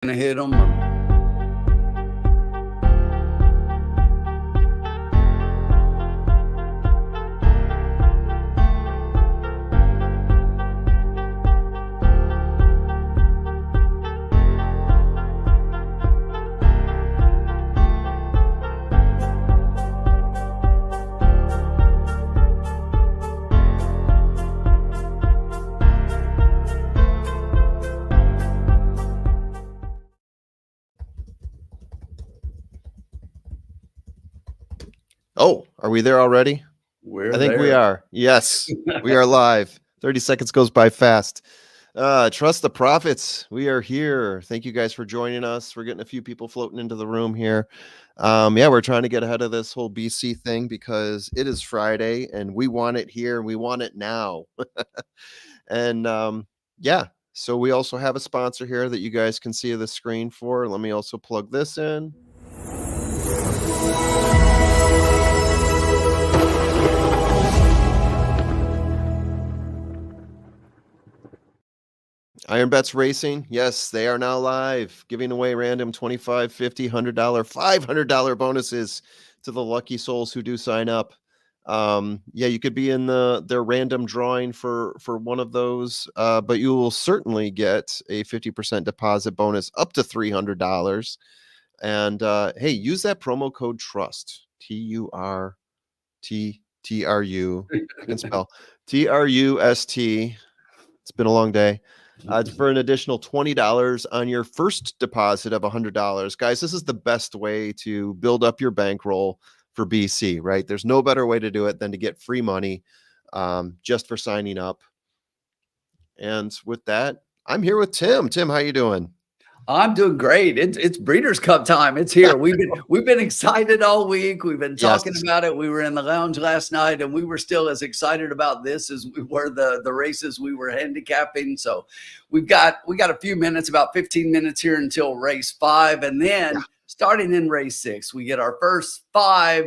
Gonna hit them. Oh, are we there already? We're I think we there. are. Yes, we are live. 30 seconds goes by fast. Trust the profits. We are here. Thank you guys for joining us. We're getting a few people floating into the room here. Yeah, we're trying to get ahead of this whole BC thing because it is Friday and we want it here. We want it now. And yeah, so we also have a sponsor here that you guys can see the screen for. Let me also plug this in. Iron Bets Racing, yes, they are now live, giving away random $25, $50, $100, $500 bonuses to the lucky souls who do sign up. Yeah, you could be in their random drawing for one of those, but you will certainly get a 50% deposit bonus up to $300. And hey, use that promo code TRUST, TURTTRU. I can spell TRUST. It's been a long day. For an additional $20 on your first deposit of $100. Guys, this is the best way to build up your bankroll for BC, right? There's no better way to do it than to get free money just for signing up. And with that, I'm here with Tim. Tim, how you doing? I'm doing great. It's Breeders' Cup time. It's here. We've been excited all week. We've been talking Yes. about it. We were in the lounge last night, and we were still as excited about this as we were the races we were handicapping. So we got a few minutes, about 15 minutes here until race 5, and then starting in race 6, we get our first 5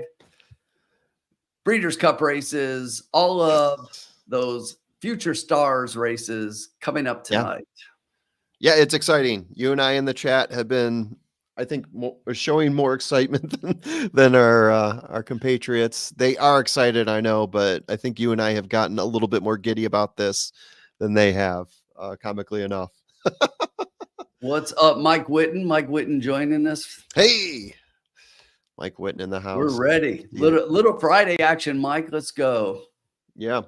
Breeders' Cup races. All of those future stars races coming up tonight. Yeah, it's exciting. You and I in the chat have been, I think, showing more excitement than our compatriots. They are excited, I know, but I think you and I have gotten a little bit more giddy about this than they have, comically enough. What's up, Mike Witten? Mike Witten joining us. Hey, Mike Witten in the house. We're ready. Little Friday action, Mike. Let's go. Yeah.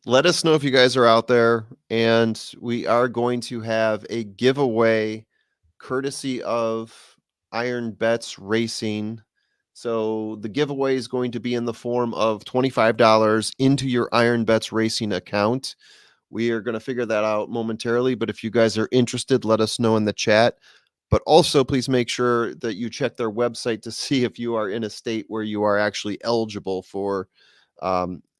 Let us know if you guys are out there, and we are going to have a giveaway courtesy of Iron Bets Racing. So the giveaway is going to be in the form of $25 into your Iron Bets Racing account. We are going to figure that out momentarily, but if you guys are interested, let us know in the chat. But also, please make sure that you check their website to see if you are in a state where you are actually eligible for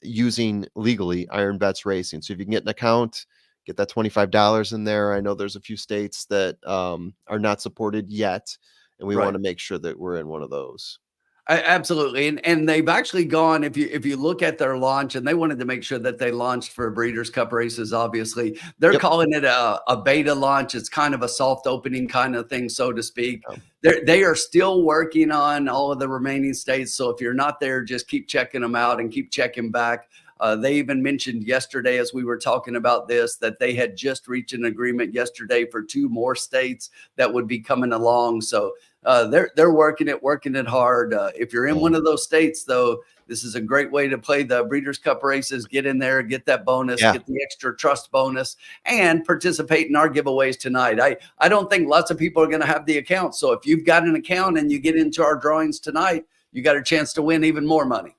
using legally Iron Bets Racing. So if you can get an account, get that $25 in there. I know there's a few states that are not supported yet, and we want to make sure that we're in one of those. Absolutely. And they've actually gone, if you look at their launch, and they wanted to make sure that they launched for Breeders' Cup races, obviously. They're calling it a beta launch. It's kind of a soft opening kind of thing, so to speak. They are still working on all of the remaining states. So if you're not there, just keep checking them out and keep checking back. They even mentioned yesterday, as we were talking about this, that they had just reached an agreement yesterday for 2 more states that would be coming along. So they're working it hard. If you're in one of those states, though, this is a great way to play the Breeders' Cup races. Get in there, get that bonus, get the extra trust bonus, and participate in our giveaways tonight. I don't think lots of people are going to have the account. So if you've got an account and you get into our drawings tonight, you got a chance to win even more money.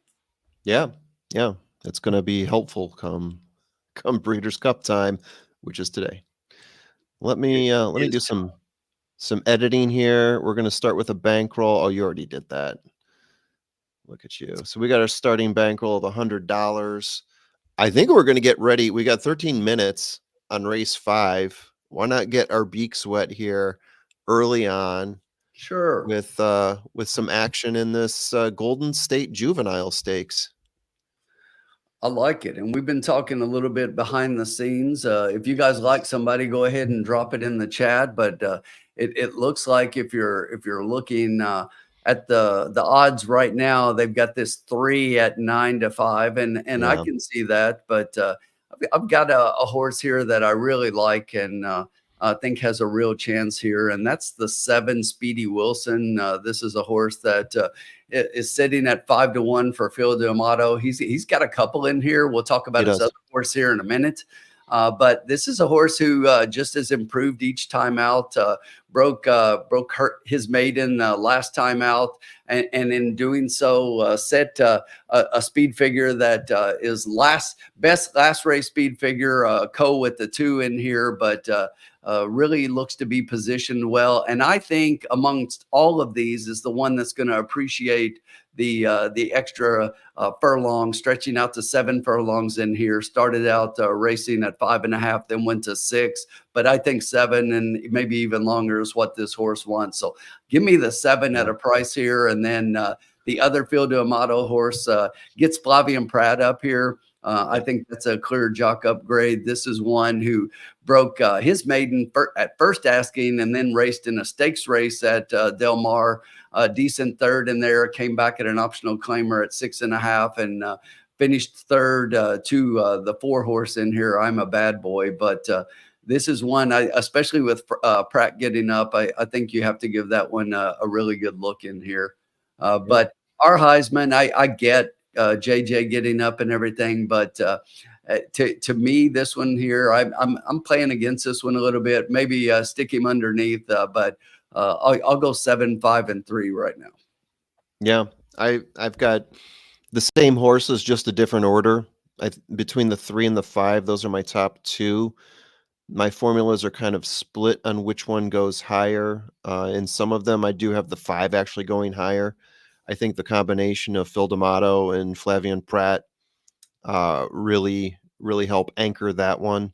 Yeah. It's going to be helpful come Breeders' Cup time, which is today. Let me do some editing here. We're going to start with a bankroll. Oh, you already did that. Look at you. So we got our starting bankroll of $100. I think we're going to get ready. We got 13 minutes on race 5. Why not get our beaks wet here early on? Sure. With some action in this Golden State Juvenile Stakes. I like it, and we've been talking a little bit behind the scenes. If you guys like somebody, go ahead and drop it in the chat. But it looks like if you're looking at the odds right now, they've got this 3 at 9 to 5, and I Yeah, can see that. But I've got a horse here that I really like, and I think has a real chance here, and that's the 7 Speedy Wilson. This is a horse that is sitting at 5 to 1 for Phil D'Amato. He's got a couple in here. We'll talk he about his does. other horse here in a minute. But this is a horse who just has improved each time out. Broke his maiden last time out, and in doing so, set a speed figure that is best last race speed figure. Co with the 2 in here, but really looks to be positioned well. And I think amongst all of these is the one that's going to appreciate the extra furlong, stretching out to 7 furlongs in here. Started out racing at 5.5, then went to 6. But I think 7 and maybe even longer is what this horse wants. So give me the 7 Yeah. at a price here. And then the other Phil D'Amato horse gets Flavian Pratt up here. I think that's a clear jock upgrade. This is one who broke his maiden at first asking and then raced in a stakes race at Del Mar. Decent third in there, came back at an optional claimer at 6.5 and finished third to the 4 horse in here. I'm a bad boy, but this is one, especially with Pratt getting up, I think you have to give that one a really good look in here. Yeah. But our Heisman, I get JJ getting up and everything, but to me, this one here, I'm playing against this one a little bit. Maybe stick him underneath, but I'll go 7, 5, and 3 right now. Yeah. I've got the same horses, just a different order. Between the 3 and the 5, those are my top 2. My formulas are kind of split on which one goes higher. In some of them, I do have the 5 actually going higher. I think the combination of Phil D'Amato and Flavian Pratt really help anchor that one.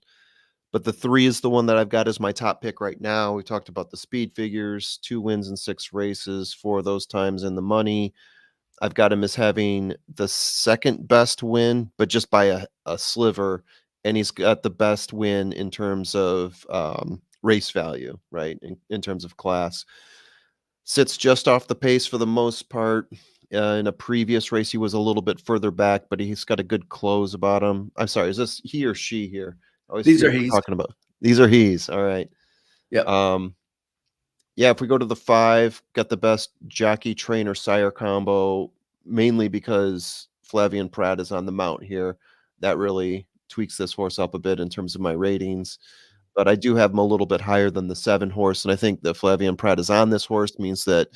But the 3 is the one that I've got as my top pick right now. We talked about the speed figures, 2 wins in 6 races, 4 of those times in the money. I've got him as having the second best win, but just by a sliver, and he's got the best win in terms of race value, right? In terms of class, sits just off the pace for the most part. In a previous race, he was a little bit further back, but he's got a good close about him. I'm sorry, is this he or she here? I always These are forget we're he's. talking about. These are he's. All right. Yep. Um, yeah, if we go to the 5, got the best jockey trainer sire combo, mainly because Flavian Pratt is on the mount here. That really tweaks this horse up a bit in terms of my ratings. But I do have him a little bit higher than the 7 horse. And I think that Flavian Pratt is on this horse means that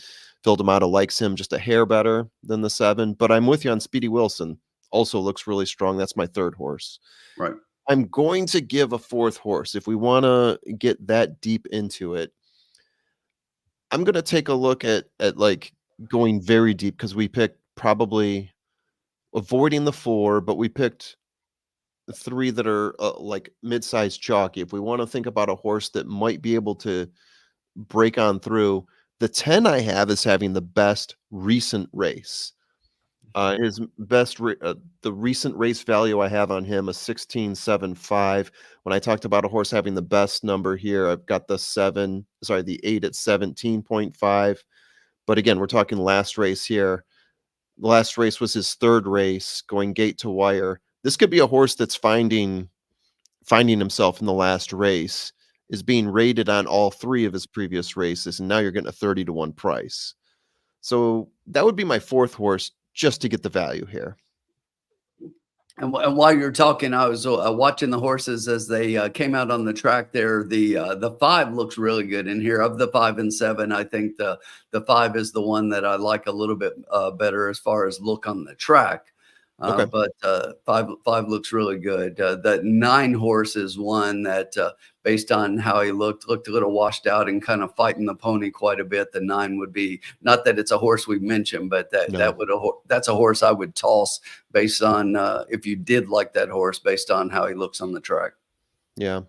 Phil D'Amato likes him just a hair better than the 7. But I'm with you on Speedy Wilson. Also looks really strong. That's my 3rd horse. Right. I'm going to give a 4th horse. If we want to get that deep into it, I'm gonna take a look at, like, going very deep because we picked probably avoiding the 4, but we picked 3 that are, like, mid-sized jockey. If we wanna think about a horse that might be able to break on through, the 10 I have is having the best recent race. His best the recent race value I have on him is 16.75. When I talked about a horse having the best number here, I've got the 8 at 17.5. But again, we're talking last race here. The last race was his 3rd race, going gate to wire. This could be a horse that's finding himself in the last race, is being rated on all 3 of his previous races, and now you're getting a 30 to 1 price. So that would be my 4th horse just to get the value here. And while you're talking, I was watching the horses as they came out on the track there. The 5 looks really good in here. Of the 5 and 7, I think the 5 is the one that I like a little bit better as far as look on the track. Okay. But 5 looks really good. The 9 horse is one that, based on how he looked a little washed out and kind of fighting the pony quite a bit. The 9 would be, not that it's a horse we've mentioned, but No. that's a horse I would toss based on if you did like that horse based on how he looks on the track. Yeah.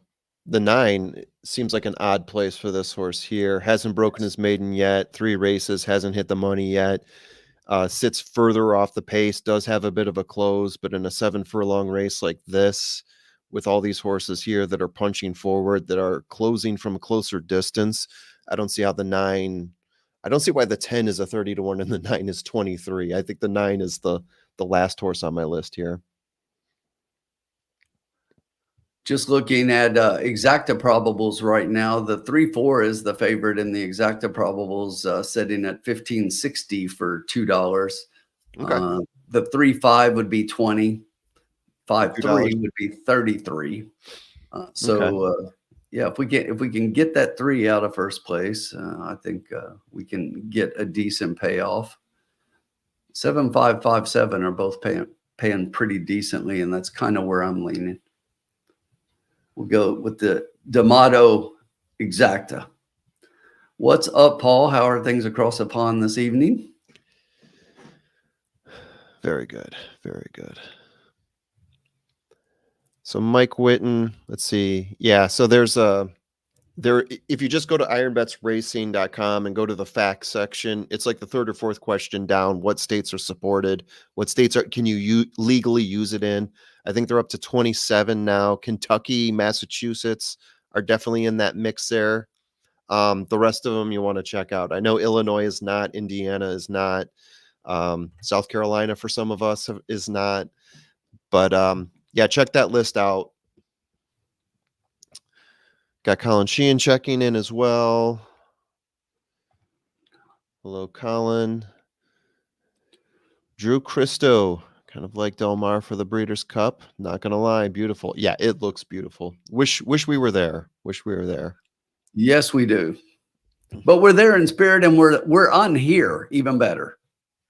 The 9 seems like an odd place for this horse here. Hasn't broken his maiden yet. 3 races, hasn't hit the money yet. sits further off the pace, does have a bit of a close, but in a 7 furlong race like this, with all these horses here that are punching forward, that are closing from a closer distance, I don't see how I don't see why the 10 is a 30-1 and the 9 is 23. I think the 9 is the last horse on my list here. Just looking at exacta probables right now, the 3-4 is the favorite in the exacta probables, sitting at 1560 for $2. Okay. The 3-5 would be 20. 5-3 $2. would be 33. Okay. Yeah, if we can get that 3 out of first place, I think we can get a decent payoff. 7-5-5-7 are both paying pretty decently, and that's kind of where I'm leaning. We'll go with the D'Amato exacta. What's up, Paul? How are things across the pond this evening? Very good. Very good. So Mike Witten, let's see. Yeah, so there's if you just go to ironbetsracing.com and go to the facts section, it's like the third or fourth question down. What states are supported? What states can you legally use it in? I think they're up to 27 now. Kentucky, Massachusetts are definitely in that mix there. The rest of them you want to check out. I know Illinois is not, Indiana is not, South Carolina for some of us is not, but yeah, check that list out. Got Colin Sheehan checking in as well. Hello, Colin. Drew Christo, kind of like Del Mar for the Breeders' Cup. Not gonna lie, beautiful. Yeah, it looks beautiful. Wish we were there. Wish we were there. Yes, we do. But we're there in spirit, and we're on here even better.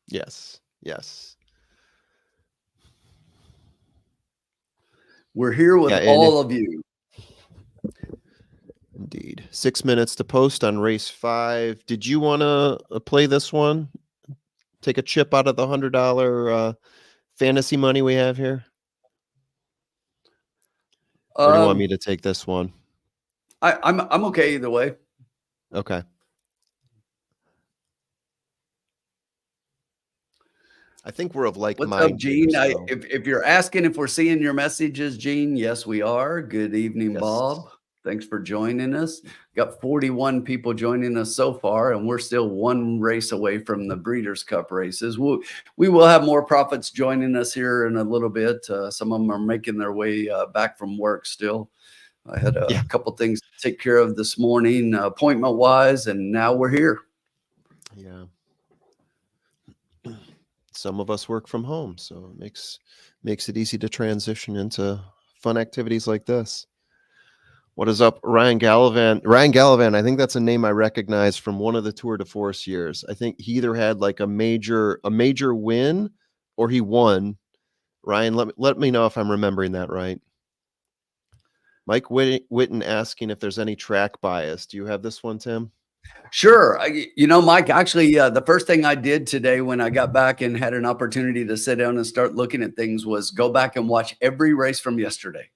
Yes, yes. We're here with all of you. Indeed. 6 minutes to post on race 5. Did you want to play this one? Take a chip out of the $100 fantasy money we have here? Or do you want me to take this one? I'm okay either way. Okay. I think we're of like mind. What's up, Gene? So. If you're asking if we're seeing your messages, Gene, yes, we are. Good evening, yes. Bob. Thanks for joining us. Got 41 people joining us so far, and we're still one race away from the Breeders' Cup races. We will have more prophets joining us here in a little bit. Some of them are making their way back from work still. I had a couple things to take care of this morning, appointment-wise, and now we're here. Yeah. Some of us work from home, so it makes it easy to transition into fun activities like this. What is up, Ryan Gallivan? Ryan Gallivan, I think that's a name I recognize from one of the Tour de Force years. I think he either had like a major win or he won. Ryan, let me know if I'm remembering that right. Mike Witten asking if there's any track bias. Do you have this one, Tim? Sure. Mike, actually, the first thing I did today when I got back and had an opportunity to sit down and start looking at things was go back and watch every race from yesterday.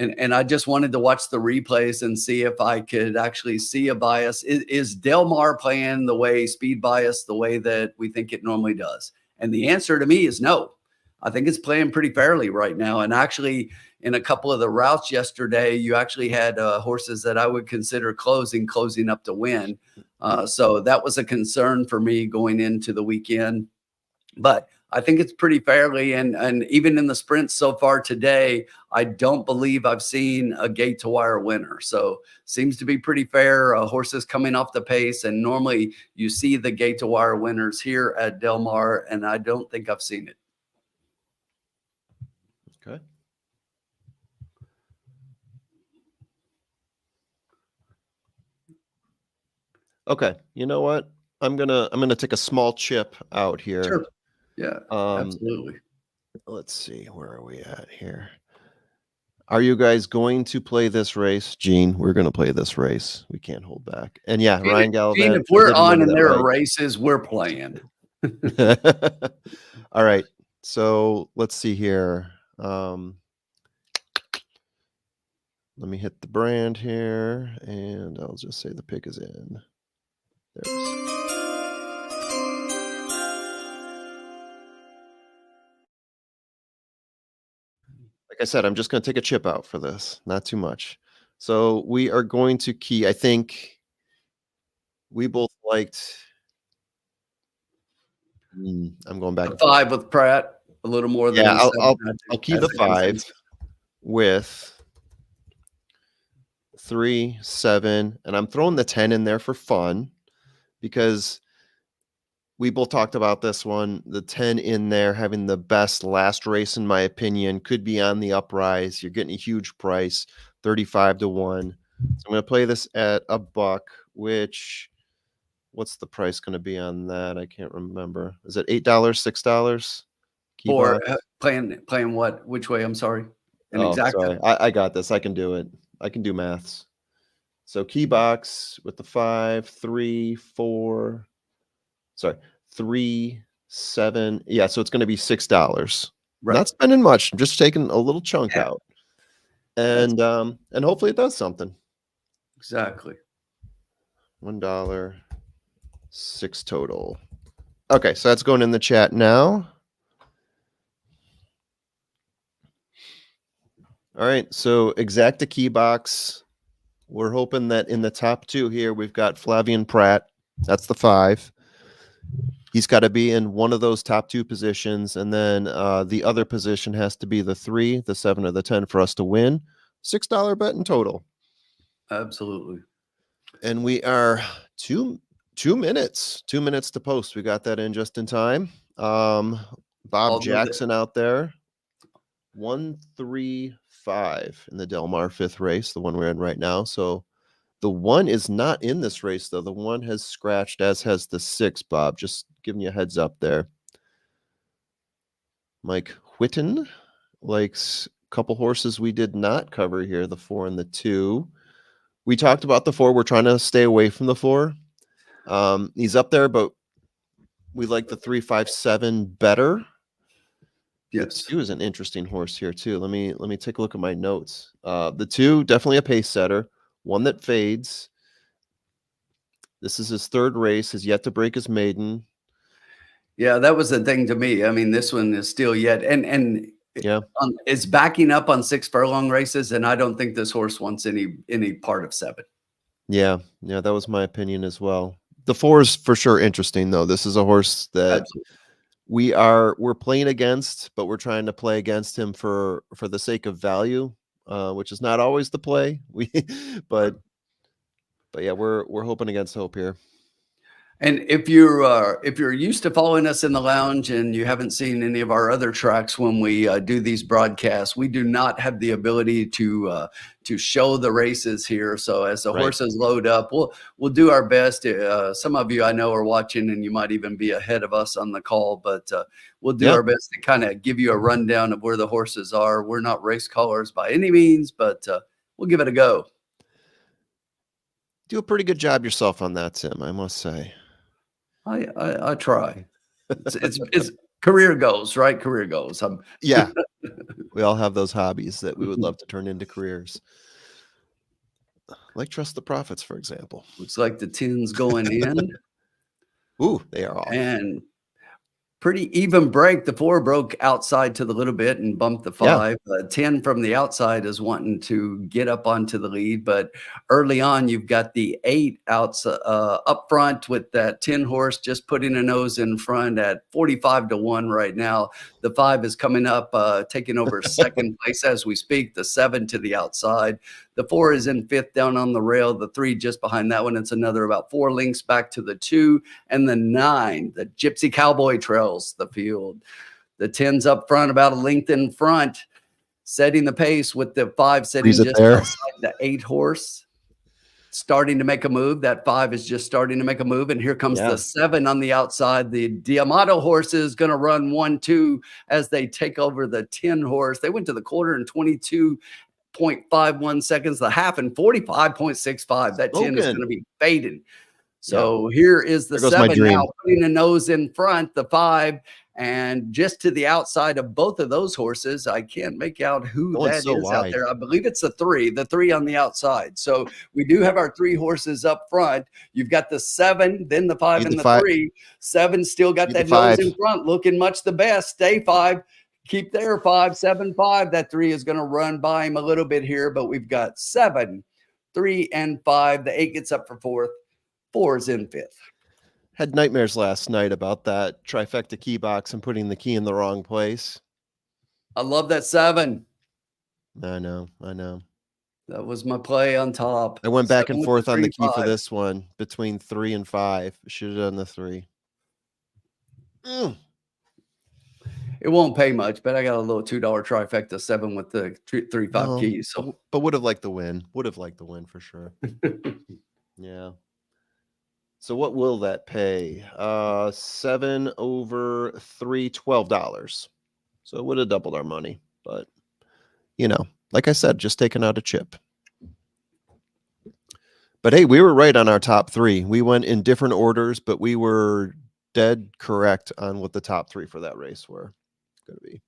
And I just wanted to watch the replays and see if I could actually see a bias. Is Del Mar playing the way speed bias, the way that we think it normally does? And the answer to me is no. I think it's playing pretty fairly right now. And actually, in a couple of the routes yesterday, you actually had horses that I would consider closing up to win. So that was a concern for me going into the weekend. But I think it's pretty fairly. And even in the sprints so far today, I don't believe I've seen a gate to wire winner. So seems to be pretty fair. Horses coming off the pace. And normally you see the gate to wire winners here at Del Mar. And I don't think I've seen it. Okay. Okay. You know what? I'm gonna take a small chip out here. Sure. Yeah, absolutely. Let's see, where are we at here? Are you guys going to play this race? Gene, we're going to play this race. We can't hold back. And yeah, Gene, Ryan Gallivan. Gene, if we're on and there are races, we're playing. All right. So let's see here. Let me hit the brand here, and I'll just say the pick is in. There it is. like I said, I'm just going to take a chip out for this, not too much. So we are going to key. I think we both liked. I'm going back The and forth. 5 with Pratt, a little more than Yeah, the 7. I'll key as the the 5 consensus. with 3, 7, and I'm throwing the 10 in there for fun because we both talked about this one. The 10 in there having the best last race, in my opinion, could be on the uprise. You're getting a huge price, 35 to 1. So I'm going to play this at $1, which what's the price going to be on that? I can't remember. Is it $8, $6? Key For box? playing what? Which way? I'm sorry. An Oh, exacta. sorry. I got this. I can do it. I can do maths. So key box with the 5, 3, 4. Sorry, 3, 7. Yeah, so it's going to be $6. Right. Not spending much. I'm just taking a little chunk Yeah. out, and hopefully it does something. Exactly. $1, 6 total. Okay, so that's going in the chat now. All right, so exacta key box. We're hoping that in the top 2 here, we've got Flavian Pratt. That's the 5. He's got to be in one of those top 2 positions, and then the other position has to be the 3, the 7, or the 10 for us to win. $6 bet in total. Absolutely. And we are 2 minutes to post. We got that in just in time. Bob Jackson out there, 135 in the Del Mar 5th race, the one we're in right now. So the 1 is not in this race, though. The 1 has scratched, as has the 6, Bob. Just giving you a heads up there. Mike Whitten likes a couple horses we did not cover here, the 4 and the 2. We talked about the 4. We're trying to stay away from the 4. He's up there, but we like the 3, 5, 7 better. Yes. The 2 is an interesting horse here, too. Let me take a look at my notes. The 2, definitely a pace setter. One that fades. This is his 3rd race, has yet to break his maiden. Yeah, that was the thing to me. I mean, this one is still yet, and yeah, it's backing up on 6 furlong races, and I don't think this horse wants any part of 7. Yeah, that was my opinion as well. The 4 is for sure interesting, though. This is a horse that Absolutely. we're playing against, but we're trying to play against him for the sake of value, which is not always the play. But yeah, we're hoping against hope here. And if you're used to following us in the lounge and you haven't seen any of our other tracks when we do these broadcasts, we do not have the ability to show the races here. So as the horses load up, we'll do our best. Some of you I know are watching, and you might even be ahead of us on the call, but we'll do our best to kind of give you a rundown of where the horses are. We're not race callers by any means, but we'll give it a go. Do a pretty good job yourself on that, Tim, I must say. I try. It's career goals, right? Career goals. Yeah. We all have those hobbies that we would love to turn into careers. Like Trust the Prophets, for example. Looks like the 10's going in. Ooh, they are off. And pretty even break. The 4 broke outside to the little bit and bumped the 5. 10 from the outside is wanting to get up onto the lead, but early on you've got the 8 outs up front with that 10 horse just putting a nose in front at 45 to 1 right now. The 5 is coming up, taking over 2nd place as we speak. The 7 to the outside. The 4 is in 5th down on the rail. The 3 just behind that one. It's another about 4 lengths back to the 2 and the 9. The Gypsy Cowboy trails the field. The 10's up front, about a length in front, setting the pace with the 5 sitting just outside the 8 horse. Starting to make a move. That 5 is just starting to make a move. And here comes the 7 on the outside. The Diamato horse is going to run 1-2 as they take over the 10 horse. They went to the quarter in 22.51 seconds, the half in 45.65. That 10 is going to be fading. So here is the 7 now putting a nose in front, the 5, and just to the outside of both of those horses. I can't make out who that is out there. I believe it's the 3 on the outside. So we do have our 3 horses up front. You've got the 7, then the 5 and the 3. 7 still got that nose in front, looking much the best. Stay 5. Keep there, 5, 7, 5. That 3 is going to run by him a little bit here, but we've got 7, 3, and 5. The 8 gets up for 4th. 4 is in 5th. Had nightmares last night about that trifecta key box and putting the key in the wrong place. I love that 7. I know. That was my play on top. I went back and forth on the key 5. for this one between 3 and 5. Should have done the 3. It won't pay much, but I got a little $2 trifecta 7 with the 3, 5 keys. So, but would have liked the win. Would have liked the win for sure. Yeah. So what will that pay? 7 over 3, $12. So it would have doubled our money, but like I said, just taking out a chip. But hey, we were right on our top 3. We went in different orders, but we were dead correct on what the top 3 for that race were going to be.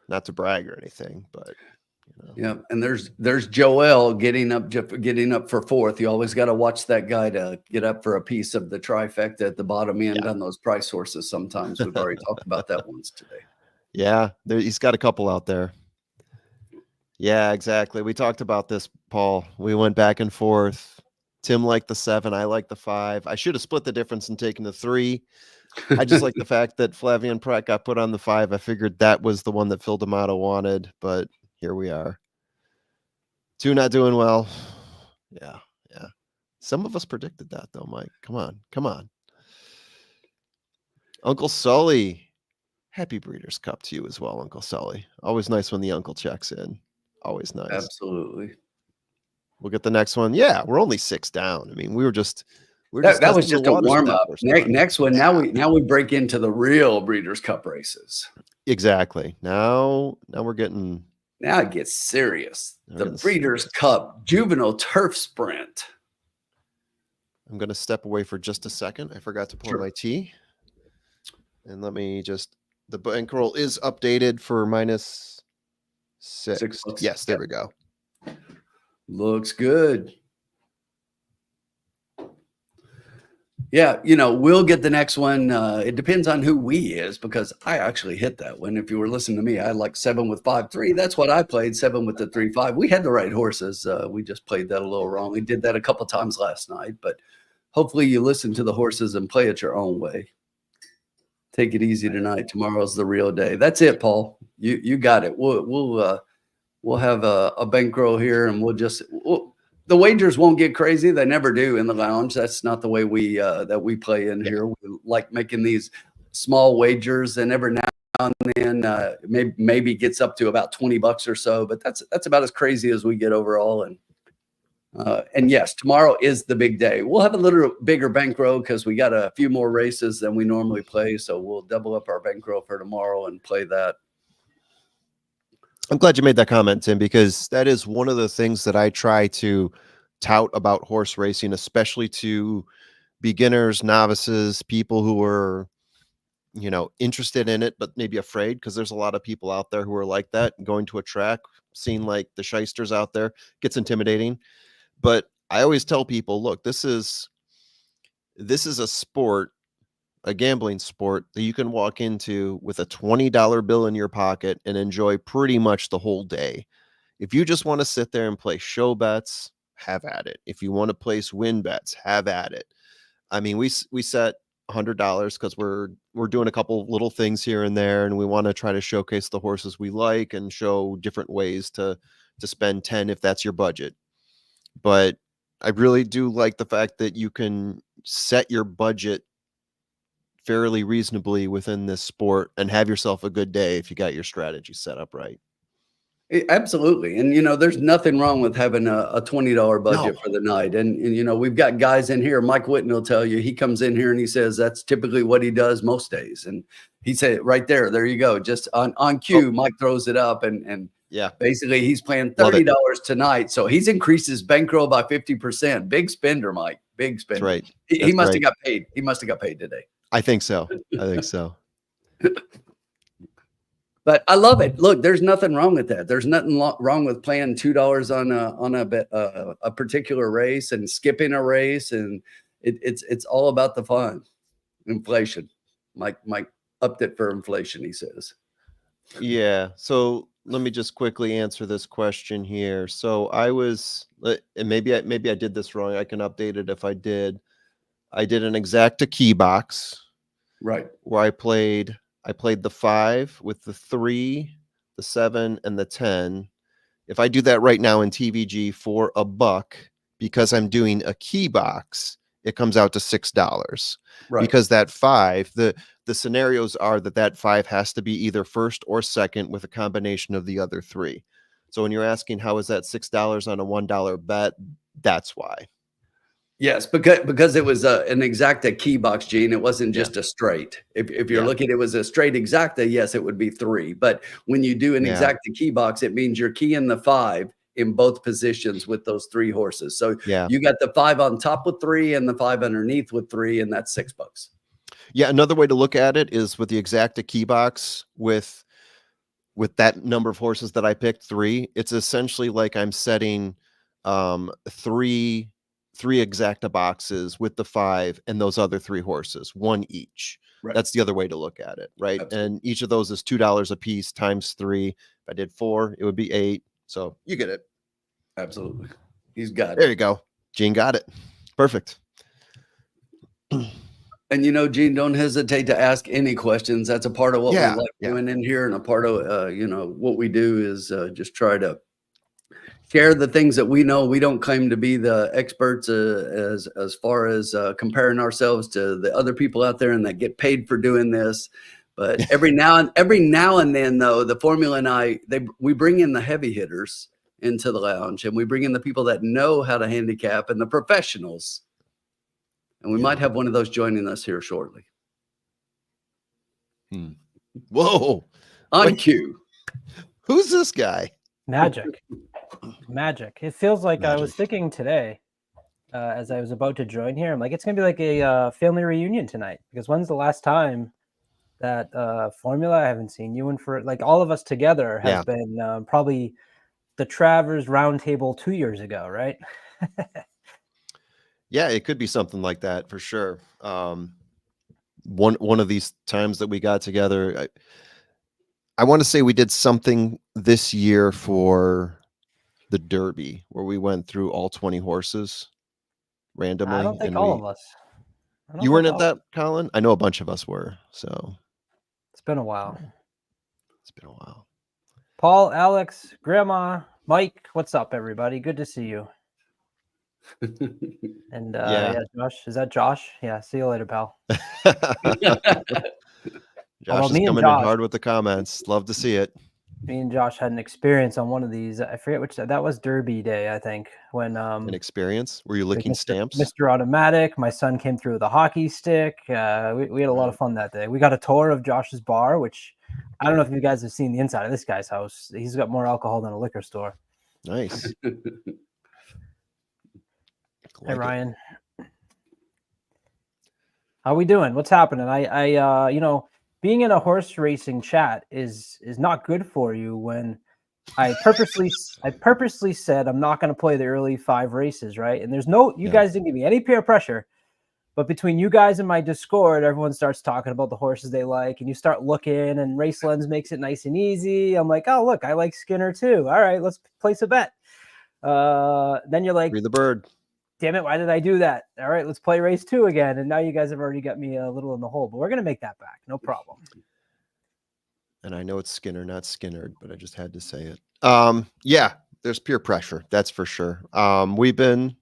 Not to brag or anything, but yeah. And there's Joel getting up for 4th. You always got to watch that guy to get up for a piece of the trifecta at the bottom end on those price horses. Sometimes we've already talked about that once today. Yeah, he's got a couple out there. Yeah, exactly. We talked about this, Paul. We went back and forth. Tim liked the 7. I liked the 5. I should have split the difference and taken the 3. I just like the fact that Flavian Pratt got put on the 5. I figured that was the one that Phil D'Amato wanted, but here we are. 2 not doing well. Yeah. Some of us predicted that, though, Mike. Come on. Uncle Sully. Happy Breeders' Cup to you as well, Uncle Sully. Always nice when the uncle checks in. Always nice. Absolutely. We'll get the next one. Yeah, we're only 6 down. I mean, that was just a warm up. Next one. Now we break into the real Breeders' Cup races. Exactly. Now we're getting. Now it gets serious. The Breeders' Cup Juvenile Turf Sprint. I'm going to step away for just a second. I forgot to pour my tea. And let me just. The bankroll is updated for -6. $6. Yes, there we go. Looks good. Yeah, we'll get the next one. It depends on who we is, because I actually hit that one. If you were listening to me, I had like 7 with 5, 3. That's what I played. 7 with the 3, 5. We had the right horses. We just played that a little wrong. We did that a couple times last night, but hopefully you listen to the horses and play it your own way. Take it easy tonight. Tomorrow's the real day. That's it, Paul. You got it. We'll have a bankroll here, and the wagers won't get crazy. They never do in the lounge. That's not the way we play in here. We like making these small wagers, and every now and then maybe gets up to about $20 or so. But that's about as crazy as we get overall. And yes, tomorrow is the big day. We'll have a little bigger bankroll because we got a few more races than we normally play. So we'll double up our bankroll for tomorrow and play that. I'm glad you made that comment, Tim, because that is one of the things that I try to tout about horse racing, especially to beginners, novices, people who are, interested in it, but maybe afraid, because there's a lot of people out there who are like that. Going to a track, seeing like the shysters out there gets intimidating. But I always tell people, look, this is a sport, a gambling sport that you can walk into with a $20 bill in your pocket and enjoy pretty much the whole day. If you just want to sit there and play show bets, have at it. If you want to place win bets, have at it. I mean, we set $100 because we're doing a couple little things here and there, and we want to try to showcase the horses we like and show different ways to spend 10 if that's your budget. But I really do like the fact that you can set your budget fairly reasonably within this sport and have yourself a good day if you got your strategy set up right. Absolutely. And, there's nothing wrong with having a $20 budget for the night. And, we've got guys in here. Mike Whitten will tell you, he comes in here and he says that's typically what he does most days. And he said right there you go. Just on cue, Mike throws it up and yeah, basically he's playing $30 tonight. So he's increased his bankroll by 50%. Big spender, Mike. Big spender. That's right. He must have got paid. He must have got paid today. I think so. But I love it. Look, there's nothing wrong with that. There's nothing wrong with playing $2 on a particular race and skipping a race, and it's all about the fun. Inflation. Mike upped it for inflation, he says. Yeah. So let me just quickly answer this question here. So I was, and maybe I did this wrong. I can update it if I did. I did an exacta key box Right. where I played the 5 with the 3, the 7, and the 10. If I do that right now in TVG for $1, because I'm doing a key box, it comes out to $6. Right. Because that 5, the scenarios are that 5 has to be either first or second with a combination of the other 3. So when you're asking how is that $6 on a $1 bet, that's why. Yes, because it was an exacta key box, Gene. It wasn't Yeah. just a straight. If you're Yeah. looking, it was a straight exacta. Yes, it would be 3. But when you do an Yeah. exacta key box, it means you're keying the 5 in both positions with those 3 horses. So Yeah. you got the 5 on top with 3 and the 5 underneath with 3, and that's $6. Yeah. Another way to look at it is with the exacta key box with that number of horses that I picked, 3, it's essentially like I'm setting 3 exacta boxes with the 5 and those other 3 horses, 1 each. Right. That's the other way to look at it, right? Absolutely. And each of those is $2 a piece times 3. If I did 4, it would be 8. So you get it. Absolutely. He's got There it. you go. Gene got it. Perfect. And Gene, don't hesitate to ask any questions. That's a part of what we like doing in here, and a part of what we do is just try to share the things that we know. We don't claim to be the experts as far as comparing ourselves to the other people out there and that get paid for doing this. But every now and then, though, the formula and we bring in the heavy hitters into the lounge, and we bring in the people that know how to handicap and the professionals. And we might have one of those joining us here shortly. Whoa. On cue. Who's this guy? Magic. It feels like I was thinking today, as I was about to join here, I'm like, it's going to be like a family reunion tonight, because when's the last time that formula? I haven't seen you in for, like, all of us together has been probably the Travers Roundtable 2 years ago, right? Yeah, it could be something like that for sure. One of these times that we got together, I want to say we did something this year for the Derby where we went through all 20 horses randomly. I don't think all of us. You weren't at that, Colin? I know a bunch of us were. So it's been a while. Paul, Alex, Grandma, Mike, what's up, everybody? Good to see you. And Josh, is that Josh? Yeah, see you later, pal. Josh is coming in hard with the comments. Love to see it. Me and Josh had an experience on one of these. I forget which, that was Derby Day, I think. When an experience? Were you licking stamps? Mr. Automatic. My son came through with a hockey stick. We had a lot of fun that day. We got a tour of Josh's bar, which I don't know if you guys have seen the inside of this guy's house. He's got more alcohol than a liquor store. Nice. Hey, Ryan. How we doing? What's happening? I being in a horse racing chat is not good for you when I purposely said I'm not going to play the early 5 races, right? And there's you guys didn't give me any peer pressure, but between you guys and my Discord, everyone starts talking about the horses they like, and you start looking, and Race Lens makes it nice and easy. I'm like, oh, look, I like Skinner too. All right, let's place a bet. Then you're like, Free the bird. Damn it, why did I do that? All right, let's play race 2 again. And now you guys have already got me a little in the hole, but we're going to make that back. No problem. And I know it's Skinner, not Skinnerd, but I just had to say it. Yeah, there's peer pressure. That's for sure. We've been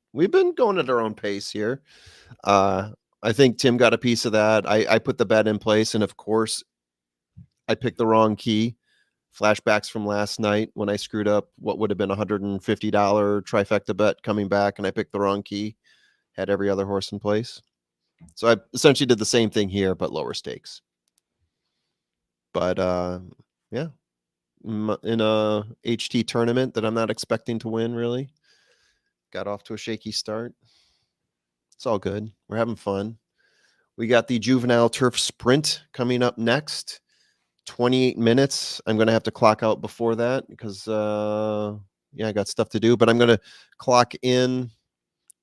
going at our own pace here. I think Tim got a piece of that. I put the bet in place. And of course, I picked the wrong key. Flashbacks from last night when I screwed up what would have been $150 trifecta bet coming back, and I picked the wrong key, had every other horse in place. So I essentially did the same thing here, but lower stakes. But yeah, in a HT tournament that I'm not expecting to win, really. Got off to a shaky start. It's all good. We're having fun. We got the Juvenile Turf Sprint coming up next. 28 minutes. I'm going to have to clock out before that because, I got stuff to do. But I'm going to clock in.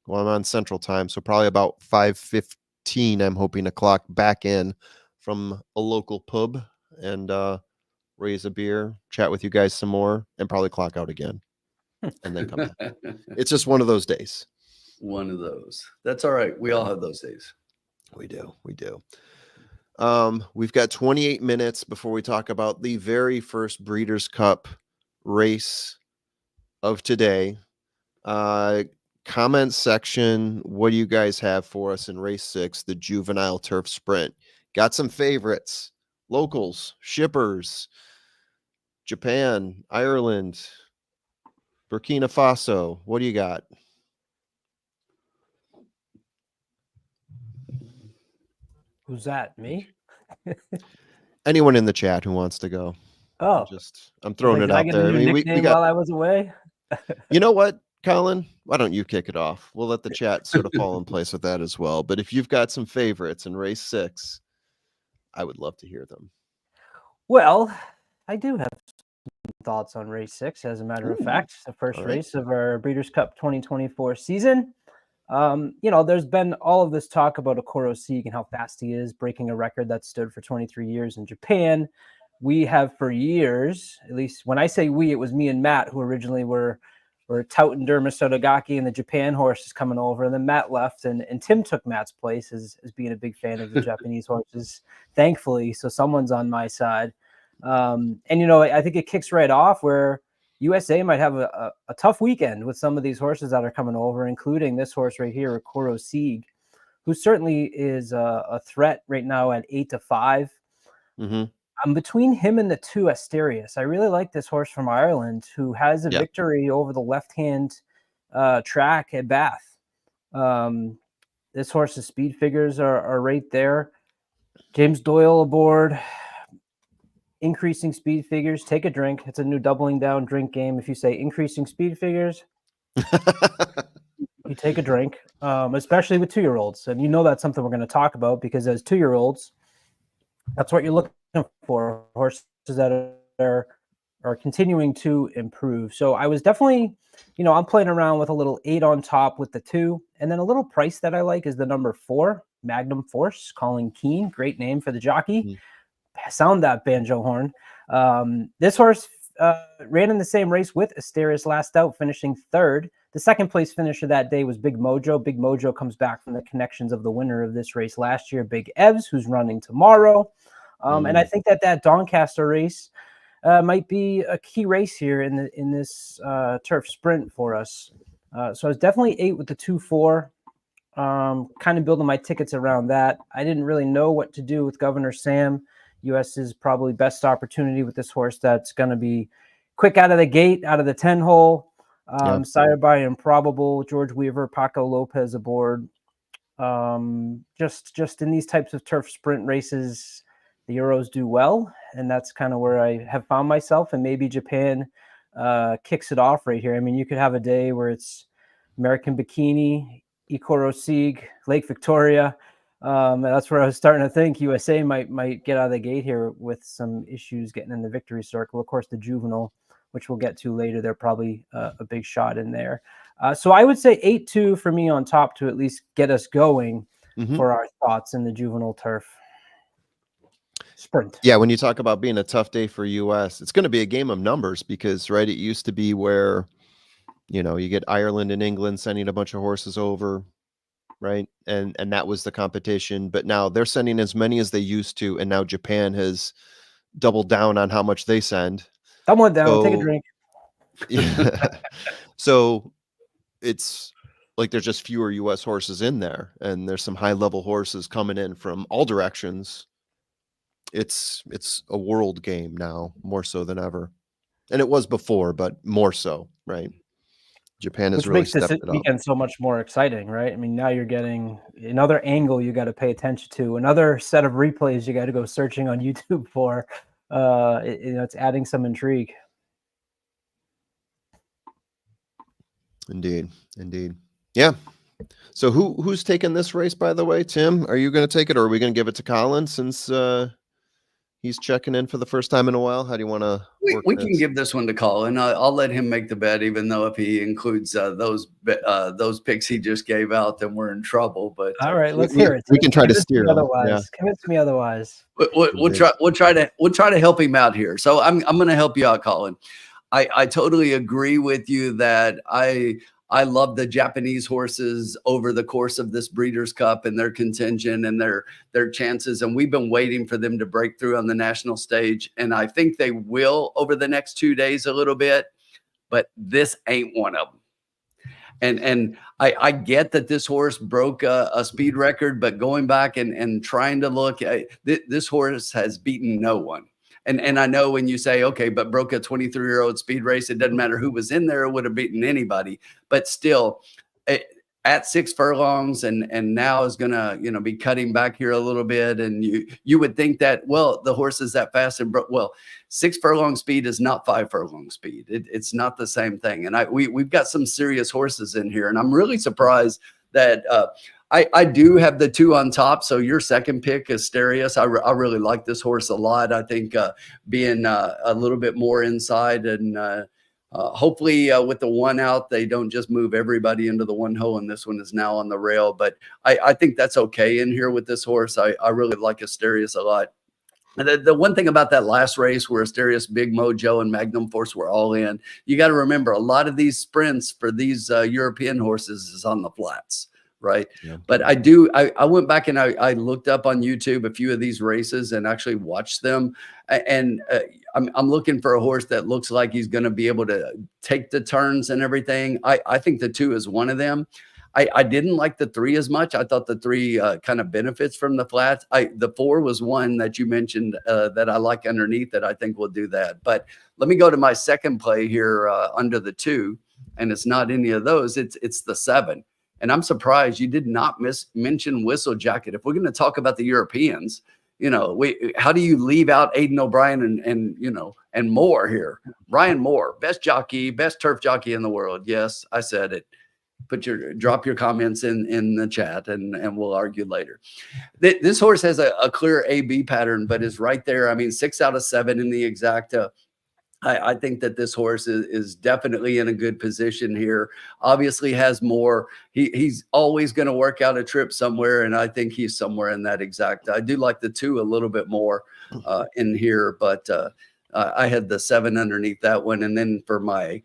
Well, I'm on Central Time, so probably about 5:15. I'm hoping to clock back in from a local pub and raise a beer, chat with you guys some more, and probably clock out again and then come back. It's just one of those days. One of those. That's all right. We all have those days. We do. We do. We've got 28 minutes before we talk about the very first Breeders' Cup race of today. Comment section, what do you guys have for us in race 6, the juvenile turf sprint? Got some favorites, locals, shippers, Japan, Ireland, Burkina Faso. What do you got? Who's that? Me? Anyone in the chat who wants to go? Oh, I'm throwing it out there. I mean, we got. While I was away. You know what, Colin? Why don't you kick it off? We'll let the chat sort of fall in place with that as well. But if you've got some favorites in race 6, I would love to hear them. Well, I do have some thoughts on race 6. As a matter of fact, the first race of our Breeders' Cup 2024 season. There's been all of this talk about Okoro Sieg and how fast he is, breaking a record that stood for 23 years in Japan. We have for years, at least when I say we, it was me and Matt who originally were touting Dermis Sotogaki and the Japan horses coming over, and then Matt left, and Tim took Matt's place as being a big fan of the Japanese horses, thankfully. So someone's on my side. I think it kicks right off where USA might have a tough weekend with some of these horses that are coming over, including this horse right here, Okoro Sieg, who certainly is a threat right now at 8-5. Mm-hmm. I'm between him and the 2 Asterius. I really like this horse from Ireland who has a victory over the left-hand track at Bath. This horse's speed figures are right there. James Doyle aboard. Increasing speed figures. Take a drink. It's a new doubling down drink game. If you say increasing speed figures, you take a drink, especially with 2-year-olds. And that's something we're going to talk about because as 2-year-olds, that's what you're looking for, horses that are continuing to improve. So I was definitely, I'm playing around with a little 8 on top with the 2. And then a little price that I like is the number 4, Magnum Force, Colin Keane. Great name for the jockey. Mm-hmm. Sound that banjo horn. This horse ran in the same race with Asterius last out, finishing 3rd. The second place finisher that day was Big Mojo. Big Mojo comes back from the connections of the winner of this race last year, Big Evs, who's running tomorrow. And I think that Doncaster race might be a key race here in this turf sprint for us. So I was definitely 8 with the 2-4. Kind of building my tickets around that. I didn't really know what to do with Governor Sam. US's probably best opportunity with this horse that's going to be quick out of the gate, out of the 10 hole. Sired by Improbable, George Weaver, Paco Lopez aboard. Just in these types of turf sprint races, the Euros do well, and that's kind of where I have found myself. And maybe Japan kicks it off right here. I mean, you could have a day where it's American Bikini, Okoro Sieg, Lake Victoria. That's where I was starting to think USA might get out of the gate here with some issues getting in the victory circle. Of course, the juvenile, which we'll get to later, they're probably a big shot in there. So I would say 8-2 for me on top to at least get us going for our thoughts in the juvenile turf sprint. Yeah, when you talk about being a tough day for US, it's going to be a game of numbers because, right, it used to be where, you get Ireland and England sending a bunch of horses over, right? And that was the competition. But now they're sending as many as they used to. And now Japan has doubled down on how much they send. Someone down, take a drink. Yeah. So it's like there's just fewer US horses in there. And there's some high level horses coming in from all directions. It's a world game now, more so than ever. And it was before, but more so, right? Japan has really stepped it up. Which makes this weekend so much more exciting, right? I mean, now you're getting another angle you got to pay attention to, another set of replays you got to go searching on YouTube for. It's adding some intrigue. Indeed. Yeah. So who's taking this race, by the way, Tim? Are you going to take it, or are we going to give it to Colin since He's checking in for the first time in a while. How do you want to work We this? can give this one to Colin. I'll let him make the bet, even though if he includes those picks he just gave out, then we're in trouble. But All right, let's we, hear it. we can try to Convince steer me him. Yeah. otherwise. Convince me otherwise. we'll try to help him out here. So I'm going to help you out, Colin. I totally agree with you that I love the Japanese horses over the course of this Breeders' Cup and their contingent and their chances. And we've been waiting for them to break through on the national stage. And I think they will over the next 2 days a little bit, but this ain't one of them. And I get that this horse broke a speed record, but going back and trying to look, this horse has beaten no one. And I know when you say, okay, but broke a 23-year-old speed race, it doesn't matter who was in there, it would have beaten anybody. But still, at 6 furlongs and now is going to, be cutting back here a little bit. And you would think that, well, the horse is that fast and well, 6 furlong speed is not 5 furlong speed. It's not the same thing. And we've got some serious horses in here. And I'm really surprised that I do have the 2 on top. So your second pick, Asterius, I really like this horse a lot. I think being a little bit more inside and hopefully with the 1 out, they don't just move everybody into the 1 hole. And this one is now on the rail. But I think that's okay in here with this horse. I really like Asterius a lot. And the one thing about that last race where Asterius, Big Mojo, and Magnum Force were all in, you got to remember a lot of these sprints for these European horses is on the flats. Right. Yeah. But I went back and I looked up on YouTube a few of these races and actually watched them. And I'm looking for a horse that looks like he's going to be able to take the turns and everything. I think the 2 is one of them. I didn't like the 3 as much. I thought the 3 kind of benefits from the flats. The 4 was one that you mentioned that I like underneath that I think will do that. But let me go to my second play here under the 2. And it's not any of those. It's the 7. And I'm surprised you did not mention Whistle Jacket. If we're going to talk about the Europeans, how do you leave out Aidan O'Brien and Moore here? Ryan Moore, best jockey, best turf jockey in the world. Yes, I said it. Drop your comments in the chat and we'll argue later. This horse has a clear A-B pattern, but is right there. I mean, 6 out of 7 in the exacta. I think that this horse is definitely in a good position here. Obviously has more. He's always going to work out a trip somewhere, and I think he's somewhere in that exact. I do like the 2 a little bit more in here, but I had the 7 underneath that one. And then for my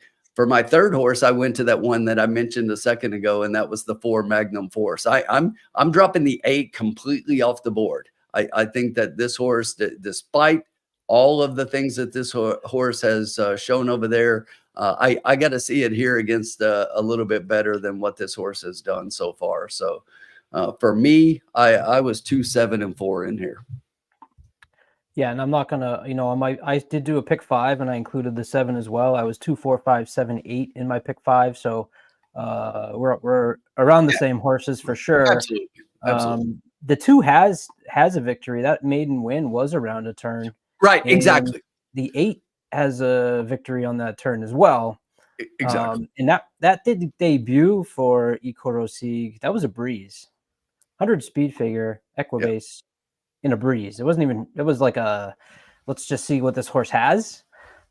third horse, I went to that one that I mentioned a second ago, and that was the 4 Magnum Force. I'm dropping the 8 completely off the board. I think that this horse, despite all of the things that this horse has shown over there, I got to see it here against a little bit better than what this horse has done so far. So for me, I was 2, 7, and 4 in here. Yeah, and I'm not gonna, I did do a pick 5, and I included the 7 as well. I was 2, 4, 5, 7, 8 in my pick 5. So we're around the same horses for sure. Absolutely. The 2 has a victory. That maiden win was around a turn. Right, exactly. The 8 has a victory on that turn as well. Exactly. And that did debut for Ikorosig. That was a breeze. 100 speed figure, Equibase in a breeze. It was like let's just see what this horse has.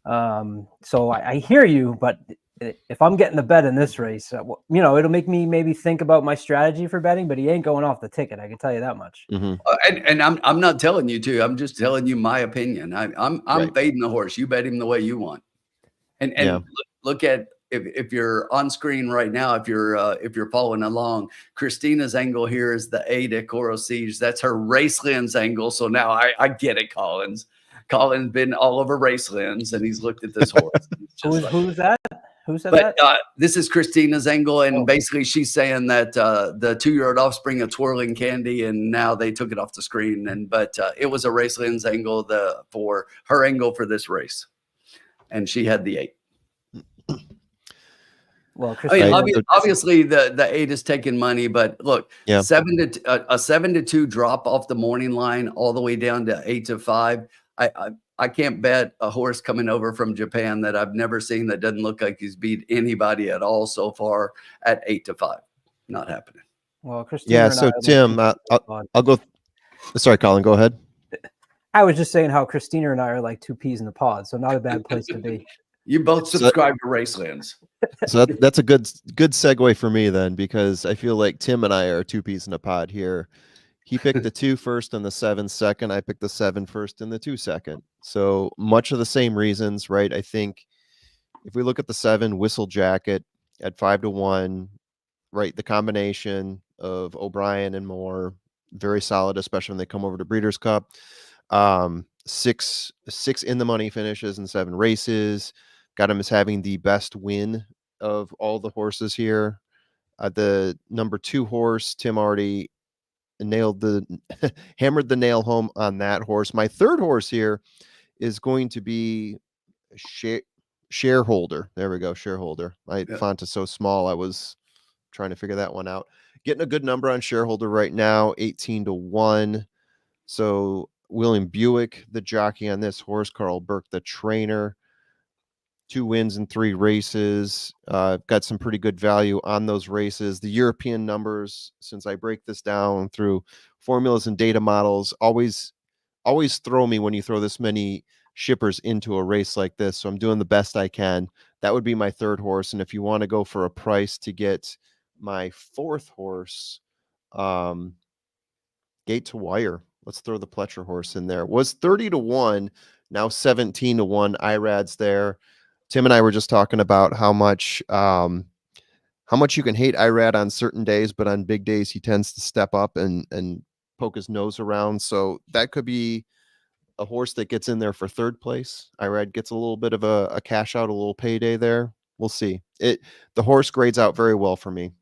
So I hear you, but if I'm getting the bet in this race, it'll make me maybe think about my strategy for betting, but he ain't going off the ticket. I can tell you that much. Mm-hmm. And I'm not telling you to, I'm just telling you my opinion. I'm right. Fading the horse. You bet him the way you want. And look at, if you're on screen right now, if you're following along, Christina's angle here is the 8 at Coro Siege. That's her race lens angle. So now I get it, Colin's been all over race lens and he's looked at this horse. Who's that? Who said that? This is Christina's angle, and basically she's saying that the 2-year-old offspring of Twirling Candy, and now they took it off the screen. But it was a race lens angle for her angle for this race, and she had the 8. Well, obviously the 8 is taking money, but look, 7 to 2 drop off the morning line all the way down to 8 to 5. I can't bet a horse coming over from Japan that I've never seen that doesn't look like he's beat anybody at all so far at 8 to 5. Not happening. Well, Christina. Yeah. So Tim, I'll go. Sorry, Colin. Go ahead. I was just saying how Christina and I are like two peas in the pod, so not a bad place to be. You both subscribe to Racelands. So that's a good segue for me then, because I feel like Tim and I are two peas in a pod here. He picked the 2 first and the 7 second. I picked the 7 first and the 2 second. So much of the same reasons, right? I think if we look at the 7 Whistle Jacket at 5-1, right? The combination of O'Brien and Moore, very solid, especially when they come over to Breeders' Cup. 6 in the money finishes in 7 races. Got him as having the best win of all the horses here. The number 2 horse, Tim already nailed the hammered the nail home on that horse. My third horse here is going to be Shareholder. There we go, Shareholder. My font is so small, I was trying to figure that one out. Getting a good number on Shareholder right now, 18-1. So William Buick, the jockey on this horse, Carl Burke, the trainer. 2 wins in 3 races. Got some pretty good value on those races. The European numbers, since I break this down through formulas and data models, always throw me when you throw this many shippers into a race like this. So I'm doing the best I can. That would be my third horse. And if you want to go for a price to get my fourth horse, Gate to Wire. Let's throw the Pletcher horse in there. Was 30-1, now 17-1. IRAD's there. Tim and I were just talking about how much you can hate Irad on certain days, but on big days he tends to step up and poke his nose around. So that could be a horse that gets in there for third place. Irad gets a little bit of a cash out, a little payday there. We'll see. The horse grades out very well for me.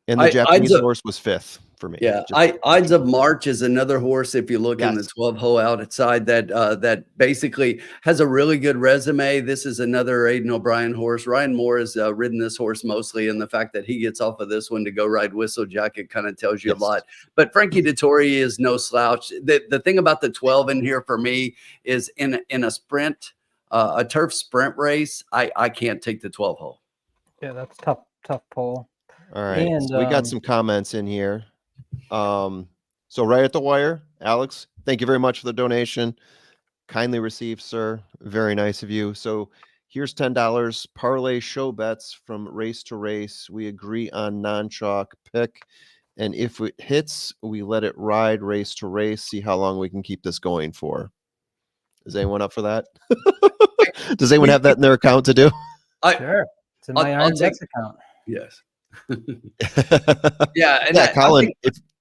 And the Japanese horse was 5th for me. Yeah, Ides of March is another horse. If you look in the 12 hole outside, that basically has a really good resume. This is another Aidan O'Brien horse. Ryan Moore has ridden this horse mostly, and the fact that he gets off of this one to go ride Whistle Jacket kind of tells you a lot. But Frankie Dettori is no slouch. The thing about the 12 in here for me is in a sprint, a turf sprint race, I can't take the 12 hole. Yeah, that's tough pull. All right, and so we got some comments in here. So right at the wire, Alex, thank you very much for the donation. Kindly received, sir. Very nice of you. So here's $10 parlay show bets from race to race. We agree on non-chalk pick, and if it hits, we let it ride race to race. See how long we can keep this going for. Is anyone up for that? Does anyone have that in their account to do? Sure. It's in my Iron Bets account. Yes. Yeah, Colin,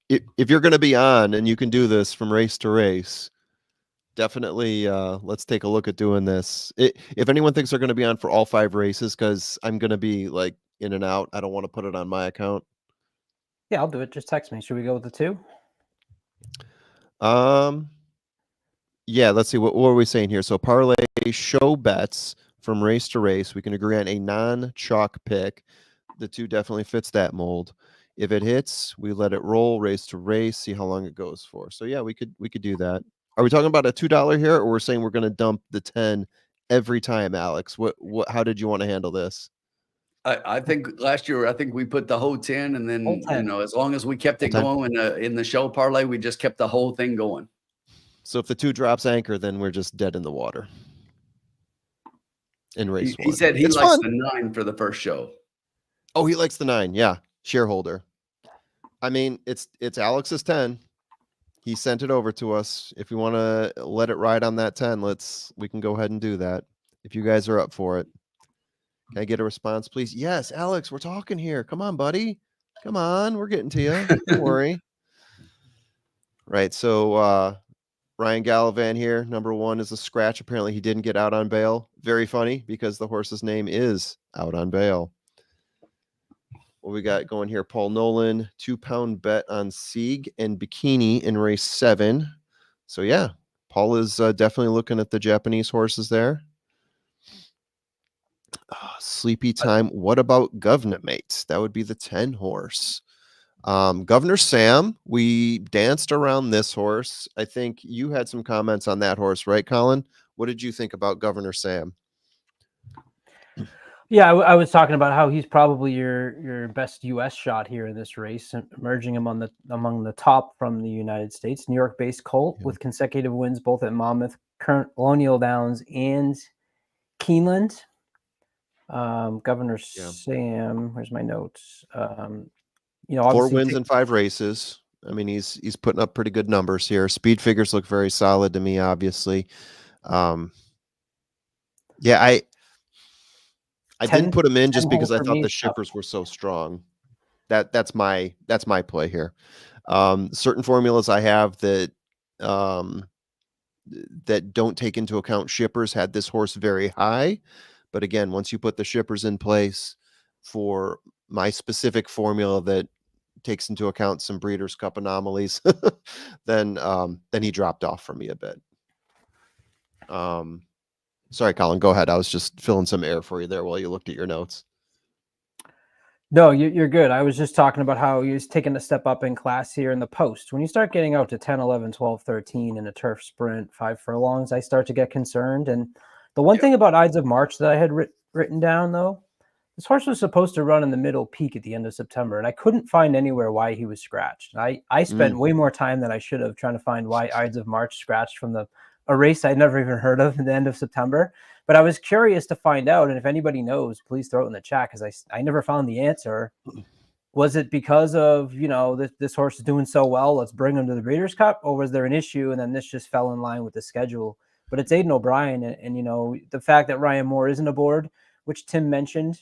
if you're going to be on and you can do this from race to race, definitely let's take a look at doing this. If anyone thinks they're going to be on for all 5 races, because I'm going to be like in and out, I don't want to put it on my account. Yeah, I'll do it. Just text me. Should we go with the 2? Yeah, let's see. What were we saying here? So parlay show bets from race to race. We can agree on a non-chalk pick. The 2 definitely fits that mold. If it hits, we let it roll race to race, see how long it goes for. So yeah, we could do that. Are we talking about a $2 here, or we're saying we're going to dump the 10 every time, Alex? How did you want to handle this? I think last year, we put the whole 10, and then, as long as we kept it going in the show parlay, we just kept the whole thing going. So if the 2 drops anchor, then we're just dead in the water. In race 1. He said he likes the 9 for the first show. Oh, he likes the 9. Yeah. Shareholder. I mean, it's Alex's 10. He sent it over to us. If we want to let it ride on that 10, we can go ahead and do that. If you guys are up for it. Can I get a response, please? Yes, Alex, we're talking here. Come on, buddy. Come on. We're getting to you. Don't worry. Right. So Ryan Gallivan here. Number 1 is a scratch. Apparently he didn't get out on bail. Very funny, because the horse's name is out on bail. What we got going here? Paul Nolan, £2 bet on Sieg and Bikini in race 7. So yeah, Paul is definitely looking at the Japanese horses there. Sleepy Time. What about Governor Mates? That would be the 10 horse. Governor Sam, we danced around this horse. I think you had some comments on that horse, right, Colin? What did you think about Governor Sam? Yeah, I was talking about how he's probably your best U.S. shot here in this race, emerging among the top from the United States. New York-based colt with consecutive wins both at Monmouth, Colonial Downs, and Keeneland. Governor Sam, where's my notes? You know, 4 obviously wins in 5 races. I mean, he's putting up pretty good numbers here. Speed figures look very solid to me, obviously. Yeah, I didn't put him in just because I thought the shippers were so strong. That's my play here. Certain formulas I have that that don't take into account shippers had this horse very high, but again, once you put the shippers in place for my specific formula that takes into account some Breeders' Cup anomalies, then he dropped off for me a bit. Sorry, Colin, go ahead. I was just filling some air for you there while you looked at your notes. No, you're good. I was just talking about how he's taking a step up in class here in the post. When you start getting out to 10, 11, 12, 13 in a turf sprint, 5 furlongs, I start to get concerned. And the one thing about Ides of March that I had written down, though, this horse was supposed to run in the middle peak at the end of September, and I couldn't find anywhere why he was scratched. I spent way more time than I should have trying to find why Ides of March scratched from a race I'd never even heard of at the end of September. But I was curious to find out, and if anybody knows, please throw it in the chat, because I never found the answer. Was it because of, you know, this horse is doing so well, let's bring him to the Breeders' Cup, or was there an issue and then this just fell in line with the schedule? But it's Aidan O'Brien, and you know, the fact that Ryan Moore isn't aboard, which Tim mentioned,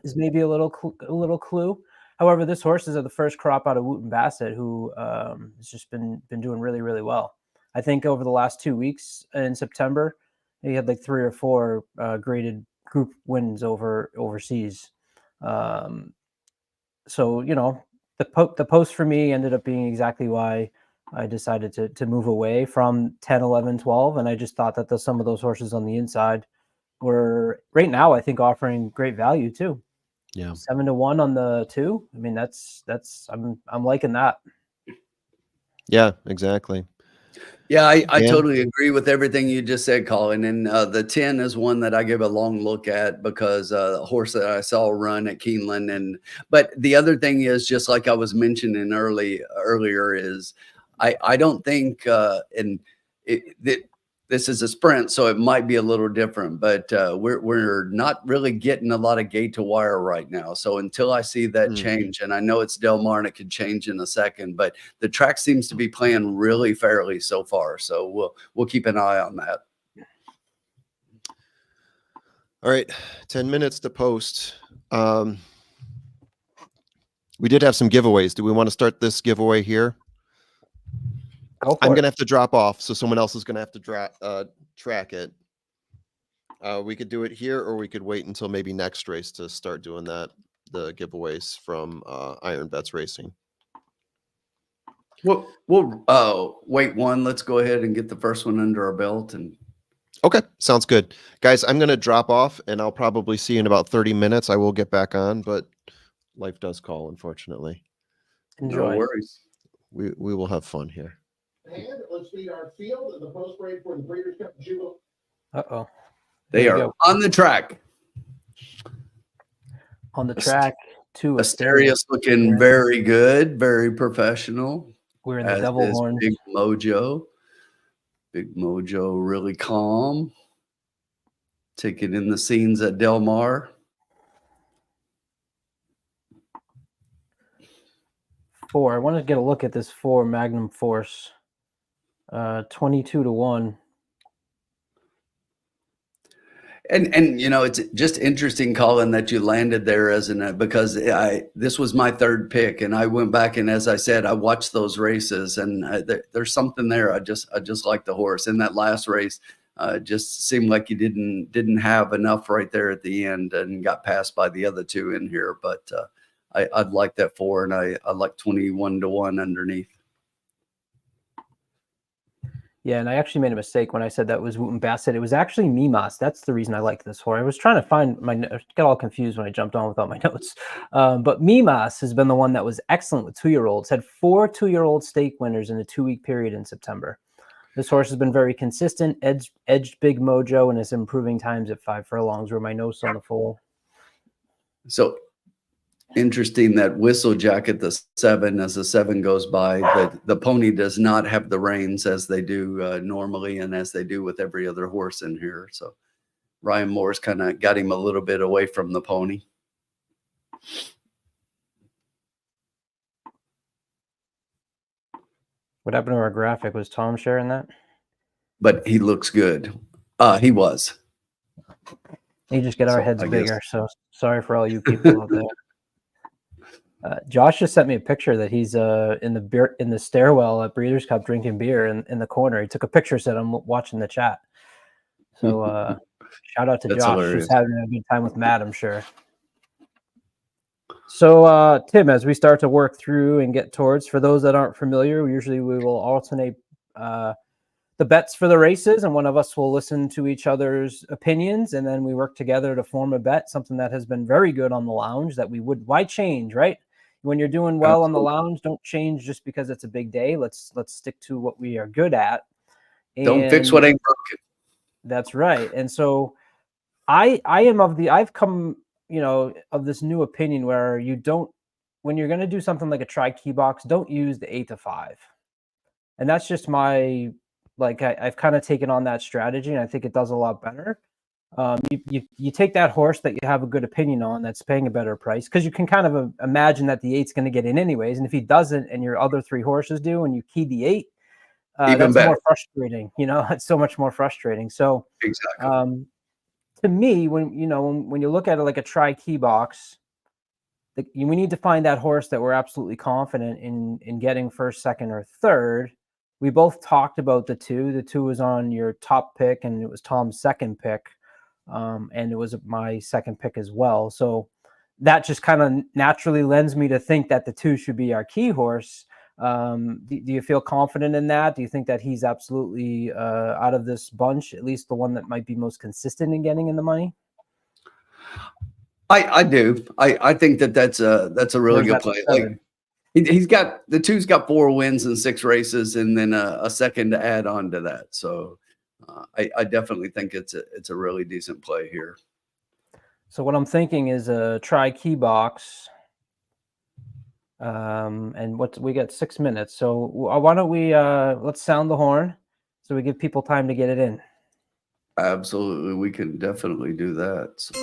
is maybe a little clue. However, this horse is the first crop out of Wooten Bassett, who has just been doing really, really well. I think over the last 2 weeks in September, he had like 3 or 4 graded group wins overseas. So, you know, the post for me ended up being exactly why I decided to move away from 10, 11, 12. And I just thought that some of those horses on the inside were right now, I think, offering great value too. Yeah. 7-1 on the 2. I mean, I'm liking that. Yeah, exactly. Yeah, I totally agree with everything you just said, Colin. And the 10 is one that I give a long look at because a horse that I saw run at Keeneland. But the other thing is, just like I was mentioning earlier, is I don't think this is a sprint, so it might be a little different, but we're not really getting a lot of gate to wire right now. So until I see that change, and I know it's Del Mar and it could change in a second, but the track seems to be playing really fairly so far. So we'll keep an eye on that. All right, 10 minutes to post. We did have some giveaways. Do we want to start this giveaway here? I'm going to have to drop off, so someone else is going to have to track it. We could do it here, or we could wait until maybe next race to start doing the giveaways from Iron Bets Racing. We'll wait one. Let's go ahead and get the first one under our belt. Okay, sounds good. Guys, I'm going to drop off, and I'll probably see you in about 30 minutes. I will get back on, but life does call, unfortunately. Enjoy. No worries. We will have fun here. And let's meet our field and the post parade for the Breeders' Cup Jubilee. Uh-oh. They are on the track. On the track to Asterios looking very good, very professional. We're in the double horn. Big Mojo. Big Mojo, really calm. Taking in the scenes at Del Mar. I wanted to get a look at this 4 Magnum Force. 22-1. And you know, it's just interesting, Colin, that you landed there because this was my third pick, and I went back, and as I said, I watched those races, and there's something there. I just like the horse. In that last race, just seemed like he didn't have enough right there at the end, and got passed by the other 2 in here. But I'd like that 4, and I like 21-1 underneath. Yeah, and I actually made a mistake when I said that was Wooten Bassett. It was actually Mimas. That's the reason I like this horse. I was trying to find got all confused when I jumped on without my notes. But Mimas has been the one that was excellent with 2-year-olds. Had 4 2-year-old stake winners in a 2-week period in September. This horse has been very consistent, edged Big Mojo, and is improving times at 5 furlongs. Were my notes on the full. So interesting that Whistlejack at the 7, as the 7 goes by, the pony does not have the reins as they do normally, and as they do with every other horse in here. So Ryan Moore's kind of got him a little bit away from the pony. What happened to our graphic? Was Tom sharing that? But he looks good. He was. You just get our So, heads I bigger. guess. So sorry for all you people out there. Josh just sent me a picture that he's in the stairwell at Breeders' Cup drinking beer in the corner. He took a picture, said I'm watching the chat. So shout out to That's Josh. hilarious. Just having a good time with Matt, I'm sure. So Tim, as we start to work through and get towards, for those that aren't familiar, we will alternate the bets for the races, and one of us will listen to each other's opinions, and then we work together to form a bet, something that has been very good on the lounge that why change, right? When you're doing well on the lounge, don't change just because it's a big day. Let's stick to what we are good at. Don't fix what ain't broken. That's right. And so I've come, of this new opinion where when you're going to do something like a try key box, don't use the 8 to 5. And that's just I've kind of taken on that strategy, and I think it does a lot better. You take that horse that you have a good opinion on that's paying a better price, because you can kind of imagine that the 8's going to get in anyways. And if he doesn't and your other 3 horses do, and you key the 8, that's better. more frustrating. It's so much more frustrating. So Exactly. to me, when you look at it like a try key box, we need to find that horse that we're absolutely confident in getting first, second, or third. We both talked about the 2. The 2 was on your top pick, and it was Tom's second pick, and it was my second pick as well. So that just kind of naturally lends me to think that the 2 should be our key horse. Do you feel confident in that? Do you think that he's absolutely out of this bunch, at least the one that might be most consistent in getting in the money? I do. I think that's a really good play. Like, he's got the 2's got 4 wins in 6 races, and then a second to add on to that. So I definitely think it's a really decent play here. So what I'm thinking is a try key box. And we got 6 minutes. So why don't we let's sound the horn so we give people time to get it in. Absolutely, we can definitely do that. So.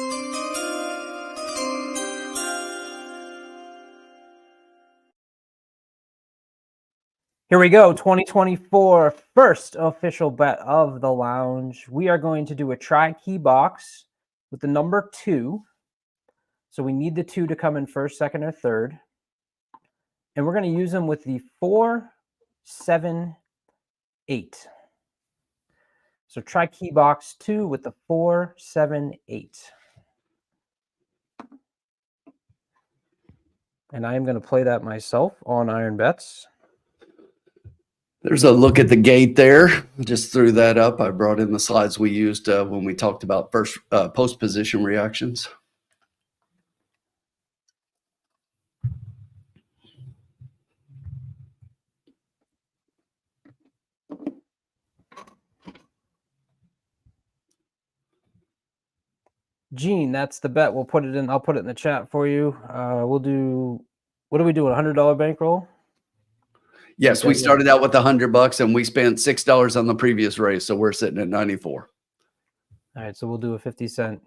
Here we go, 2024 first official bet of the lounge. We are going to do a try key box with the number 2. So we need the 2 to come in first, second, or third. And we're going to use them with the 4, 7, 8. So try key box 2 with the 4, 7, 8. And I am going to play that myself on Iron Bets. There's a look at the gate there. Just threw that up. I brought in the slides we used when we talked about post position reactions. Gene, that's the bet. We'll put it in. I'll put it in the chat for you. We'll do. What do we do? A $100 bankroll? Yes, we started out with $100 and we spent $6 on the previous race, so we're sitting at 94. All right, so we'll do a 50-cent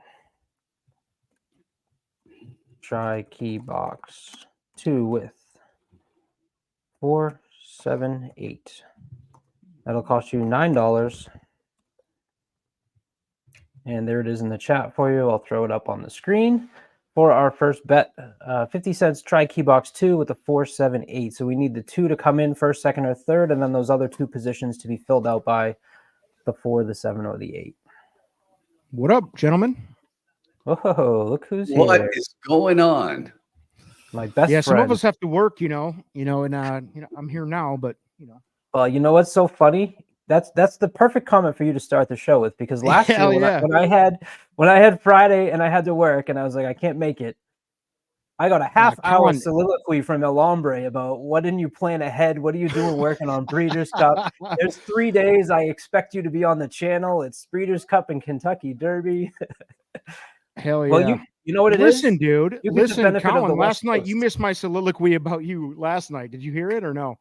try key box 2 with 4, 7, 8. That'll cost you $9. And there it is in the chat for you. I'll throw it up on the screen for our first bet. 50 cents try key box 2 with a 4, 7, 8. So we need the 2 to come in first, second, or third, and then those other 2 positions to be filled out by the 4, the 7, or the 8. What up, gentlemen? Oh, look who's here. What is going on? My best friend. Some of us have to work, and I'm here now, but Well, you know what's so funny? That's the perfect comment for you to start the show with, because last year when I had Friday and I had to work and I was like, I can't make it, I got a half-hour soliloquy from El Hombre about what didn't you plan ahead? What are you doing working on Breeders' Cup? There's 3 days I expect you to be on the channel. It's Breeders' Cup and Kentucky Derby. Hell yeah. Well, you know what it is. Listen, dude. You get the Listen, benefit of the Colin. West Last night you Coast. missed my soliloquy about you last night. Did you hear it or no?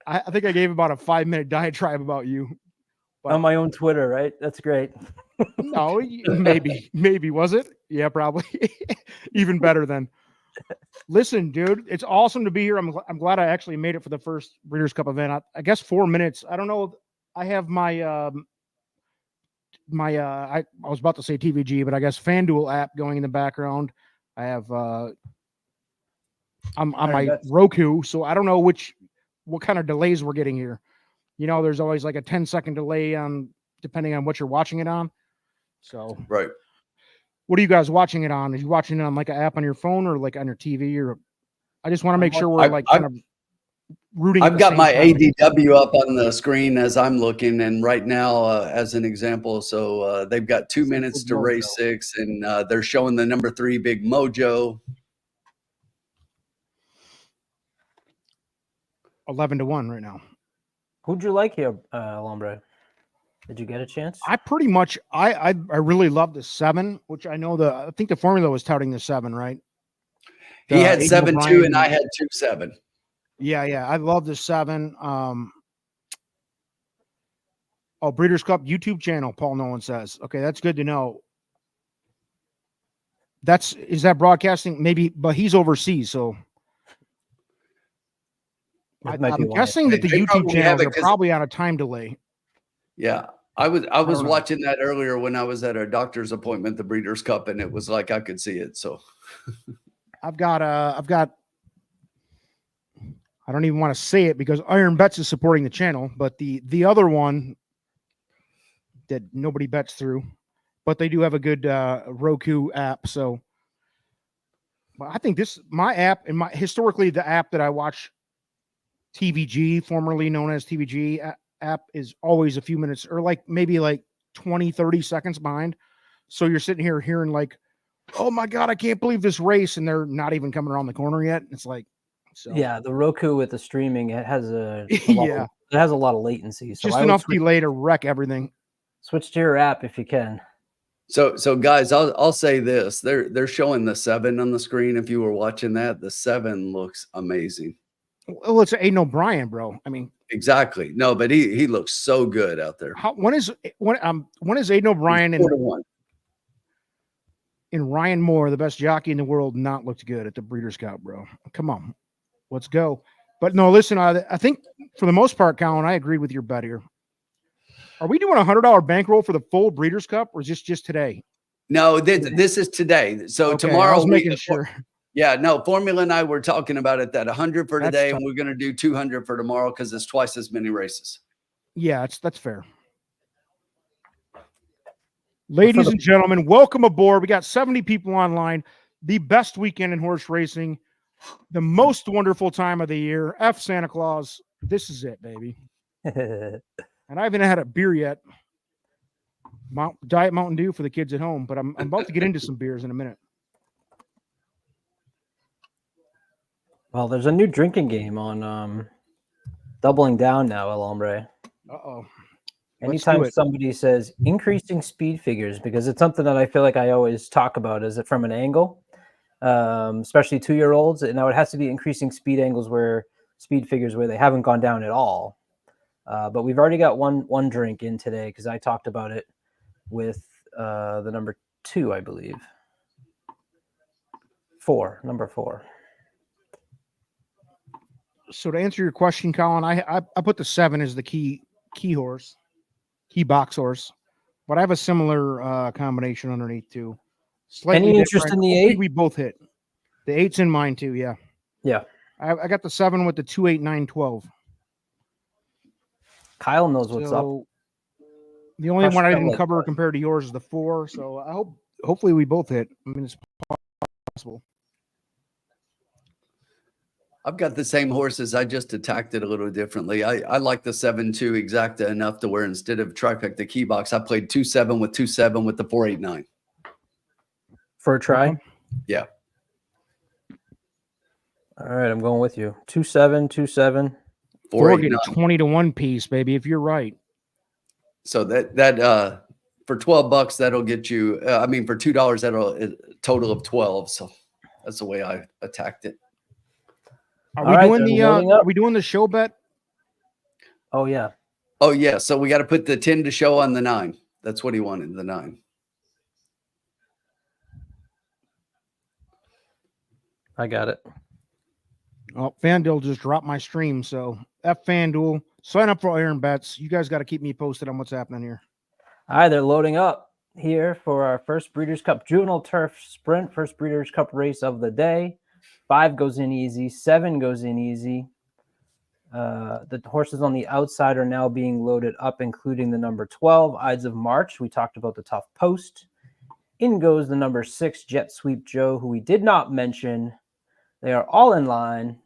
I think I gave about a 5-minute diatribe about you. On my own Twitter, right? That's great. No, maybe was it? Yeah, probably. Even better then. Listen, dude, it's awesome to be here. I'm glad I actually made it for the first Breeders' Cup event. I guess 4 minutes. I don't know. I have my I was about to say TVG, but I guess FanDuel app going in the background. I have I'm on my Roku, so I don't know what kind of delays we're getting here. You know, there's always like a 10-second delay on depending on what you're watching it on. So right. What are you guys watching it on? Are you watching it on like an app on your phone or like on your TV? Or I just want to make sure we're kind of rooting. I've got my ADW up on the screen as I'm looking, and right now, as an example, so they've got 2 minutes to race 6, and they're showing the number 3 Big Mojo. 11-1 right now. Who'd you like here, Lombre? Did you get a chance? I pretty much I really love the 7, which I think the formula was touting the 7, right? He had 7-2 and I had 2-7. Yeah, I love the 7. Breeders' Cup YouTube channel, Paul Nolan says. Okay, that's good to know. Is that broadcasting? Maybe, but he's overseas, so I'm guessing that the YouTube channels are probably on a time delay. Yeah, I was watching that earlier when I was at a doctor's appointment, the Breeders' Cup, and it was like I could see it. So I've got I don't even want to say it because Iron Bets is supporting the channel, but the other one that nobody bets through, but they do have a good Roku app. So I think my app and historically the app that I watch, TVG, formerly known as TVG app, is always a few minutes or maybe 20-30 seconds behind. So you're sitting here hearing like, oh my God, I can't believe this race. And they're not even coming around the corner yet. It's like, yeah, the Roku with the streaming, it has it has a lot of latency. So just enough delay to wreck everything. Switch to your app if you can. So guys, I'll say this. They're showing the 7 on the screen. If you were watching that, the 7 looks amazing. Well, it's Aiden O'Brien, bro. I mean, exactly. No, but he looks so good out there. When is Aiden O'Brien and Ryan Moore, the best jockey in the world, not looked good at the Breeders' Cup, bro? Come on, let's go. But no, listen, I think for the most part, Colin, I agreed with your bet here. Are we doing $100 bankroll for the full Breeders' Cup, or is this just today? No, this is today. So okay, tomorrow, I was making sure. Yeah, no, Formula and I were talking about it, that 100 for today, and we're going to do 200 for tomorrow because it's twice as many races. Yeah, that's fair. Ladies and gentlemen, welcome aboard. We got 70 people online. The best weekend in horse racing, the most wonderful time of the year. F Santa Claus. This is it, baby. And I haven't had a beer yet. Diet Mountain Dew for the kids at home, but I'm about to get into some beers in a minute. Well, there's a new drinking game on Doubling Down now, El Hombre. Uh-oh. Anytime somebody says increasing speed figures, because it's something that I feel like I always talk about, is it from an angle, especially 2-year-olds. Now it has to be increasing speed figures where they haven't gone down at all. But we've already got one drink in today because I talked about it with the number 2, I believe. Number 4. So to answer your question, Colin, I put the 7 as the key horse, key box horse, but I have a similar combination underneath too. Slightly Any interest in the 8? We both hit. The 8's in mine too. Yeah. Yeah. I got the 7 with the 2, 8, 9, 12. Kyle knows what's up. The only one I didn't cover compared to yours is the 4. So hopefully we both hit. I mean, it's possible. I've got the same horses. I just attacked it a little differently. I like the 7-2 exacta enough to where instead of trifecta key box, I played 2-7 with 2-7 with the 4-8-9. For a try? Yeah. All right, I'm going with you. 2-7, 2-7. 4-8-9. 20-1 piece, baby, if you're right. So that For $12, that'll get you. I mean, for $2, that'll a total of 12. So that's the way I attacked it. Are All we right, doing they're the loading up. are we doing the show bet? Oh yeah. Oh yeah. So we got to put the 10 to show on the 9. That's what he wanted. The 9. I got it. Oh, FanDuel just dropped my stream. So FanDuel, sign up for Iron Bets. You guys got to keep me posted on what's happening here. All right, they're loading up here for our first Breeders' Cup Juvenile Turf Sprint, first Breeders' Cup race of the day. 5 goes in easy, 7 goes in easy. The horses on the outside are now being loaded up, including the number 12, Ides of March. We talked about the Tough Post. In goes the number 6, Jet Sweep Joe, who we did not mention. They are all in line.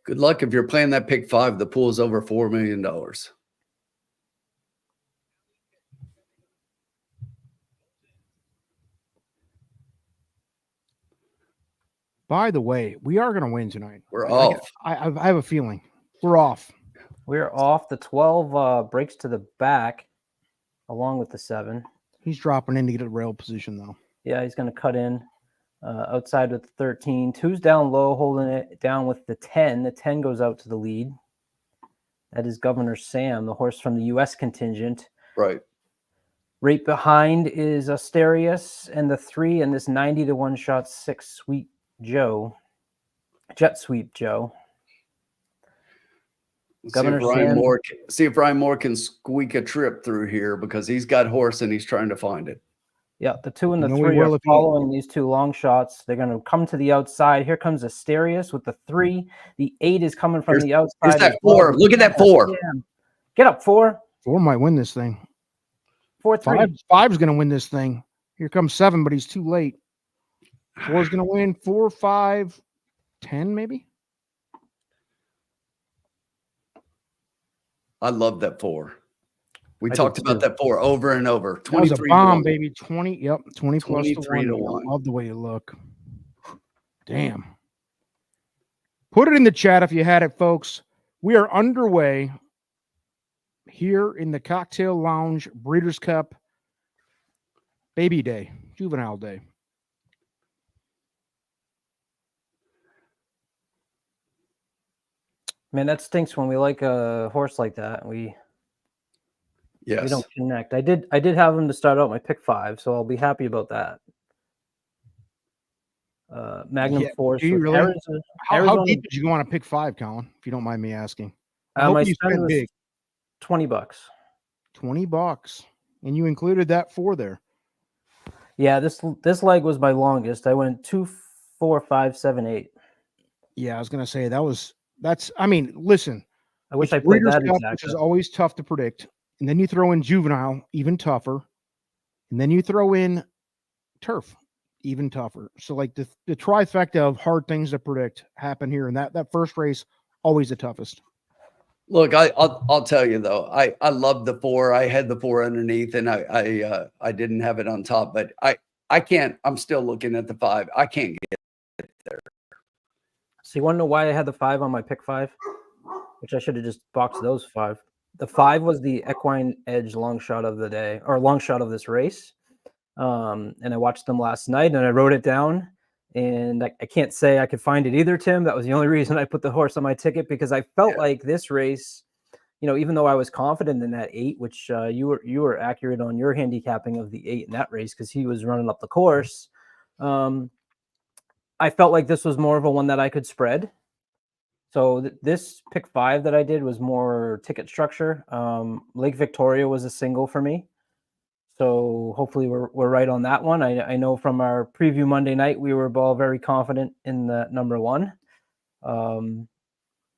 Good luck if you're playing that pick 5. The pool is over $4 million. By the way, we are going to win tonight. We're off. I have a feeling we're off. We're off. The 12 breaks to the back, along with the 7. He's dropping in to get a rail position, though. Yeah, he's going to cut in outside with the 13. 2's down low, holding it down with the 10. The 10 goes out to the lead. That is Governor Sam, the horse from the U.S. contingent. Right. Right behind is Asterius and the 3, and this 90 to 1 shot 6 Sweet Joe, Jet Sweep Joe. Governor Sam. See if Ryan Moore can squeak a trip through here because he's got horse and he's trying to find it. Yeah, the 2 and the You know 3 we will are if he- following these 2 long shots. They're going to come to the outside. Here comes Asterius with the 3. The 8 is coming from the outside. Here's that as well. 4. Look at that 4. Damn. Get up, 4. 4 might win this thing. 4-3. Five's going to win this thing. Here comes 7, but he's too late. 4's going to win. 4, 5, 10, maybe. I love that 4. We I talked did about too. that 4 over and over. That was a 23 bomb, to 1. baby. 20. Yep, 20 plus 23 to 1. 1. I love the way you look. Damn. Put it in the chat if you had it, folks. We are underway here in the Cocktail Lounge Breeders' Cup Baby Day, Juvenile Day. Man, that stinks when we like a horse like that. We Yes. don't connect. I did have him to start out my pick 5, so I'll be happy about that. Magnum Yeah, Force. do you with really? Arizona, How deep did you go on a pick 5, Colin? If you don't mind me asking. I hope my you spend spent was big. $20. $20, and you included that 4 there. Yeah, this leg was my longest. I went 2, 4, 5, 7, 8. Yeah, I was gonna say that's. I mean, listen. I wish it's I played Breeders' that Cup, exact. which is always tough to predict, and then you throw in juvenile, even tougher, and then you throw in turf, even tougher. So like the trifecta of hard things to predict happen here, and that first race always the toughest. Look, I'll tell you though, I love the 4. I had the 4 underneath, and I didn't have it on top, but I can't. I'm still looking at the 5. I can't get it there. So you want to know why I had the 5 on my pick 5? Which I should have just boxed those 5. The 5 was the equine edge long shot of the day, or long shot of this race. And I watched them last night, and I wrote it down. And I can't say I could find it either, Tim. That was the only reason I put the horse on my ticket, because I felt like this race, even though I was confident in that 8, which you were accurate on your handicapping of the 8 in that race because he was running up the course. I felt like this was more of a one that I could spread. So this pick 5 that I did was more ticket structure. Lake Victoria was a single for me. So hopefully we're right on that one. I know from our preview Monday night, we were all very confident in the number 1.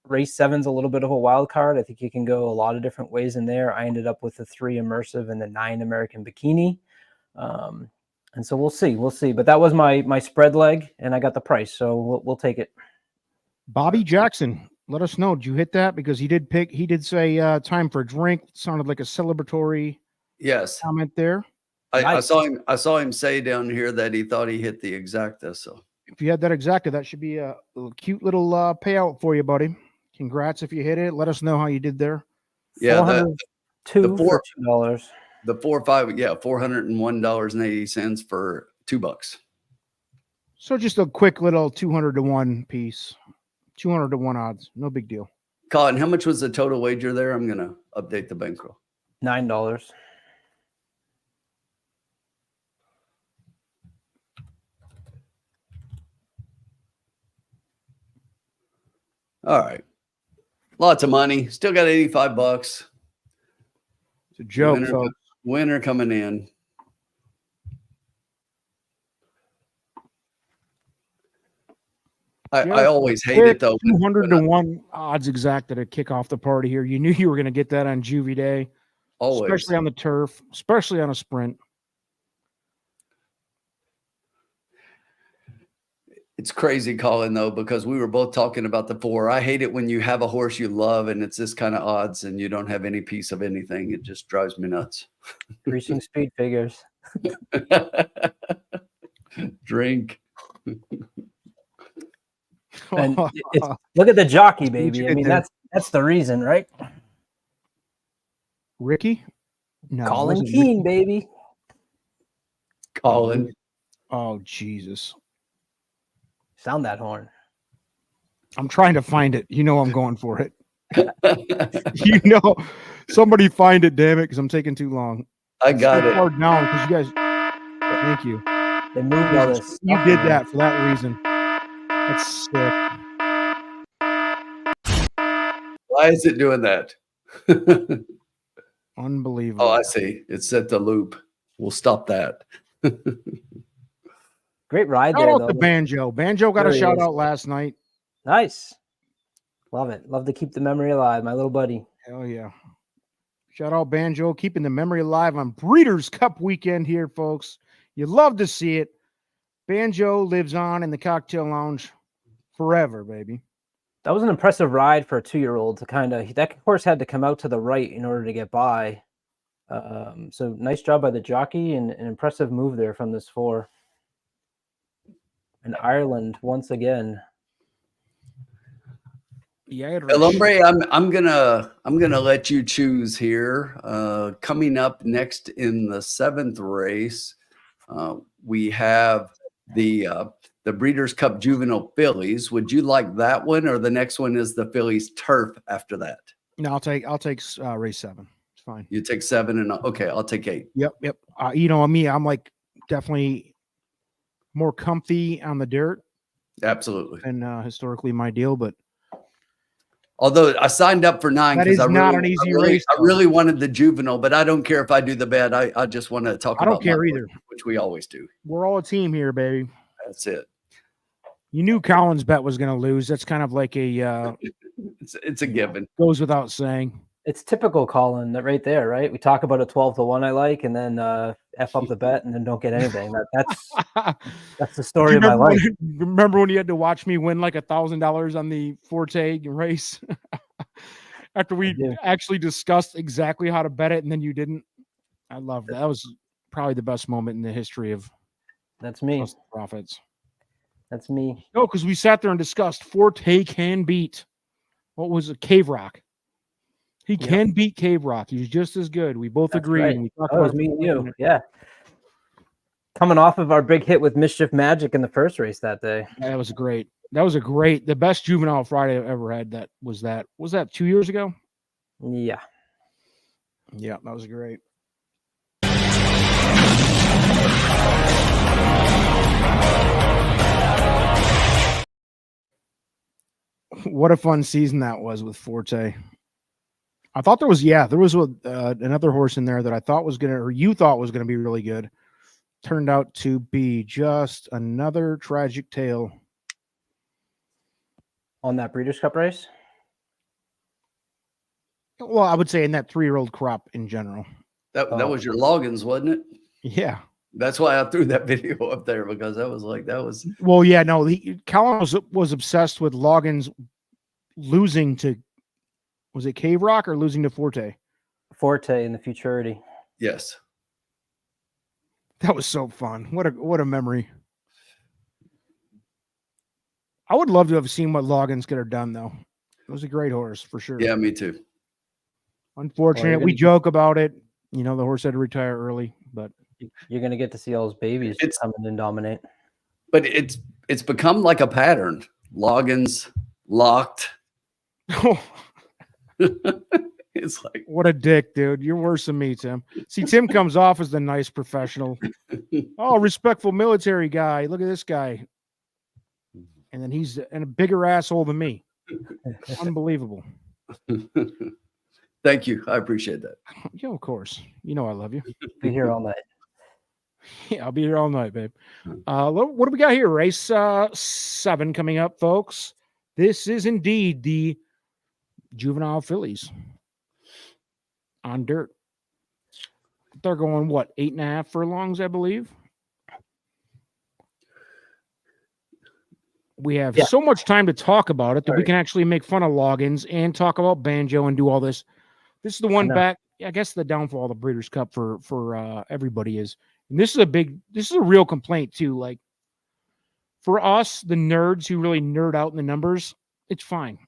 Race 7's a little bit of a wild card. I think you can go a lot of different ways in there. I ended up with the 3 Immersive and the 9 American Bikini. And so we'll see. But that was my spread leg, and I got the price. So we'll take it. Bobby Jackson, let us know. Did you hit that? Because he did say time for a drink. It sounded like a celebratory comment there. I saw him say down here that he thought he hit the exacta. So if you had that exacta, that should be a cute little payout for you, buddy. Congrats if you hit it. Let us know how you did there. Yeah, $402 for $2. The 4-5, yeah, $401.80 for $2. So just a quick little 200 to 1 piece, 200 to 1 odds. No big deal. Colin, how much was the total wager there? I'm going to update the bankroll. $9. All right. Lots of money. Still got $85. It's a joke, Winner, folks. winner coming in. I always hate it though. 200 to 1 odds exacted to kick off the party here. You knew you were going to get that on Juvie Day, Always. especially on the turf, especially on a sprint. It's crazy, Colin, though, because we were both talking about the 4. I hate it when you have a horse you love and it's this kind of odds and you don't have any piece of anything. It just drives me nuts. Increasing speed figures. Drink. And look at the jockey, baby. you I did mean, there. that's the reason, right? Ricky? No, it Colin wasn't Keane, Ricky. baby. Colin. Oh, Jesus. Sound that horn. I'm trying to find it. You know I'm going for it. You know, somebody find it, damn it, because I'm taking too long. I got So it. far down because you guys. Thank you. They moved all this. You stuff did in. that for that reason. That's sick. Why is it doing that? Unbelievable. Oh, I see. It's set the loop. We'll stop that. Great ride Shout there, out though. to Banjo. Banjo got There a he shout is. out last night. Nice. Love it. Love to keep the memory alive, my little buddy. Hell yeah. Shout out Banjo, keeping the memory alive on Breeders' Cup weekend here, folks. You love to see it. Banjo lives on in the cocktail lounge forever, baby. That was an impressive ride for a 2-year-old to kind of, that horse had to come out to the right in order to get by. So nice job by the jockey and an impressive move there from this 4. And Ireland once again. Yeah, El Hombre, I'm gonna let you choose here. Coming up next in the 7th race, we have the Breeders' Cup Juvenile Fillies. Would you like that one, or the next one is the Fillies Turf after that? No, I'll take race 7. It's fine. You take 7 and okay, I'll take 8. Yep. You know me, I'm like definitely more comfy on the dirt Absolutely. than historically my deal, but Although I signed up for 9 that because is not an easy race. I really wanted the juvenile, but I don't care if I do the bet. I just want to talk I don't about care my either. horse, which we always do. We're all a team here, baby. That's it. You knew Collins' bet was going to lose. That's kind of like a It's a given. goes without saying. It's typical Colin that right there, right? We talk about a 12 to 1 I like, and then F up the bet and then don't get anything. That's the story of my life. Remember when you had to watch me win like $1,000 on the Forte race? After we actually discussed exactly how to bet it, and then you didn't. I love that. That was probably the best moment in the history of That's me. Profits. That's me. No, because we sat there and discussed Forte can beat. What was it? Cave Rock. He can beat Cave Rock. He's just as good. We both agreed. Right. And we talked That was about me and you. Yeah. Coming off of our big hit with Mischief Magic in the first race that day. That was great. That was the best Juvenile Friday I've ever had. Was that 2 years ago? Yeah. Yeah, that was great. What a fun season that was with Forte. I thought there was another horse in there that I thought was going to, or you thought was going to be really good. Turned out to be just another tragic tale. On that Breeders' Cup race? Well, I would say in that 3-year-old crop in general. That was your Loggins, wasn't it? Yeah. That's why I threw that video up there, because that was. Well, yeah, no. Colin was obsessed with Loggins losing to, was it Cave Rock or losing to Forte? Forte in the futurity. Yes. That was so fun. What a memory. I would love to have seen what Loggins could have done, though. It was a great horse for sure. Yeah, me too. Unfortunate. We joke about it. You know, the horse had to retire early, but You're gonna get to see all those babies It's- come in and dominate. But it's become like a pattern. Loggins locked. It's like, what a dick, dude. You're worse than me, Tim. See, Tim comes off as the nice professional. Oh, respectful military guy. Look at this guy. And then he's a bigger asshole than me. Unbelievable. thank you. I appreciate that. Yeah, of course. You know I love you. Be here all night. Yeah, I'll be here all night, babe. What do we got here? Race 7 coming up, folks. This is indeed the juvenile fillies on dirt. They're going, what, 8.5 furlongs, I believe? We have so much time to talk about it that we can actually make fun of Loggins and talk about Banjo and do all this. This is the one back. I guess the downfall of the Breeders' Cup for everybody is, and this is a real complaint too. Like for us, the nerds who really nerd out in the numbers, it's fine.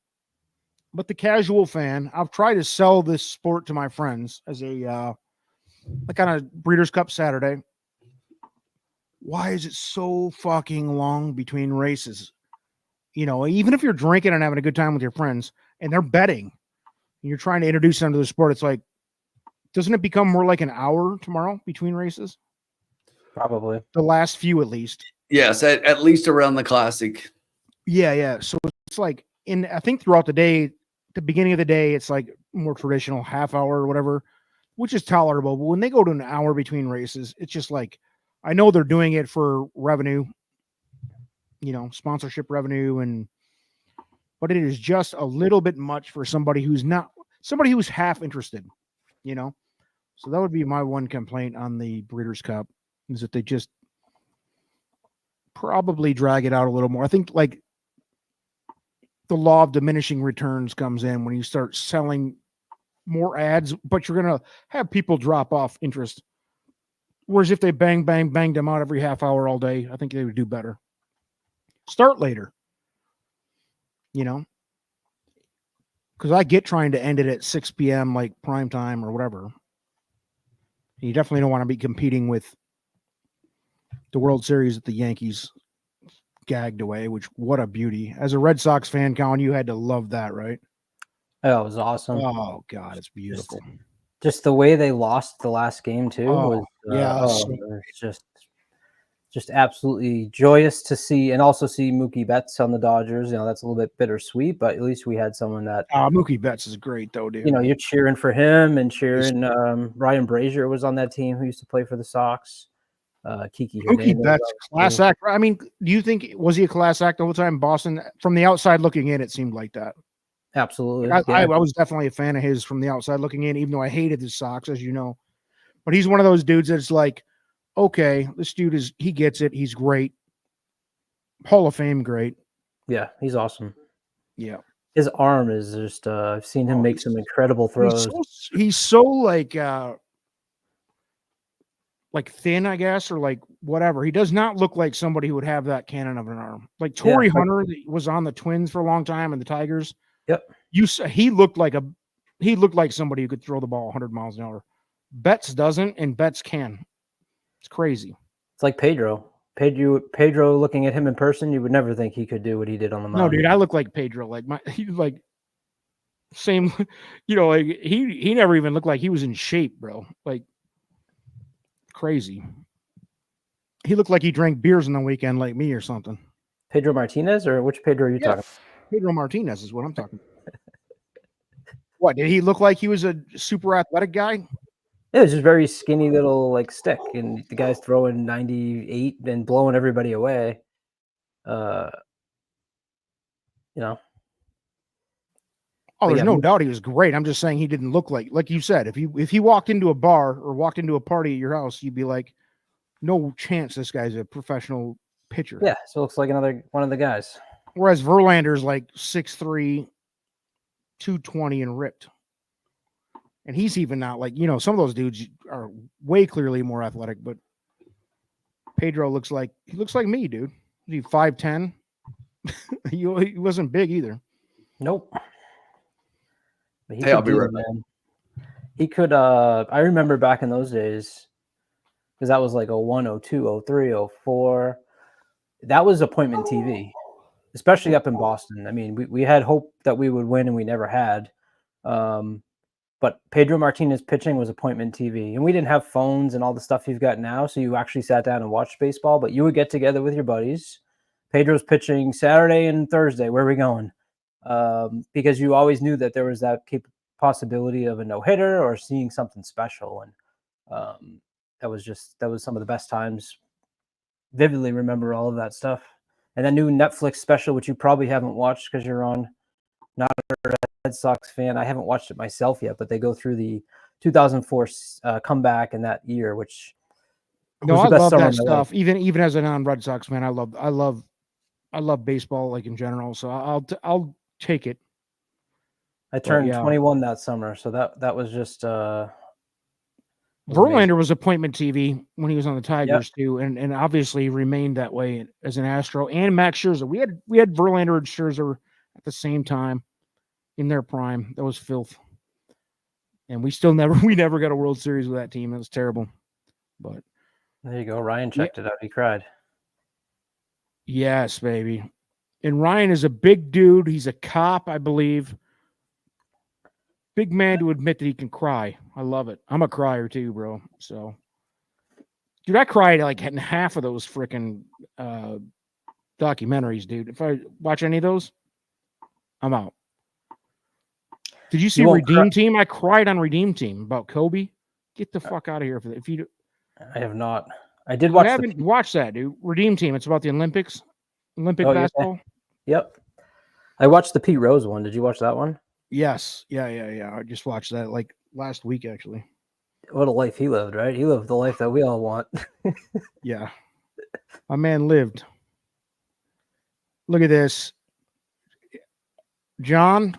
But the casual fan, I've tried to sell this sport to my friends as a like on a Breeders' Cup Saturday. Why is it so fucking long between races? You know, even if you're drinking and having a good time with your friends and they're betting, and you're trying to introduce them to the sport, it's like, doesn't it become more like an hour tomorrow between races? Probably. The last few, at least. Yes, at least around the Classic. Yeah. So it's like, I think throughout the day, the beginning of the day, it's like more traditional half hour or whatever, which is tolerable. But when they go to an hour between races, it's just like, I know they're doing it for revenue, you know, sponsorship revenue, but it is just a little bit much for somebody who's half interested, you know? So that would be my one complaint on the Breeders' Cup, is that they just probably drag it out a little more. I think like the law of diminishing returns comes in when you start selling more ads, but you're going to have people drop off interest. Whereas if they banged them out every half hour all day, I think they would do better. Start later, you know, because I get trying to end it at 6 p.m. like prime time or whatever. You definitely don't want to be competing with the World Series that the Yankees gagged away, which what a beauty. As a Red Sox fan, Colin, you had to love that, right? Oh, it was awesome. Oh, God, it's beautiful. Just the way they lost the last game too was it was just absolutely joyous to see, and also see Mookie Betts on the Dodgers. You know, that's a little bit bittersweet, but at least we had someone that Mookie Betts is great though, dude. You know, you're cheering for him and cheering. Ryan Brazier was on that team who used to play for the Sox. Kiki Mookie Betts, class act. I mean, do you think, was he a class act the whole time? Boston, from the outside looking in, it seemed like that. Absolutely. I was definitely a fan of his from the outside looking in, even though I hated the Sox, as you know. But he's one of those dudes that's like, okay, this dude he gets it. He's great. Hall of Fame great. Yeah, he's awesome. Yeah. His arm is just, I've seen him make some incredible throws. He's so like thin, I guess, or like whatever. He does not look like somebody who would have that cannon of an arm. Like Torrey Hunter was on the Twins for a long time and the Tigers. Yep. He looked like somebody who could throw the ball 100 miles an hour. Betts doesn't, and Betts can. It's crazy. It's like Pedro. Pedro, looking at him in person, you would never think he could do what he did on the mound. No, dude, I look like Pedro. He's like same, you know, like he never even looked like he was in shape, bro. Like crazy. He looked like he drank beers on the weekend like me or something. Pedro Martinez, or which Pedro are you talking about? Pedro Martinez is what I'm talking about. What, did he look like he was a super athletic guy? It was just very skinny little like stick, and the guy's throwing 98 and blowing everybody away. You know. Oh, there's no doubt he was great. I'm just saying he didn't look like you said, if he walked into a bar or walked into a party at your house, you'd be like, no chance this guy's a professional pitcher. Yeah, so it looks like another one of the guys. Whereas Verlander's like 6'3", 220 and ripped. And he's even not like, you know, some of those dudes are way clearly more athletic, but Pedro looks like me, dude. Is he 5'10"? He wasn't big either. Nope. Hey, I'll be right back. He could. I remember back in those days, because that was like 01, 02, 03, 04. That was appointment TV, especially up in Boston. I mean, we had hope that we would win, and we never had. But Pedro Martinez pitching was appointment TV, and we didn't have phones and all the stuff you've got now. So you actually sat down and watched baseball, but you would get together with your buddies. Pedro's pitching Saturday and Thursday. Where are we going? Because you always knew that there was that possibility of a no-hitter or seeing something special. And that was some of the best times. Vividly remember all of that stuff. And that new Netflix special, which you probably haven't watched because you're not a Red Sox fan. I haven't watched it myself yet, but they go through the 2004 comeback in that year, which No, was I the best love summer that of my stuff. life. Even as a non-Red Sox fan, I love baseball like in general. So I'll take it. I turned yeah. 21 that summer, so that was just Verlander was appointment TV when he was on the Tigers Yep. too, and obviously remained that way as an Astro. And Max Scherzer, we had Verlander and Scherzer at the same time in their prime. That was filth, and we never got a World Series with that team. It was terrible. But there you go. Ryan checked it out. He cried. Yes, baby. And Ryan is a big dude. He's a cop, I believe. Big man to admit that he can cry. I love it. I'm a crier too, bro. So, dude, I cried like in half of those freaking documentaries, dude. If I watch any of those, I'm out. Did you see Redeem Team? I cried on Redeem Team about Kobe. Get the fuck out of here. If you, I have not. I did watch. I haven't watched that, dude. Redeem Team. It's about the Olympic basketball. Yep. I watched the Pete Rose one. Did you watch that one? Yes. Yeah. I just watched that like last week, actually. What a life he lived, right? He lived the life that we all want. Yeah. My man lived. Look at this. John,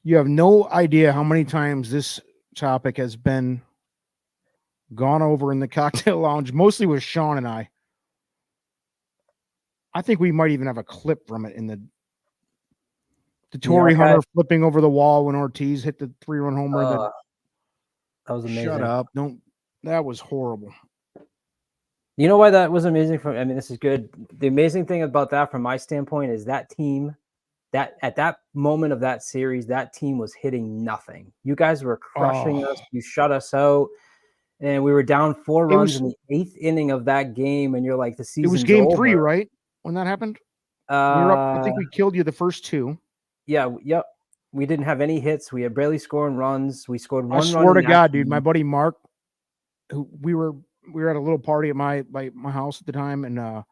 you have no idea how many times this topic has been gone over in the cocktail lounge, mostly with Sean and I. I think we might even have a clip from it in the Torrey Hunter flipping over the wall when Ortiz hit the 3-run homer. That was amazing. Shut up. That was horrible. You know why that was amazing? This is good. The amazing thing about that from my standpoint is that team, that at that moment of that series, that team was hitting nothing. You guys were crushing us. You shut us out. And we were down 4 runs in the 8th inning of that game. And you're like, the season's over. It was game 3, right? When that happened? We were up, I think we killed you the first 2. Yeah. Yep. We didn't have any hits. We had barely scoring runs. We scored 1 run. I swear to God, dude, my buddy Mark, who we were at a little party at my house at the time. And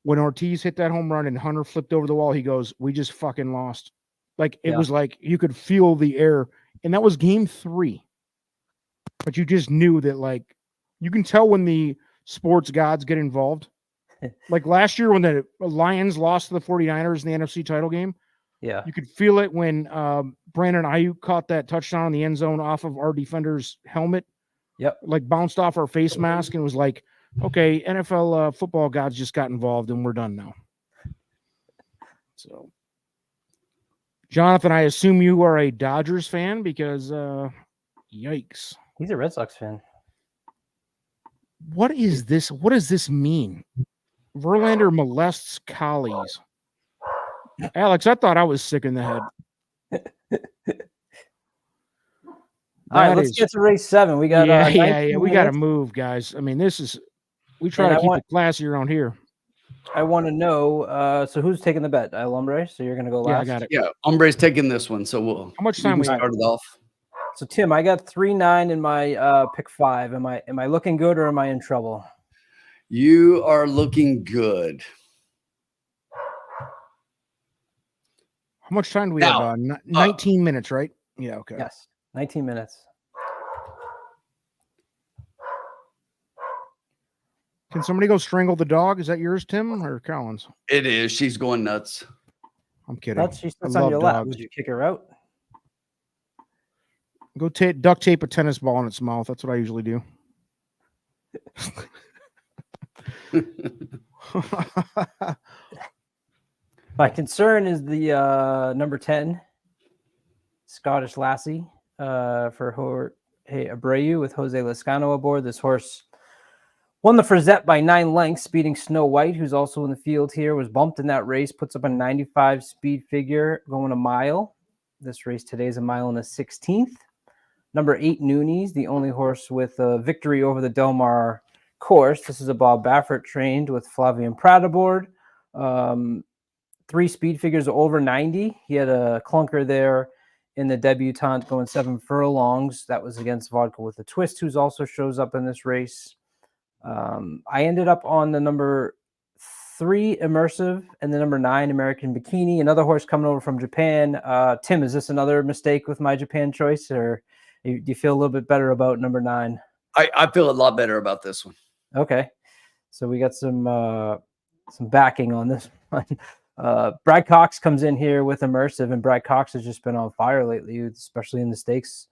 when Ortiz hit that home run and Hunter flipped over the wall, he goes, "We just fucking lost." Like it was like you could feel the air. And that was game 3. But you just knew that, like, you can tell when the sports gods get involved. Like last year when the Lions lost to the 49ers in the NFC title game. Yeah. You could feel it when Brandon Ayuk caught that touchdown in the end zone off of our defender's helmet. Yep. Like bounced off our face mask and was like, okay, NFL football gods just got involved and we're done now. So, Jonathan, I assume you are a Dodgers fan because, yikes. He's a Red Sox fan. What is this? What does this mean? Verlander molests collies. Alex, I thought I was sick in the head. All right, let's get to race 7. We got we got to move, guys. I mean, we try to keep it classy around here. I want to know. So who's taking the bet? El Hombre. So you're going to go last. Yeah, I got it. Yeah, Hombre's taking this one. So how much time we started off? So Tim, I got 3-9 in my pick 5. Am I looking good or am I in trouble? You are looking good. How much time do we have? 19 minutes, right? Yeah, okay. Yes, 19 minutes. Can somebody go strangle the dog? Is that yours, Tim, or Collins? It is. She's going nuts. I'm kidding. She sits on your lap. Would you kick her out? Go duct tape a tennis ball in its mouth. That's what I usually do. My concern is the number 10, Scottish Lassie. for Jorge Abreu with Jose Lezcano aboard. This horse won the Frizette by 9 lengths, beating Snow White, who's also in the field here, was bumped in that race, puts up a 95 speed figure going a mile. This race today is a mile and a 16th. Number 8, Noonies, the only horse with a victory over the Del Mar course. This is a Bob Baffert trained with Flavian Prat aboard. 3 speed figures over 90. He had a clunker there in the debutante going 7 furlongs. That was against Vodka with a Twist, who's also shows up in this race. I ended up on the number 3 Immersive and the number 9 American Bikini, another horse coming over from Japan. Tim, is this another mistake with my Japan choice, or do you feel a little bit better about number 9? I feel a lot better about this one. Okay, so we got some backing on this one. Brad Cox comes in here with Immersive, and Brad Cox has just been on fire lately, especially in the stakes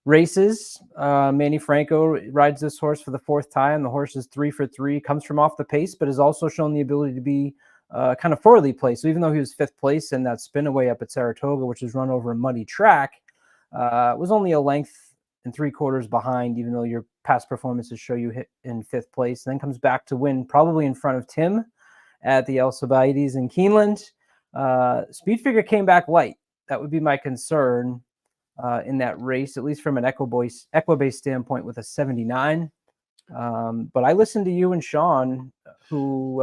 races. Manny Franco rides this horse for the 4th time. The horse is 3 for 3, comes from off the pace, but has also shown the ability to be kind of forwardly placed. So even though he was 5th place in that spin away up at Saratoga, which is run over a muddy track, was only a length and 3/4 behind, even though your past performances show you hit in 5th place. Then comes back to win, probably in front of Tim at the Alcibiades in Keeneland. Speed figure came back light. That would be my concern in that race, at least from an Equibase standpoint, with a 79. But I listened to you and Sean, who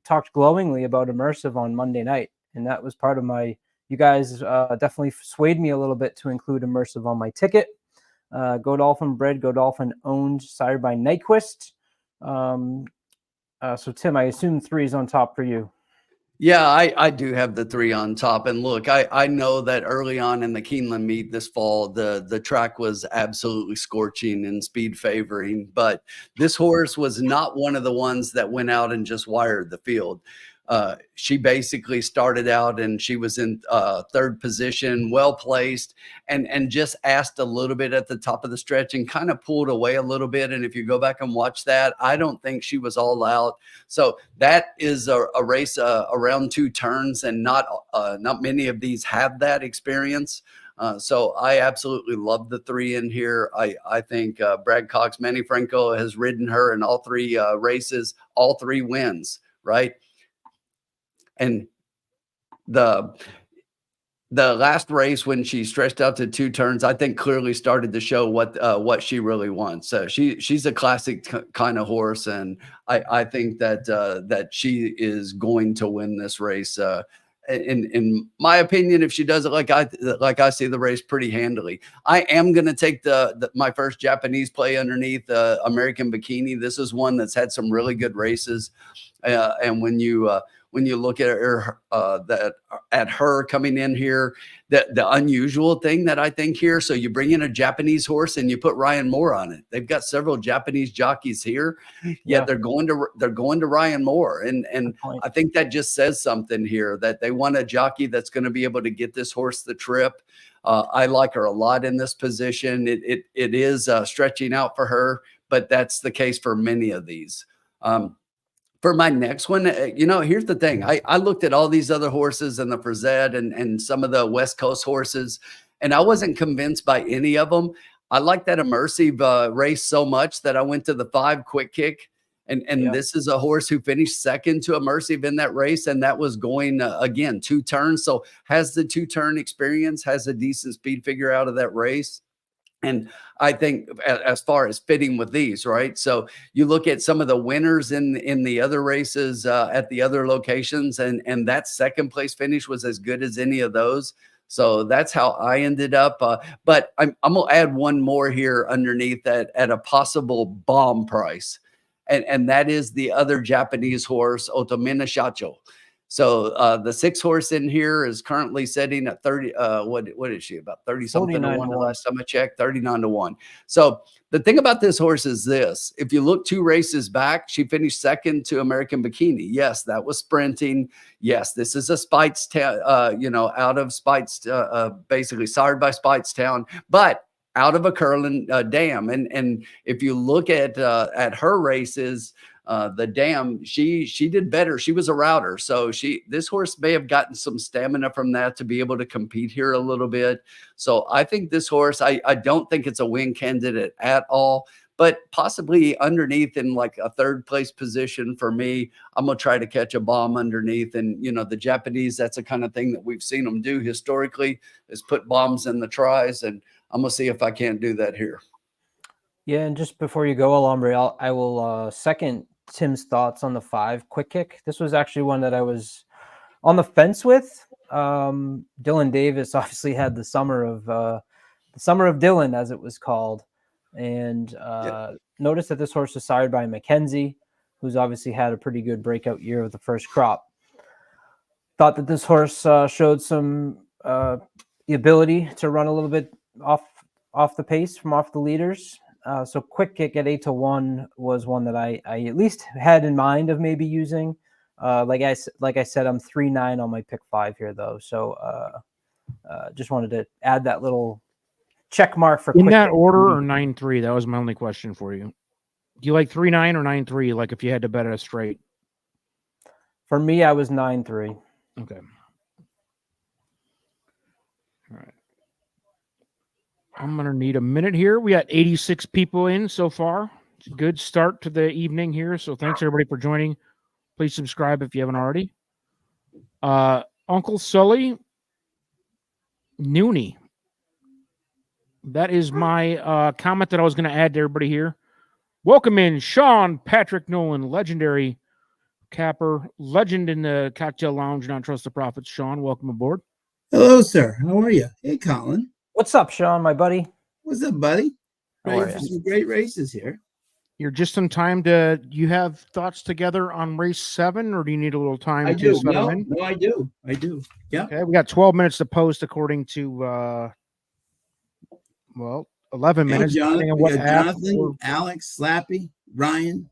talked glowingly about Immersive on Monday night, and that was part of my. You guys definitely swayed me a little bit to include Immersive on my ticket. Godolphin bred, Godolphin owned, sired by Nyquist. So Tim, I assume 3 is on top for you. Yeah, I do have the 3 on top. And look, I know that early on in the Keeneland meet this fall, the track was absolutely scorching and speed favoring, but this horse was not one of the ones that went out and just wired the field. She basically started out and she was in 3rd position, well placed, and just asked a little bit at the top of the stretch and kind of pulled away a little bit. And if you go back and watch that, I don't think she was all out. So that is a race around 2 turns, and not many of these have that experience. So I absolutely love the 3 in here. I think Brad Cox, Manny Franco has ridden her in all 3 races, all 3 wins, right? And the last race, when she stretched out to 2 turns, I think clearly started to show what she really wants. So she's a classic kind of horse, and I think that she is going to win this race. In my opinion, if she does it like I see the race, pretty handily. I am going to take my first Japanese play underneath American Bikini. This is one that's had some really good races, and when you look at her coming in here, the unusual thing that I think here, so you bring in a Japanese horse and you put Ryan Moore on it. They've got several Japanese jockeys here, yet they're going to Ryan Moore, and I think that just says something here, that they want a jockey that's going to be able to get this horse the trip. I like her a lot in this position. It is stretching out for her, but that's the case for many of these. For my next one, here's the thing. I looked at all these other horses and the Frizette and some of the West Coast horses, and I wasn't convinced by any of them. I like that Immersive race so much that I went to the 5 Quick Kick. And this is a horse who finished second to Immersive in that race, and that was going, again, 2 turns. So has the 2-turn experience, has a decent speed figure out of that race. And I think as far as fitting with these, right? So you look at some of the winners in the other races at the other locations, and that 2nd place finish was as good as any of those. So that's how I ended up. But I'm going to add one more here underneath that at a possible bomb price. And that is the other Japanese horse, Otomina Shacho. So the 6 horse in here is currently sitting at 30. What is she, about 30 something to 1 the last time I checked? 39 to 1. So the thing about this horse is this: if you look 2 races back, she finished second to American Bikini. Yes, that was sprinting. Yes, this is a Speightstown, out of Speightstown, basically sired by Speightstown, but out of a Curlin dam. And if you look at her races, the dam, she did better. She was a router. So this horse may have gotten some stamina from that to be able to compete here a little bit. So I think this horse, I don't think it's a win candidate at all, but possibly underneath in like a third place position for me. I'm going to try to catch a bomb underneath. And, the Japanese, that's the kind of thing that we've seen them do historically, is put bombs in the tries. And I'm going to see if I can't do that here. Yeah, and just before you go, Alambre, I will second Tim's thoughts on the 5 quick kick. This was actually one that I was on the fence with. Dylan Davis obviously had the summer of Dylan, as it was called, and noticed that this horse was sired by Mackenzie, who's obviously had a pretty good breakout year with the first crop. Thought that this horse showed some the ability to run a little bit off the pace from off the leaders. So quick kick at 8-1 was one that I at least had in mind of maybe using. Like I said, I'm 3-9 on my pick 5 here though. So just wanted to add that little check mark for in quick that kick. order or 9-3. That was my only question for you. Do you like 3-9 or 9-3? Like if you had to bet it a straight. For me, I was 9-3. Okay. All right. I'm going to need a minute here. We got 86 people in so far. It's a good start to the evening here. So thanks everybody for joining. Please subscribe if you haven't already. Uncle Sully Nooney. That is my comment that I was going to add to everybody here. Welcome in Sean Patrick Nolan, legendary capper, legend in the cocktail lounge, Not Trust the Prophets. Sean, welcome aboard. Hello, sir. How are you? Hey, Colin. What's up, Sean, my buddy? What's up, buddy? How are Ready for you? some great races here. You're just in time to. You have thoughts together on race 7, or do you need a little time I to do. settle No, in? no, I do. I do. Yeah. Okay, we got 12 minutes to post according to 11 Hey, minutes. Jonathan, depending on we what got app Jonathan, or- Alex, Slappy, Ryan.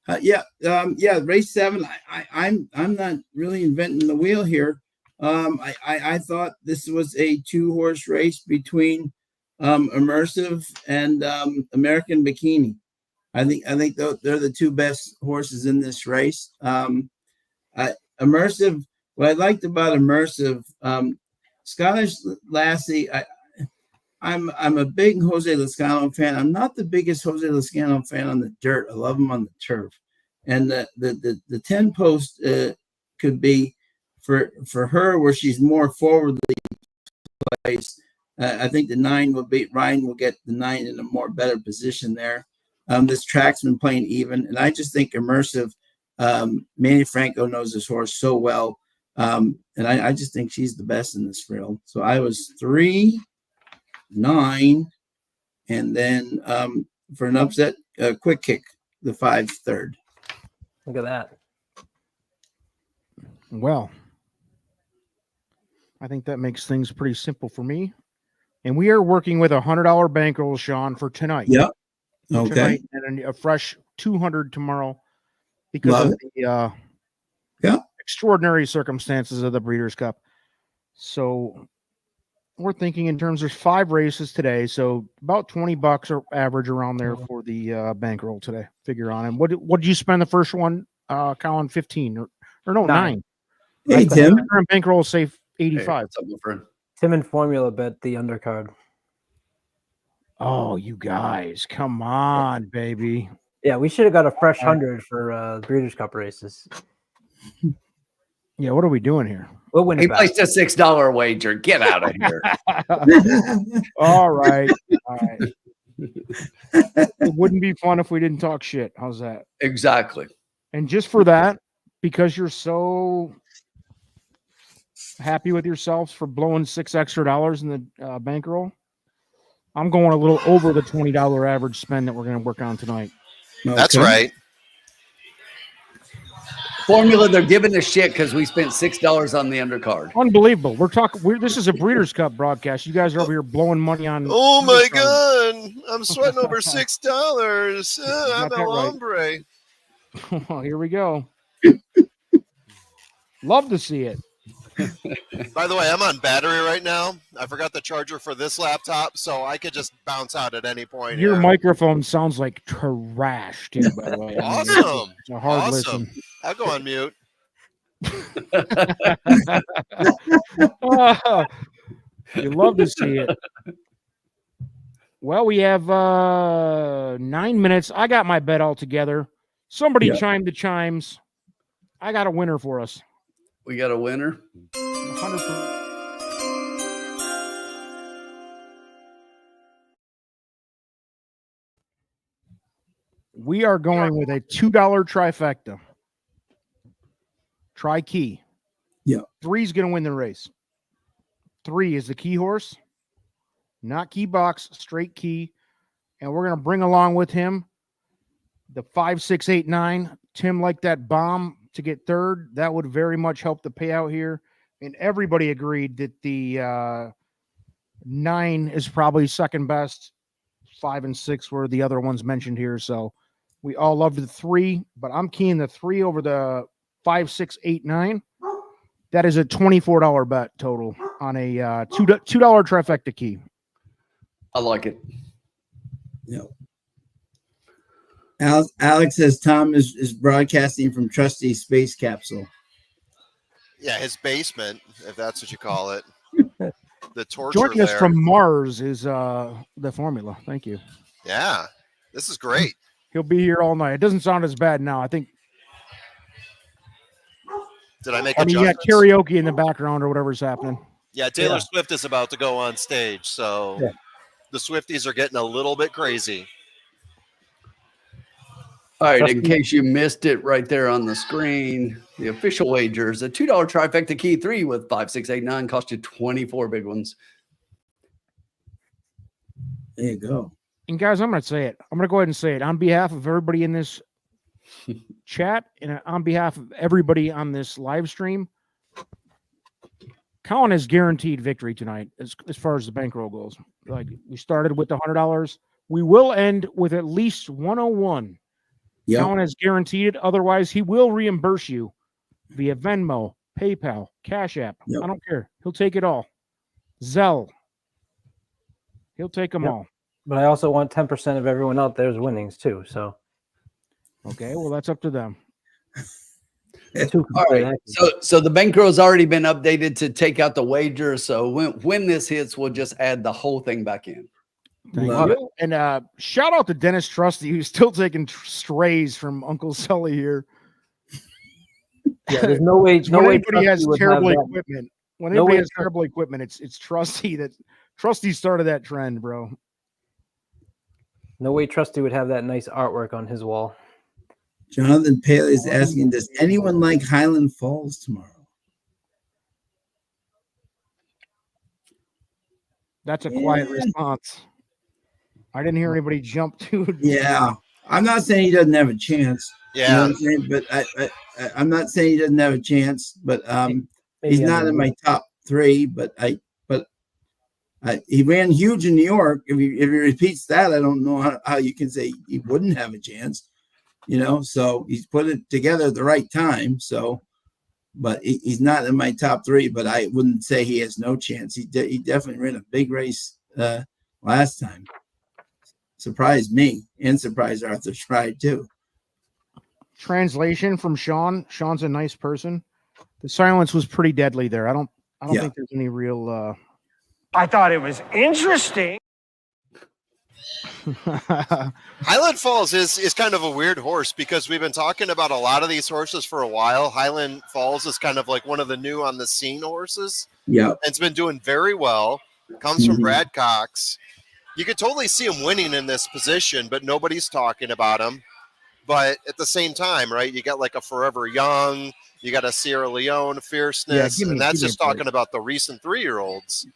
Race 7. I'm not really inventing the wheel here. I thought this was a 2-horse race between Immersive and American Bikini. I think they're the 2 best horses in this race. Immersive. What I liked about Immersive, Scottish Lassie. I'm a big Jose Lezcano fan. I'm not the biggest Jose Lezcano fan on the dirt. I love him on the turf. And the 10 post could be for her where she's more forwardly placed. I think the 9 will be Ryan will get the 9 in a more better position there. This track's been playing even, and I just think Immersive. Manny Franco knows this horse so well, and I just think she's the best in this field. So I was 3-9, and then for an upset, quick kick, the 5 third. Look at that. Well, I think that makes things pretty simple for me. And we are working with $100 bankroll, Sean, for tonight. Yep. Okay. Tonight, and a fresh 200 tomorrow because Love of the extraordinary circumstances of the Breeders' Cup. So we're thinking in terms of 5 races today, so about $20 or average around there for the bankroll today. Figure on. And what did you spend the first one, Colin? 15 or no 9? Hey, Tim. Current bankroll say 85. Hey, what's up, my friend? Tim and Formula bet the undercard. Oh, you guys, come on, baby. Yeah, we should have got a fresh 100 for Breeders' Cup races. Yeah, what are we doing here? We'll win He it back. placed a $6 wager. Get out of here. All right. All right. It wouldn't be fun if we didn't talk shit. How's that? Exactly. And just for that, because you're so happy with yourselves for blowing $6 extra in the bankroll, I'm going a little over the $20 average spend that we're going to work on tonight. That's right. Formula, they're giving us shit because we spent $6 on the undercard. Unbelievable. This is a Breeders' Cup broadcast. You guys are over here blowing money on. Oh my undercards. God! I'm sweating over $6. I'm that a right. hombre. Well, here we go. Love to see it. By the way, I'm on battery right now. I forgot the charger for this laptop, so I could just bounce out at any point. Your here. microphone sounds like trash, too, by the way. I mean, Awesome. it's a hard Awesome. listen. I'll go on mute. Oh, you love to see it. Well, we have 9 minutes. I got my bet all together. Somebody chime the chimes. I got a winner for us. We got a winner. 100%. We are going with a $2 trifecta. Try key. Yeah. 3's going to win the race. 3 is the key horse, not key box, straight key. And we're going to bring along with him the 5, 6, 8, 9. Tim liked that bomb to get third. That would very much help the payout here. And everybody agreed that the 9 is probably second best. 5 and 6 were the other ones mentioned here. So we all loved the 3, but I'm keying the 3 over the 5, 6, 8, 9. That is a $24 bet total on a $2 trifecta key. I like it. Yeah. Alex says Tom is broadcasting from Trustee's space capsule. Yeah, his basement, if that's what you call it. The torture Joining us there. from Mars is the formula. Thank you. Yeah, this is great. He'll be here all night. It doesn't sound as bad now. I think. Did I make I mean, you got adjustments? karaoke in the background or whatever's happening. Yeah, Taylor Swift is about to go on stage, so the Swifties are getting a little bit crazy. All right, in case you missed it right there on the screen, the official wagers, a $2 trifecta key 3 with 5, 6, 8, 9 cost you 24 big ones. There you go. And guys, I'm going to say it. I'm going to go ahead and say it on behalf of everybody in this chat and on behalf of everybody on this live stream. Colin has guaranteed victory tonight as far as the bankroll goes. Like we started with the $100. We will end with at least 101. Yeah. Colin has guaranteed it. Otherwise, he will reimburse you via Venmo, PayPal, Cash App. Yep. I don't care. He'll take it all. Zelle. He'll take them all. But I also want 10% of everyone out there's winnings too. So okay, well that's up to them. All right. So the bankroll's already been updated to take out the wager. So when this hits, we'll just add the whole thing back in. Thank you. And shout out to Dennis Trusty, who's still taking strays from Uncle Sully here. Yeah, there's no way. When anybody has terrible equipment, when No anybody way has terrible equipment, it's Trusty that Trusty started that trend, bro. No way Trusty would have that nice artwork on his wall. Jonathan Paley is asking, does anyone like Highland Falls tomorrow? That's a quiet response. I didn't hear anybody jump to. Yeah. I'm not saying he doesn't have a chance. Yeah. You know what I'm saying? But I'm not saying he doesn't have a chance, but he's not in my top 3, but he ran huge in New York. If he repeats that, I don't know how you can say he wouldn't have a chance. You know, so he's put it together at the right time. So, but he's not in my top 3. But I wouldn't say he has no chance. He definitely ran a big race last time. Surprised me and surprised Arthur Stride too. Translation from Sean. Sean's a nice person. The silence was pretty deadly there. I don't think there's any real. I thought it was interesting. Highland Falls is kind of a weird horse because we've been talking about a lot of these horses for a while. Highland Falls is kind of like one of the new on the scene horses. Yeah. It's been doing very well. Comes from Brad Cox. You could totally see him winning in this position, but nobody's talking about him. But at the same time, right, you got like a Forever Young, you got a Sierra Leone Fierceness, and that's just talking about the recent 3-year-olds,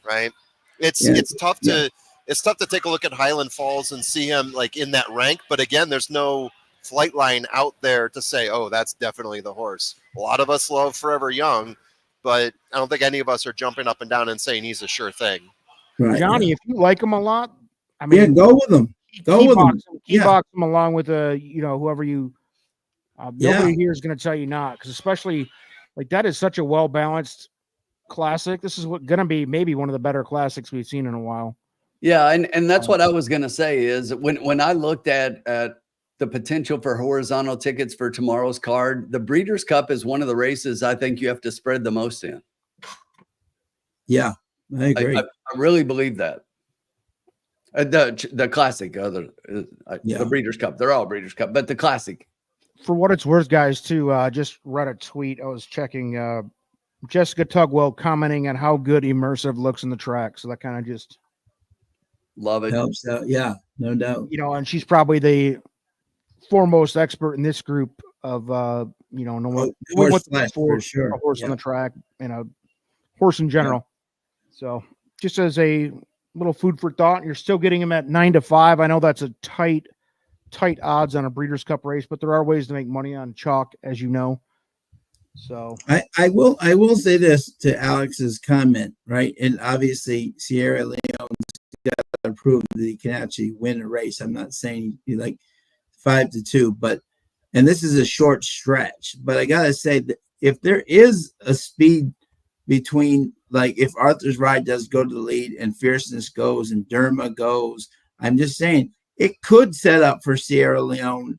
right? It's tough to it's tough to take a look at Highland Falls and see him like in that rank. But again, there's no flight line out there to say, oh, that's definitely the horse. A lot of us love Forever Young, but I don't think any of us are jumping up and down and saying he's a sure thing. Right, Johnny, if you like him a lot, I mean, go with him. Go with him. Box him along with whoever you. Nobody here is going to tell you not, because especially like that is such a well balanced classic. This is going to be maybe one of the better classics we've seen in a while. Yeah, and that's what I was going to say is when I looked at the potential for horizontal tickets for tomorrow's card, the Breeders' Cup is one of the races I think you have to spread the most in. Yeah, I agree. I really believe that. The classic, the Breeders' Cup, they're all Breeders' Cup, but the classic. For what it's worth, guys, too, just read a tweet. I was checking Jessica Tugwell commenting on how good Immersive looks in the track. So that kind of just love it. Helps out. Yeah, no doubt. You know, and she's probably the foremost expert in this group of horse flesh, for sure. A horse on the track and a horse in general. So just as a little food for thought, you're still getting him at 9-5. I know that's a tight odds on a Breeders' Cup race, but there are ways to make money on chalk, as you know. So I will say this to Alex's comment, right? And obviously Sierra Leone's got to prove that he can actually win a race. I'm not saying he like 5-2, and this is a short stretch, but I gotta say that if there is a speed between, like if Arthur's Ride does go to the lead and Fierceness goes and Derma goes, I'm just saying it could set up for Sierra Leone.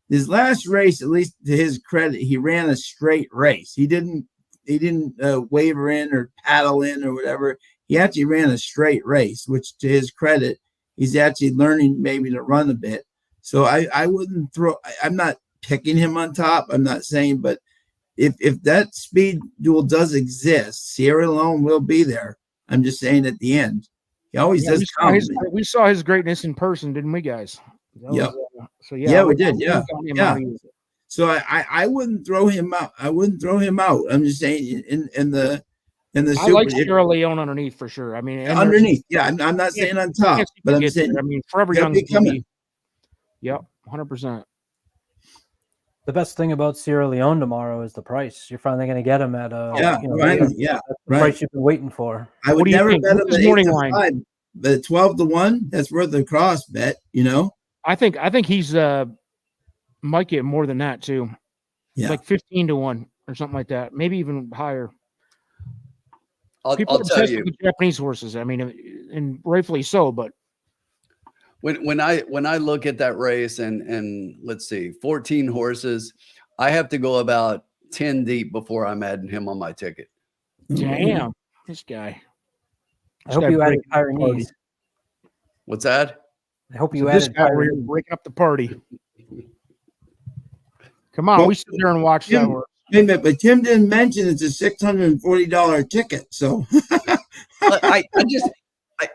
His last race, at least to his credit, he ran a straight race. He didn't waver in or paddle in or whatever. He actually ran a straight race, which to his credit, he's actually learning maybe to run a bit. So I wouldn't I'm not picking him on top. I'm not saying, but if that speed duel does exist, Sierra Leone will be there. I'm just saying at the end. He always does. We saw his greatness in person, didn't we, guys? Yeah. Yeah, we did. Yeah. So I wouldn't throw him out. I'm just saying in the I like Sierra Leone underneath for sure. I mean, underneath. Yeah, I'm not saying on top, but I'm saying I mean, Forever Young coming. Yep, 100%. The best thing about Sierra Leone tomorrow is the price. You're finally going to get him at the price you've been waiting for. I would never bet him at morning line, but 12-1, that's worth a cross bet. You know, I think he's might get more than that too. Yeah, like 15-1 or something like that, maybe even higher. People are obsessed with Japanese horses. I mean, and rightfully so, but. When I look at that race and let's see, 14 horses, I have to go about 10 deep before I'm adding him on my ticket. Damn, this guy. I hope you added Pyrenees. What's that? I hope you added Pyrenees. Breaking up the party. Come on, we sit there and watch that horse. Wait a minute, but Tim didn't mention it's a $640 ticket. So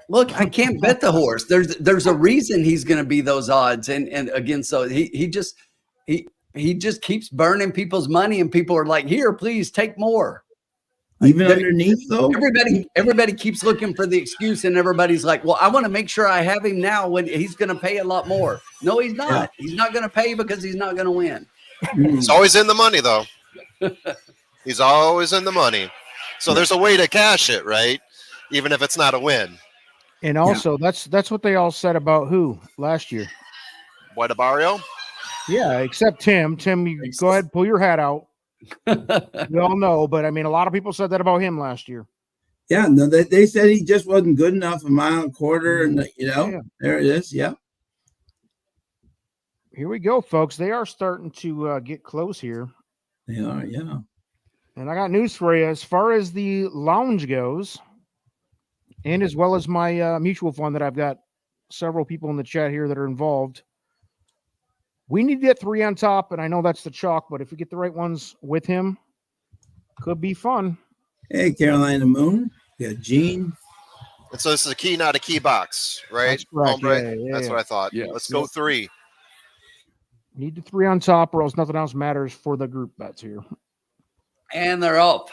look, I can't bet the horse. There's a reason he's going to be those odds, and again, so he just keeps burning people's money, and people are like, "Here, please take more." Even underneath, though, everybody keeps looking for the excuse, and everybody's like, "Well, I want to make sure I have him now when he's going to pay a lot more." No, he's not. Yeah. He's not going to pay because he's not going to win. He's always in the money, though. He's always in the money, so there's a way to cash it, right? Even if it's not a win. And also, that's what they all said about who last year. White Barrio? Yeah, except Tim. Tim, you go ahead, pull your hat out. We all know, but I mean, a lot of people said that about him last year. Yeah, no, they said he just wasn't good enough, a mile and a quarter, and there it is. Yeah. Here we go, folks. They are starting to get close here. They are, yeah. And I got news for you. As far as the lounge goes, and as well as my mutual fund that I've got several people in the chat here that are involved, we need to get 3 on top, and I know that's the chalk, but if we get the right ones with him, could be fun. Hey, Carolina Moon. Yeah, Gene. And so this is a key, not a key box, right? That's correct. That's what I thought. Yeah. Let's go 3. Need the 3 on top, or else nothing else matters for the group bets here. And they're up.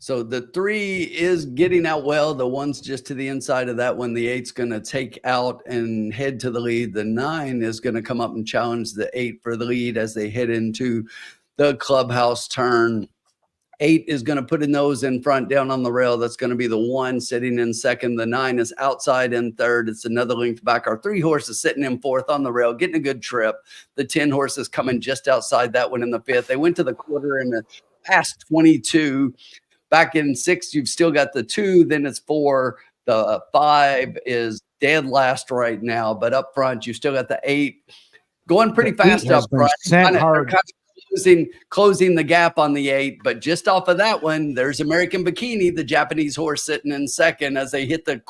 So the 3 is getting out well. The 1's just to the inside of that one. The 8's going to take out and head to the lead. The 9 is going to come up and challenge the 8 for the lead as they head into the clubhouse turn. 8 is going to put a nose in front down on the rail. That's going to be the 1 sitting in second. The 9 is outside in third. It's another length back. Our 3 horses sitting in fourth on the rail, getting a good trip. The 10 horses coming just outside that one in the 5th. They went to the quarter in the past 22. Back in 6, you've still got the 2, then it's 4. The 5 is dead last right now, but up front, you still got the 8 going pretty fast up front. They're closing the gap on the 8, but just off of that one, there's American Bikini, the Japanese horse, sitting in second as they hit the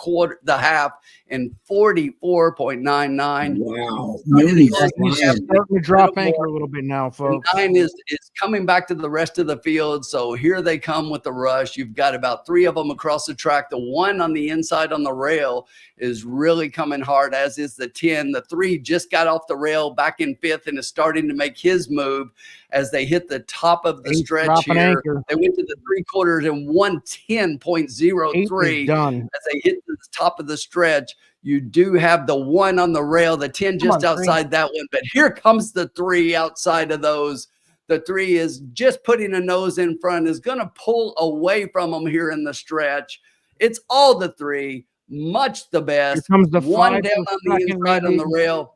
half in 44.99. Wow. He's starting to drop anchor a little bit now, folks. 9 is coming back to the rest of the field, so here they come with the rush. You've got about 3 of them across the track. The 1 on the inside on the rail is really coming hard, as is the 10. The 3 just got off the rail back in 5th and is starting to make his move as they hit the top of the stretch here. Anchor. They went to the 3/4 in 1:10.03 as they hit the top of the stretch. You do have the 1 on the rail, the 10 just outside that one, but here comes the 3 outside of those. The 3 is just putting a nose in front, is going to pull away from them here in the stretch. It's all the 3, much the best. Here comes the 1 down on the inside on the rail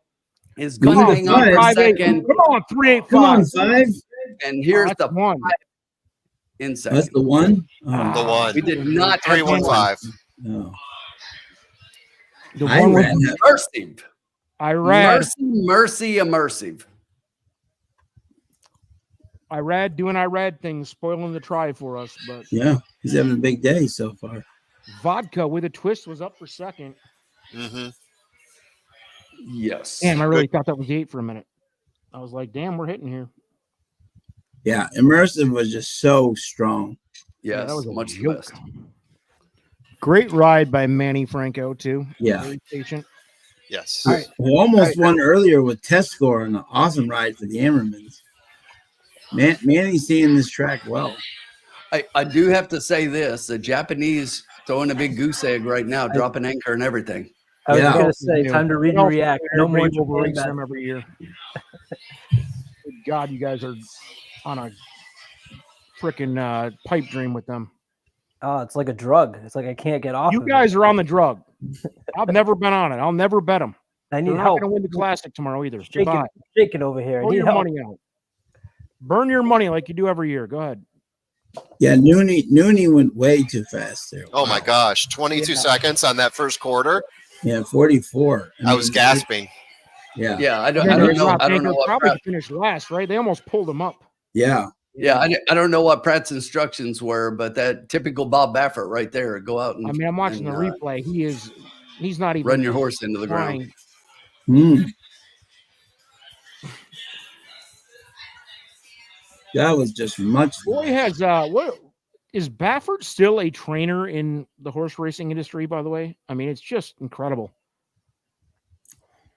is going to hang on for second. Come on, 385. Come on, 5. And here's the 1 in second. That's the 1. The 1. We did not have 315. No. The 1 was immersive. Immersive. Irad things, spoiling the try for us, but Yeah, he's having a big day so far. Vodka with a twist was up for second. Mm-hmm. Yes. Damn, I really thought that was 8 for a minute. I was like, damn, we're hitting here. Yeah, Immersive was just so strong. Yes, that was a much the joke. best. Great ride by Manny Franco, too. Yeah. Very patient. Yes. We almost won earlier with test score and an awesome ride for the Ammermans. Manny's seeing this track well. I do have to say this: the Japanese throwing a big goose egg right now, dropping anchor and everything. I was Yeah. going to say, time to read and react. No more race Japan them bet. every year. Good God, you guys are on a freaking pipe dream with them. Oh, it's like a drug. It's like I can't get off. You of guys are on the drug. I've never been on it. I'll never bet them. I need They're not help. going to win the Classic tomorrow either. Shaking, shaking over here. I Throw need your help. money out. Burn your money like you do every year. Go ahead. Yeah, Noonie went way too fast there. Oh my gosh, 22 seconds on that first quarter. Yeah, 44. I was gasping. Yeah. Yeah, I don't know. I don't know what probably Pratt, finished last, right? They almost pulled him up. Yeah. I don't know what Pratt's instructions were, but that typical Bob Baffert right there. Go out and I mean, I'm watching the replay. He's not even run your horse into the ground. That was just much. Boy has what is Baffert still a trainer in the horse racing industry, by the way? I mean, it's just incredible.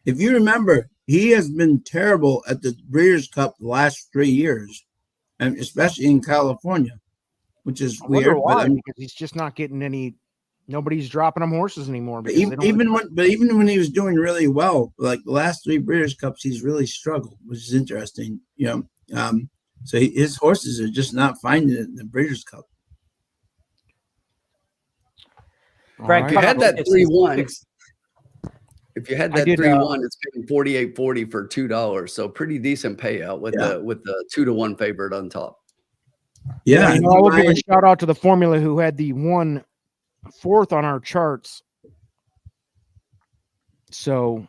If you remember, he has been terrible at the Breeders' Cup the last 3 years, and especially in California, which is weird. Why, but I mean, because he's just not getting any. Nobody's dropping him horses anymore. but even when he was doing really well, like the last 3 Breeders' Cups, he's really struggled, which is interesting. So his horses are just not finding it in the Breeders' Cup. Frank, If you had that 3-1, if you had that 3-1, it's paying $48.40 for $2. So pretty decent payout with the 2-1 favorite on top. Yeah, I will give a shout out to the formula who had the 1/4 on our charts. So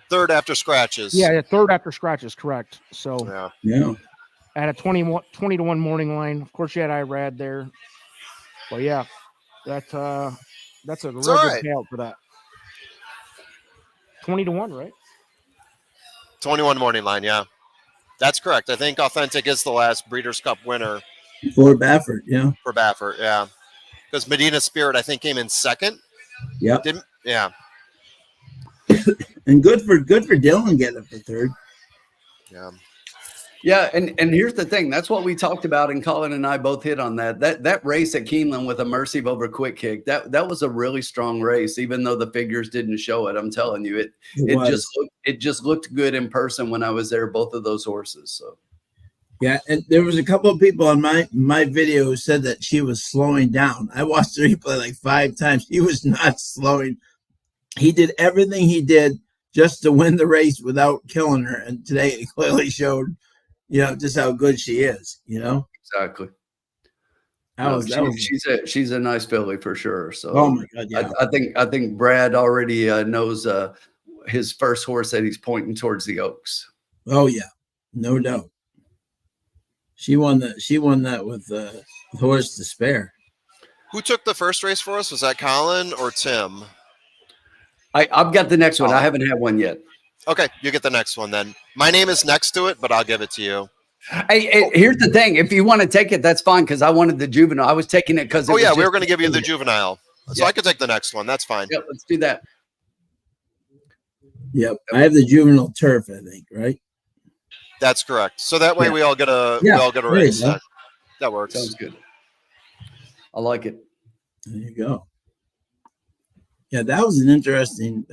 third after scratches. Yeah, third after scratches, correct. So yeah. At a 20-1 morning line. Of course, you had Irad there. But yeah, that's a real good payout for that. 20-1, right? 21 morning line, yeah. That's correct. I think Authentic is the last Breeders' Cup winner. For Baffert, yeah. For Baffert, yeah. Because Medina Spirit, I think, came in second. Yeah. Yeah. And good for Dylan getting it for third. Yeah. Yeah, and here's the thing. That's what we talked about, and Colin and I both hit on that. That race at Keeneland with Immersive over Quick Kick, that was a really strong race, even though the figures didn't show it. I'm telling you, it just looked good in person when I was there, both of those horses. So yeah, and there was a couple of people on my video who said that she was slowing down. I watched the replay like 5 times. He was not slowing. He did everything he did just to win the race without killing her. And today it clearly showed, just how good she is, Exactly. She's a nice filly for sure. So Oh my God, yeah. I think Brad already knows his first horse that he's pointing towards the Oaks. Oh yeah, no doubt. She won that with horse to spare. Who took the first race for us? Was that Colin or Tim? I've got the next one. I haven't had one yet. Okay, you get the next one then. My name is next to it, but I'll give it to you. Hey, here's the thing. If you want to take it, that's fine, because I wanted the juvenile. I was taking it because we were going to give you the juvenile. So yeah. I could take the next one. That's fine. Yeah, let's do that. Yep. I have the juvenile turf, I think, right? That's correct. So that way we all get a race. That works. Sounds good. I like it. There you go. Yeah, that was an interesting.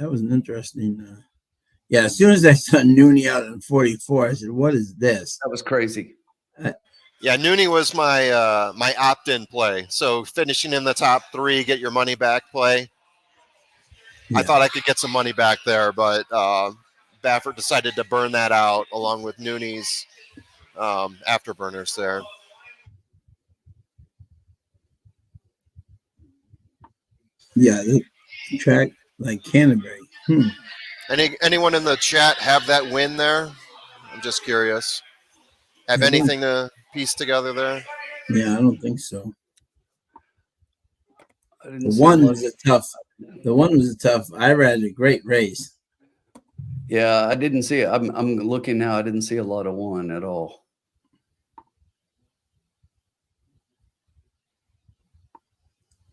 Yeah, as soon as I saw Noonie out in 44, I said, "What is this?" That was crazy. Yeah, Noonie was my my opt-in play. So finishing in the top 3, get your money back play. Yeah. I thought I could get some money back there, but Baffert decided to burn that out along with Noonie's afterburners there. Yeah, track like Canterbury. Anyone in the chat have that win there? I'm just curious. Have anything to piece together there? Yeah, I don't think so. The one was a tough. I ran a great race. Yeah, I didn't see it. I'm looking now. I didn't see a lot of one at all.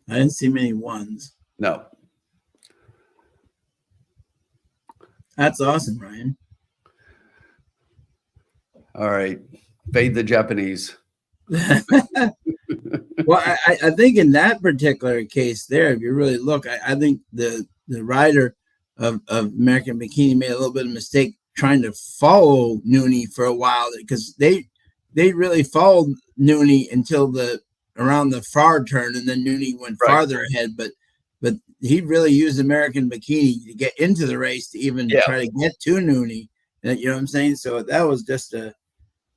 I didn't see many ones. No. That's awesome, Ryan. All right. Fade the Japanese. Well, I think in that particular case there, if you really look, I think the rider of American Bikini made a little bit of mistake trying to follow Noonie for a while, because they really followed Noonie until around the far turn, and then Noonie went farther ahead. But he really used American Bikini to get into the race to even try to get to Noonie. You know what I'm saying? So that was just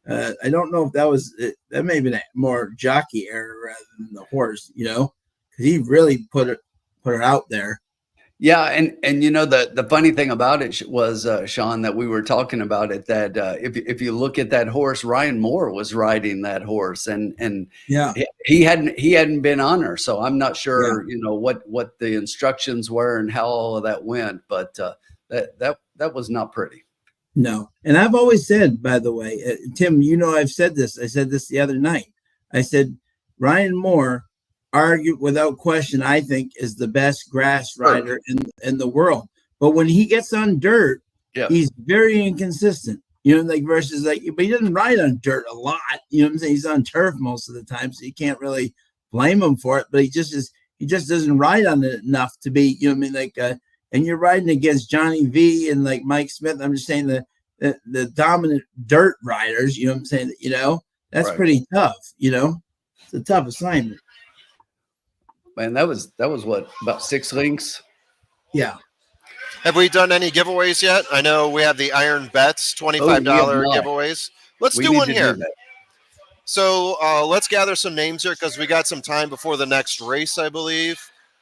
I don't know if that may have been a more jockey error rather than the horse, because he really put her out there. Yeah, and you know the funny thing about it was, Sean, that we were talking about it, that if you look at that horse, Ryan Moore was riding that horse, and yeah, he hadn't been on her, so I'm not sure what the instructions were and how all of that went, but that was not pretty. No, and I've always said, by the way, Tim, I've said this. I said this the other night. I said Ryan Moore, argued without question, I think, is the best grass rider in the world. But when he gets on dirt, he's very inconsistent. Versus but he doesn't ride on dirt a lot. You know what I'm saying? He's on turf most of the time, so you can't really blame him for it. But he just doesn't ride on it enough to be, and you're riding against Johnny V and like Mike Smith. I'm just saying the dominant dirt riders, you know what I'm saying? That's pretty tough, it's a tough assignment. Man, that was what, about 6 links? Yeah. Have we done any giveaways yet? I know we have the Iron Bets $25 giveaways. Let's do one here. So let's gather some names here, because we got some time before the next race, I believe.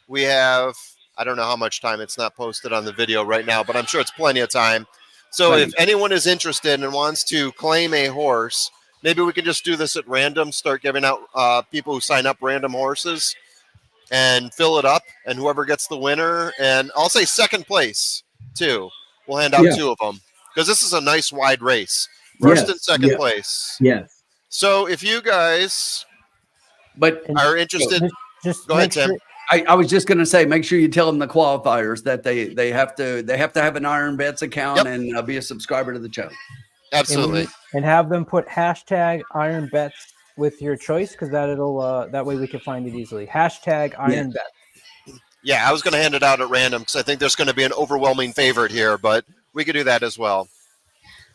We have, I don't know how much time. It's not posted on the video right now, but I'm sure it's plenty of time. So if anyone is interested and wants to claim a horse, maybe we can just do this at random, start giving out people who sign up random horses and fill it up, and whoever gets the winner, and I'll say second place too, we'll hand out 2 of them, because this is a nice wide race. First and second place. Yes. So if you guys are interested, just go ahead, Tim. I was just going to say, make sure you tell them the qualifiers that they have to have an Iron Bets account and be a subscriber to the channel. Absolutely. And have them put hashtag Iron Bets with your choice, because that way we can find it easily. Hashtag Iron Bet. Yeah, I was going to hand it out at random, because I think there's going to be an overwhelming favorite here, but we could do that as well.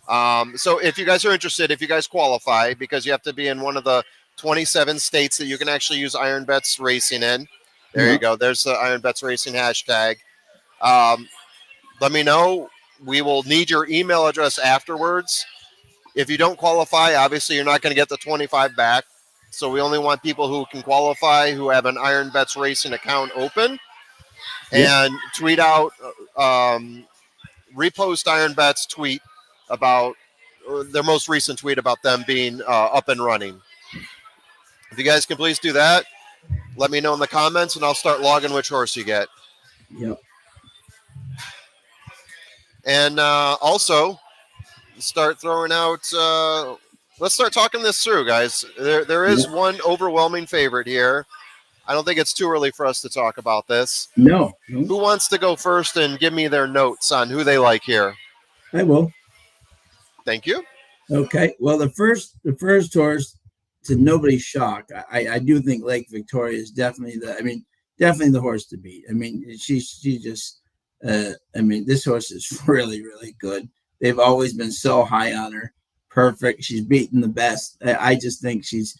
So if you guys are interested, if you guys qualify, because you have to be in one of the 27 states that you can actually use Iron Bets Racing in. There you go. There's the Iron Bets Racing hashtag. Let me know. We will need your email address afterwards. If you don't qualify, obviously you're not going to get the 25 back. So we only want people who can qualify, who have an Iron Bets Racing account open, and tweet out, repost Iron Bets tweet about their most recent tweet about them being up and running. If you guys can please do that, let me know in the comments, and I'll start logging which horse you get. Yep. And also start throwing out. Let's start talking this through, guys. There is one overwhelming favorite here. I don't think it's too early for us to talk about this. No. Who wants to go first and give me their notes on who they like here? I will. Thank you. Okay. Well, the first horse, to nobody's shock, I do think Lake Victoria is definitely the horse to beat. I mean, she just, this horse is really, really good. They've always been so high on her. Perfect. She's beaten the best. I just think she's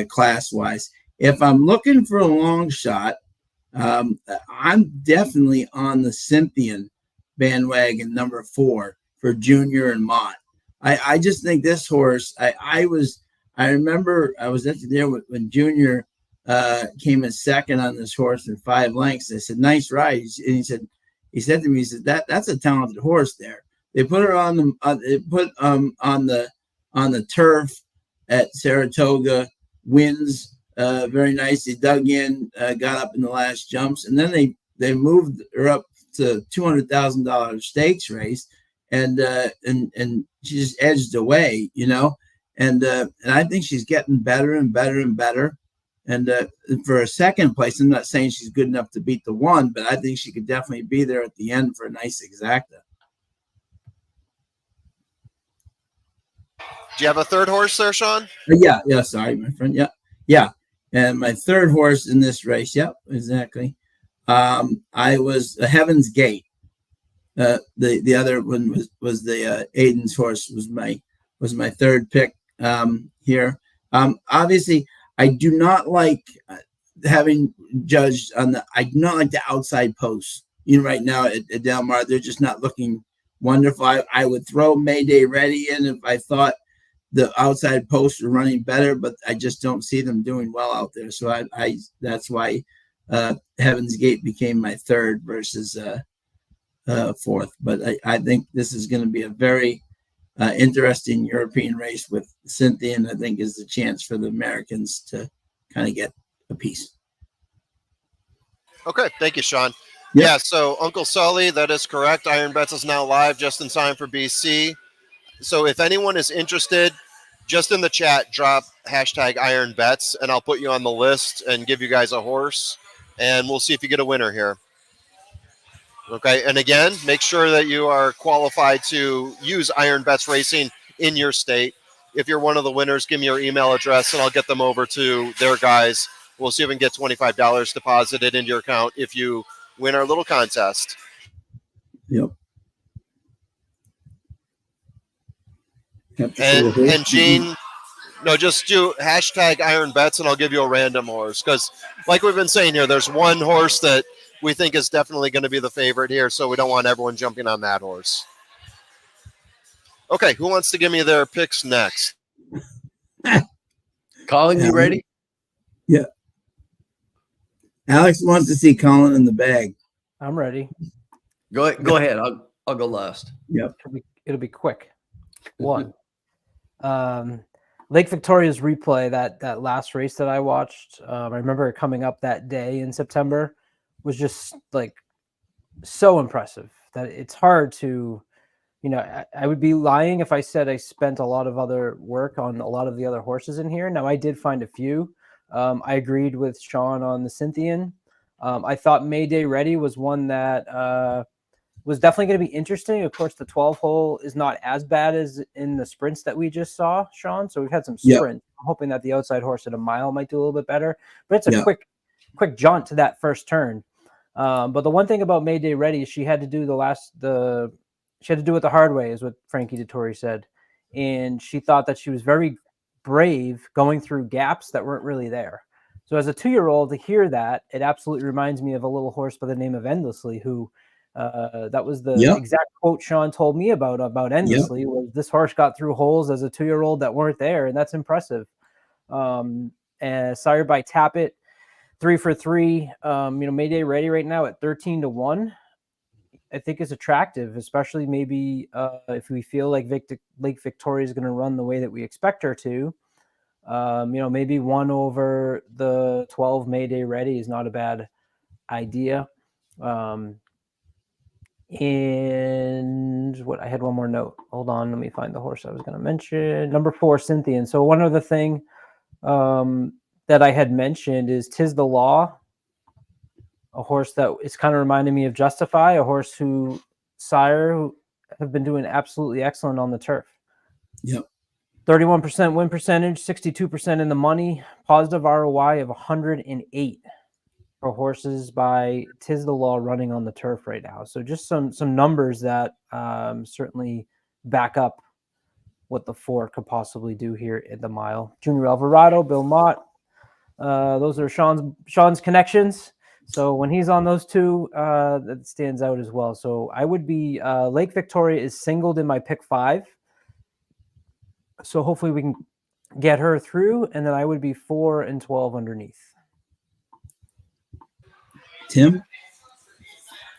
class wise. If I'm looking for a long shot, I'm definitely on the Cynthian bandwagon, number 4 for Junior and Mott. I just think this horse. I remember I was actually there when Junior came in second on this horse in 5 lengths. I said, "Nice ride," and he said to me, "That's a talented horse there." They put her on the on the turf at Saratoga, wins very nicely, dug in, got up in the last jumps, and then they moved her up to $200,000 stakes race, and she just edged away, and I think she's getting better and better and better. And for a second place, I'm not saying she's good enough to beat the 1, but I think she could definitely be there at the end for a nice exacta. Do you have a third horse there, Sean? Yeah. Sorry, my friend. Yeah. And my third horse in this race. Yep, exactly. I was Heaven's Gate. The other one was the Aiden's horse was my third pick here. Obviously, I do not like having judged on I do not like the outside posts. Right now at Del Mar, they're just not looking wonderful. I would throw Mayday Ready in if I thought the outside posts are running better, but I just don't see them doing well out there. So I that's why Heaven's Gate became my third versus fourth. But I think this is going to be a very interesting European race with Cynthia, and I think is the chance for the Americans to kind of get a piece. Okay, thank you, Sean. Yeah, so Uncle Sully, that is correct. Iron Bets is now live just in time for BC. So if anyone is interested, just in the chat, drop hashtag Iron Bets, and I'll put you on the list and give you guys a horse, and we'll see if you get a winner here. Okay, and again, make sure that you are qualified to use Iron Bets Racing in your state. If you're one of the winners, give me your email address, and I'll get them over to their guys. We'll see if we can get $25 deposited into your account if you win our little contest. Yep. And Gene, no, just do hashtag Iron Bets, and I'll give you a random horse. Because like we've been saying here, there's one horse that we think is definitely going to be the favorite here, so we don't want everyone jumping on that horse. Okay, who wants to give me their picks next? Colin, you ready? Yeah. Alex wants to see Colin in the bag. I'm ready. Go ahead. I'll go last. Yep. It'll be quick. One. Lake Victoria's replay, that last race that I watched, I remember it coming up that day in September, was just like so impressive that it's hard to, I would be lying if I said I spent a lot of other work on a lot of the other horses in here. Now I did find a few. I agreed with Sean on the Cynthian. I thought Mayday Ready was one that was definitely going to be interesting. Of course, the 12 hole is not as bad as in the sprints that we just saw, Sean. So we've had some sprints. I'm hoping that the outside horse at a mile might do a little bit better, but it's a quick jaunt to that first turn. But the one thing about Mayday Ready is she had to do she had to do it the hard way, is what Frankie Dettori said. And she thought that she was very brave going through gaps that weren't really there. So as a 2-year-old, to hear that, it absolutely reminds me of a little horse by the name of Endlessly, who that was the exact quote Sean told me about Endlessly, was this horse got through holes as a 2-year-old that weren't there, and that's impressive. Sired by Tappet, 3 for 3. Mayday Ready right now at 13-1. I think is attractive, especially maybe if we feel like Lake Victoria is going to run the way that we expect her to. Maybe 1 over the 12 Mayday Ready is not a bad idea. And what I had one more note. Hold on, let me find the horse I was going to mention. Number 4, Cynthian. So one other thing that I had mentioned is Tis the Law, a horse that is kind of reminding me of Justify, a horse who have been doing absolutely excellent on the turf. Yep. 31% win percentage, 62% in the money, positive ROI of 108 for horses by Tis the Law running on the turf right now. So just some numbers that certainly back up what the 4 could possibly do here in the mile. Junior Alvarado, Bill Mott, those are Sean's connections. So when he's on those 2, that stands out as well. So I would be Lake Victoria is singled in my pick 5. So hopefully we can get her through, and then I would be 4 and 12 underneath. Tim?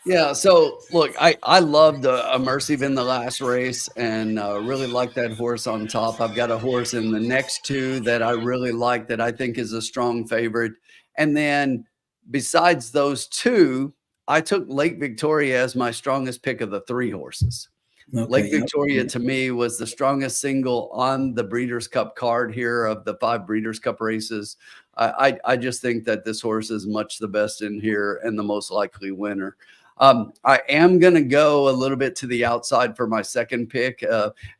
Yeah, so look, I loved Immersive in the last race and really like that horse on top. I've got a horse in the next 2 that I really like that I think is a strong favorite. And then besides those 2, I took Lake Victoria as my strongest pick of the 3 horses. Okay, Lake Victoria to me was the strongest single on the Breeders' Cup card here of the 5 Breeders' Cup races. I just think that this horse is much the best in here and the most likely winner. I am going to go a little bit to the outside for my second pick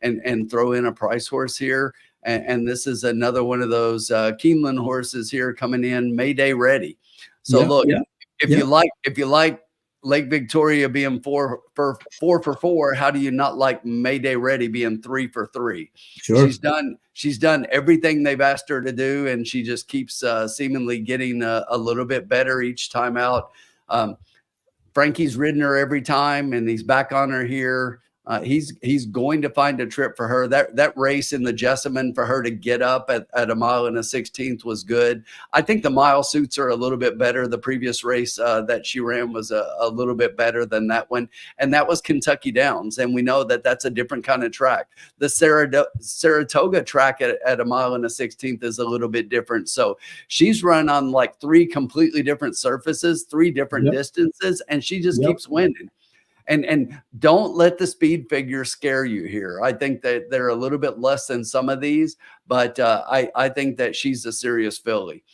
and throw in a price horse here. And this is another one of those Keeneland horses here coming in Mayday Ready. So look, if you like Lake Victoria being 4 for 4, how do you not like Mayday Ready being 3 for 3? Sure. She's done everything they've asked her to do, and she just keeps seemingly getting a little bit better each time out. Frankie's ridden her every time, and he's back on her here. He's going to find a trip for her. That race in the Jessamine for her to get up at 1 1/16 was good. I think the mile suits her a little bit better. The previous race that she ran was a little bit better than that one, and that was Kentucky Downs. And we know that that's a different kind of track. The Saratoga track at 1 1/16 is a little bit different. So she's run on like 3 completely different surfaces, 3 different distances, and she just keeps winning. And don't let the speed figure scare you here. I think that they're a little bit less than some of these, but I think that she's a serious filly.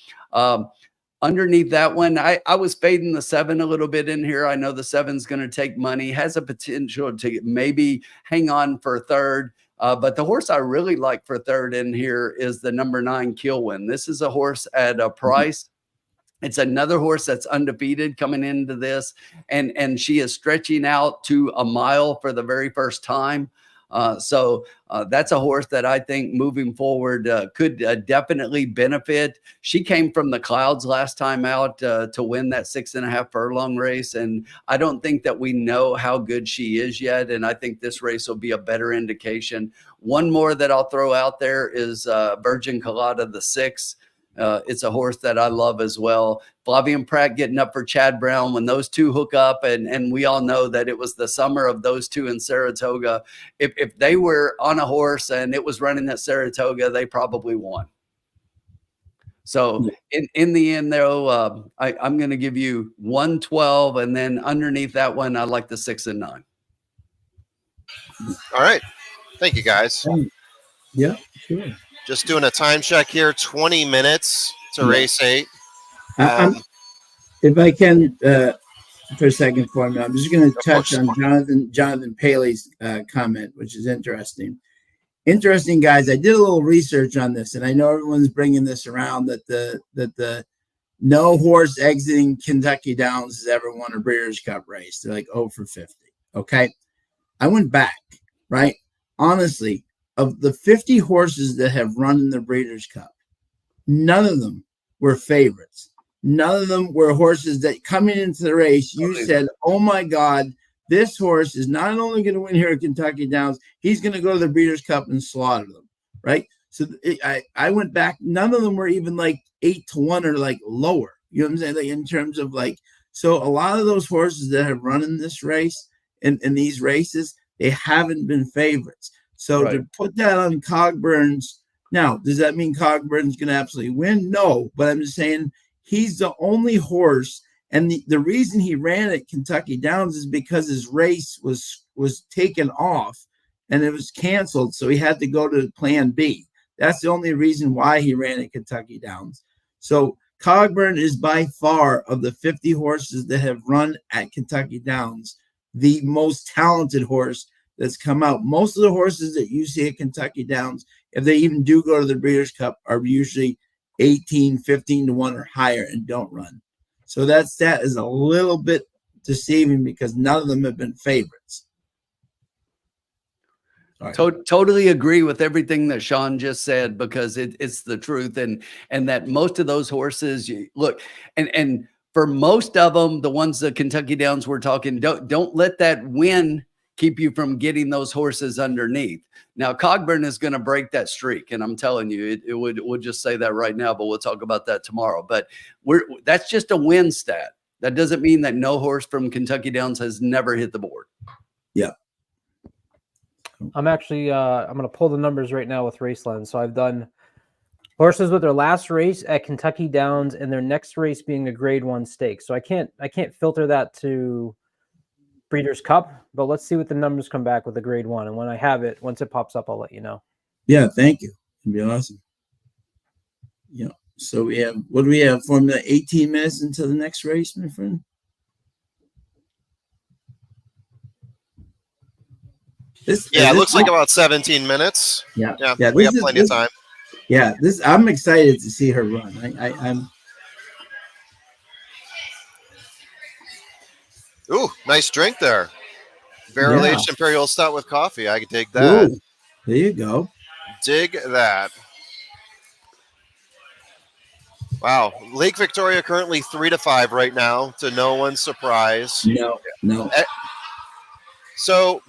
Underneath that one, I was fading the 7 a little bit in here. I know the 7's going to take money, has a potential to maybe hang on for 3rd. But the horse I really like for 3rd in here is the number 9 Kilwin. This is a horse at a price. It's another horse that's undefeated coming into this, and she is stretching out to a mile for the very first time. So that's a horse that I think moving forward could definitely benefit. She came from the clouds last time out to win that 6.5 furlong race, and I don't think that we know how good she is yet, and I think this race will be a better indication. One more that I'll throw out there is Virgin Colada, the 6. It's a horse that I love as well. Flavian Pratt getting up for Chad Brown. When those 2 hook up, and we all know that it was the summer of those 2 in Saratoga. If they were on a horse and it was running at Saratoga, they probably won. So in the end, though, I'm going to give you 112, and then underneath that one, I like the 6 and 9. All right. Thank you, guys. Yeah, sure. Just doing a time check here, 20 minutes to race 8. If I can, for a second for me, I'm just going to touch on Jonathan Paley's comment, which is interesting. Interesting, guys. I did a little research on this, and I know everyone's bringing this around that the no horse exiting Kentucky Downs has ever won a Breeders' Cup race. They're like 0 for 50. Okay, I went back, right? Honestly, of the 50 horses that have run in the Breeders' Cup, none of them were favorites. None of them were horses that coming into the race, you said, oh my God, this horse is not only going to win here at Kentucky Downs, he's going to go to the Breeders' Cup and slaughter them, right? So I went back. None of them were even like 8-1 or like lower. You know what I'm saying? Like in terms of like, so a lot of those horses that have run in this race in these races, they haven't been favorites. So to put that on Cogburn's, now, does that mean Cogburn's going to absolutely win? No, but I'm just saying he's the only horse. And the reason he ran at Kentucky Downs is because his race was taken off and it was canceled. So he had to go to plan B. That's the only reason why he ran at Kentucky Downs. So Cogburn is by far, of the 50 horses that have run at Kentucky Downs, the most talented horse that's come out. Most of the horses that you see at Kentucky Downs, if they even do go to the Breeders' Cup, are usually 18, 15-1 or higher and don't run. So that stat is a little bit deceiving because none of them have been favorites. Totally agree with everything that Sean just said, because it's the truth, and that most of those horses, look, and for most of them, the ones that Kentucky Downs we're talking, don't let that win keep you from getting those horses underneath. Now Cogburn is going to break that streak, and I'm telling you, we'll just say that right now, but we'll talk about that tomorrow. But that's just a win stat. That doesn't mean that no horse from Kentucky Downs has never hit the board. Yeah. I'm actually I'm going to pull the numbers right now with Raceland. So I've done horses with their last race at Kentucky Downs and their next race being a grade 1 stake. So I can't filter that to Breeders' Cup, but let's see what the numbers come back with a grade 1. And when I have it, once it pops up, I'll let you know. Yeah, thank you. It'd be awesome. Yeah. So we have, what do we have? Formula 18 minutes into the next race, my friend? It looks like about 17 minutes. Yeah. We have plenty of time. Yeah, I'm excited to see her run. I'm. Ooh, nice drink there. Barrel-aged Imperial Stout with coffee. I can dig that. Ooh, there you go. Dig that. Wow. Lake Victoria currently 3-5 right now, to no one's surprise. No. So,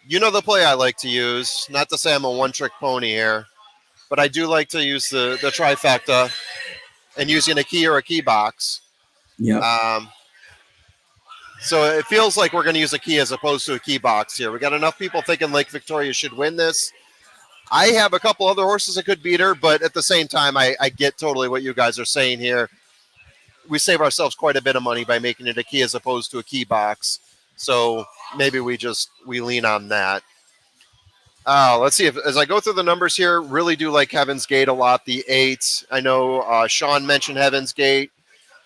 you know the play I like to use. Not to say I'm a one-trick pony here, but I do like to use the trifecta and using a key or a key box. Yeah. So it feels like we're going to use a key as opposed to a key box here. We got enough people thinking Lake Victoria should win this. I have a couple other horses that could beat her, but at the same time, I get totally what you guys are saying here. We save ourselves quite a bit of money by making it a key as opposed to a key box. So maybe we lean on that. Let's see, as I go through the numbers here, really do like Heaven's Gate a lot, the 8. I know Sean mentioned Heaven's Gate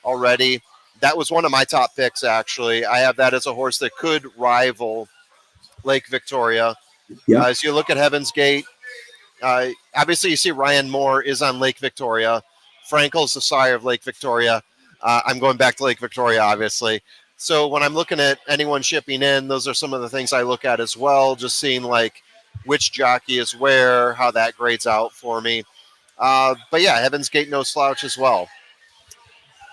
already. That was one of my top picks, actually. I have that as a horse that could rival Lake Victoria. Yeah. As you look at Heaven's Gate, obviously you see Ryan Moore is on Lake Victoria. Frankel's the sire of Lake Victoria. I'm going back to Lake Victoria, obviously. So when I'm looking at anyone shipping in, those are some of the things I look at as well, just seeing like which jockey is where, how that grades out for me. But yeah, Heaven's Gate, no slouch as well.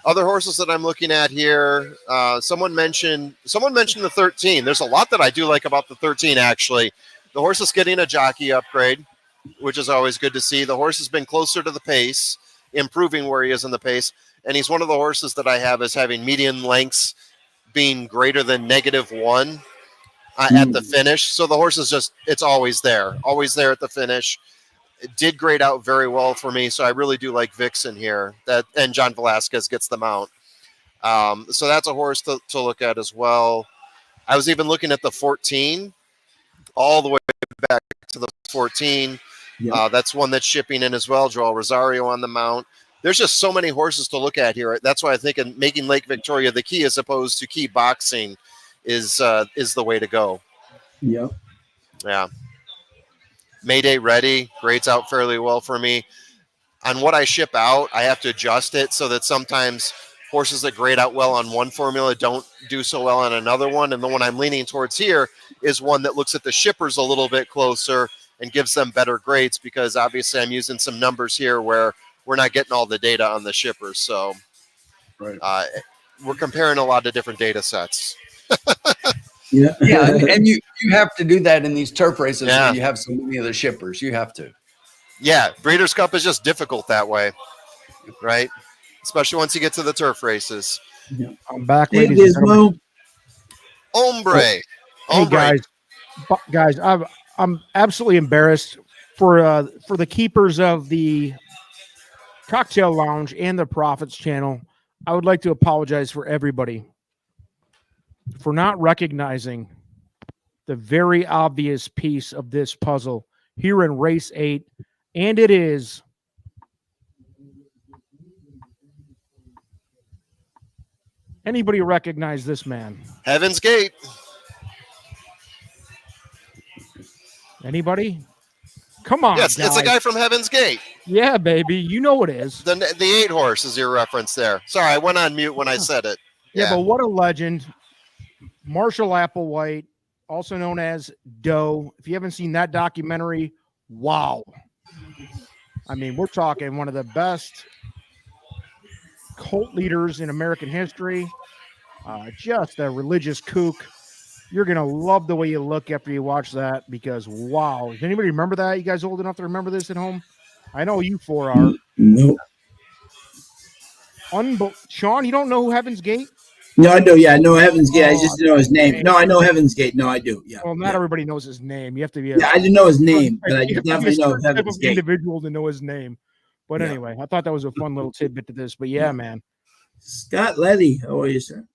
Other horses that I'm looking at here, someone mentioned the 13. There's a lot that I do like about the 13, actually. The horse is getting a jockey upgrade, which is always good to see. The horse has been closer to the pace, improving where he is in the pace. And he's one of the horses that I have as having median lengths being greater than -1 at the finish. So the horse is it's always there at the finish. It did grade out very well for me, so I really do like Vixen here. And John Velasquez gets the mount. So that's a horse to look at as well. I was even looking at the 14, all the way back to the 14. Yep. That's one that's shipping in as well. Joel Rosario on the mount. There's just so many horses to look at here. That's why I think making Lake Victoria the key as opposed to key boxing is the way to go. Yep. Yeah. Mayday Ready grades out fairly well for me. On what I ship out, I have to adjust it so that sometimes horses that grade out well on one formula don't do so well on another one. And the one I'm leaning towards here is one that looks at the shippers a little bit closer and gives them better grades, because obviously I'm using some numbers here where we're not getting all the data on the shippers. So we're comparing a lot of different data sets. Yeah. And you have to do that in these turf races where you have so many of the shippers. You have to. Yeah, Breeders' Cup is just difficult that way, right? Especially once you get to the turf races. I'm back, Hey, ladies and gentlemen. Gizmo. Hombre. Hey Hombre. guys, I'm absolutely embarrassed for the keepers of the Cocktail Lounge and the Profits channel. I would like to apologize for everybody for not recognizing the very obvious piece of this puzzle here in race 8, and it is anybody recognize this man? Heaven's Gate. Anybody? Come on, Yes, it's the guys. guy from Heaven's Gate. Yeah, baby, you know it is. The 8 horse is your reference there. Sorry, I went on mute when I said it. Yeah, but what a legend. Marshall Applewhite, also known as Doe. If you haven't seen that documentary, wow. I mean, we're talking one of the best cult leaders in American history. Just a religious kook. You're going to love the way you look after you watch that because, wow. Does anybody remember that? You guys old enough to remember this at home? I know you 4 are. Nope. Sean, you don't know who Heaven's Gate? No, I do. Yeah, I know Heaven's Gate. I just know his name. man. No, I know Heaven's Gate. No, I do. Yeah. Well, not everybody knows his name. You have to be Yeah, I didn't know his name, but I you have to be a definitely know certain type Heaven's of Gate. individual to know his name. But Yeah. anyway, I thought that was a fun little tidbit to this. But yeah, man, Scott Letty, how are you, sir?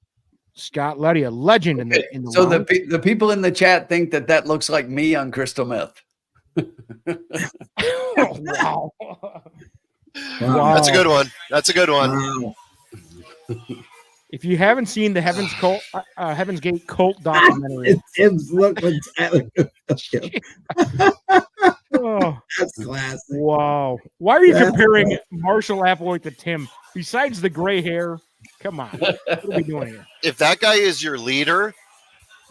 Scott Letty, a legend in the So lounge. the people in the chat think that looks like me on Crystal Meth. Wow. Wow. That's a good one. That's a good one. Wow. If you haven't seen the Heaven's Gate cult documentary, It's Tim's look when Tyler. oh, That's classic. wow. Why are you That's comparing Marshall Applewhite to Tim? Besides the gray hair, come on. What are we doing here? If that guy is your leader,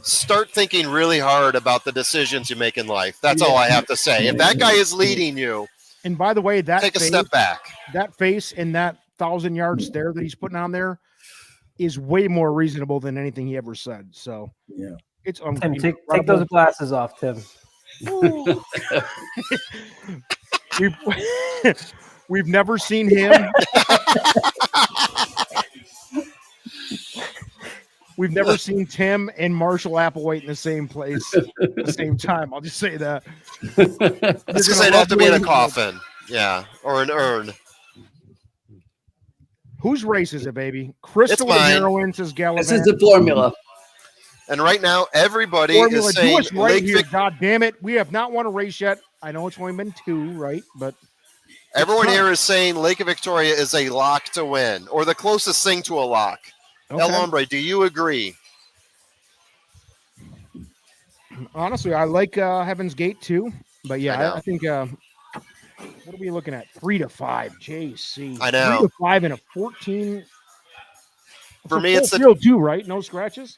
start thinking really hard about the decisions you make in life. That's all I have to say. If that guy is leading you, And by the way, that take a face, step back. that face and that 1,000-yard stare that he's putting on there is way more reasonable than anything he ever said. So Yeah. it's Tim, take those glasses off, Tim. We've never seen him. We've never seen Tim and Marshall Applewhite in the same place at the same time. I'll just say that. It's because they'd have to be in a coffin. Yeah. Or an urn. Whose race is it, baby? Crystal mine. Heroin, says Gallivant. This is the formula. And right now, everybody Formula, is do saying us right Lake here. Vic- God damn it. We have not won a race yet. I know it's only been 2, right? But everyone time. here is saying Lake of Victoria is a lock to win, or the closest thing to a lock. okay. El Hombre, do you agree? Honestly, I like Heaven's Gate too. But I yeah, know. I think what are we looking at? 3 to 5. JC. I know. 3 to 5 and a 14. For me, it's the field too, right? No scratches.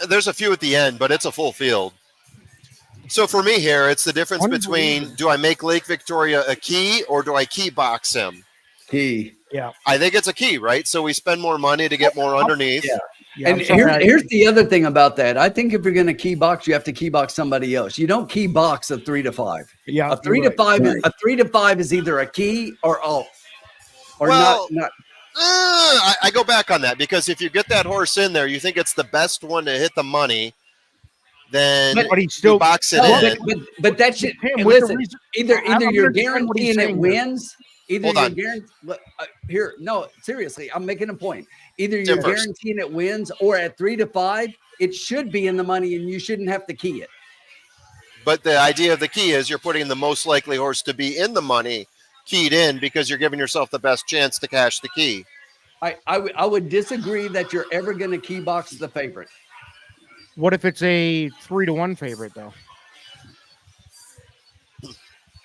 there's a few at the end, but it's a full field. So for me here, it's the difference between do I make Lake Victoria a key or do I key box him? Key. Yeah. I think it's a key, right? So we spend more money to get more underneath. Yeah. Yeah, And I'm sorry, here's the other thing about that. I think if you're going to key box, you have to key box somebody else. You don't key box a 3 to 5. yeah, A 3 to 5 is a 3 to 5 is either a key or all, or Well, not. I go back on that because if you get that horse in there, you think it's the best one to hit the money, then but he's still you box it No, in. but that should Tim, with the listen. reason- Either I'm you're understanding what he's guaranteeing it saying here. wins. Either Hold you're on. guaranteeing here. No, seriously, I'm making a point. Either Tim you're first. guaranteeing it wins, or at 3 to 5, it should be in the money, and you shouldn't have to key it. But the idea of the key is you're putting the most likely horse to be in the money keyed in because you're giving yourself the best chance to cash the key. I would disagree that you're ever going to key box the favorite. What if it's a 3 to 1 favorite though?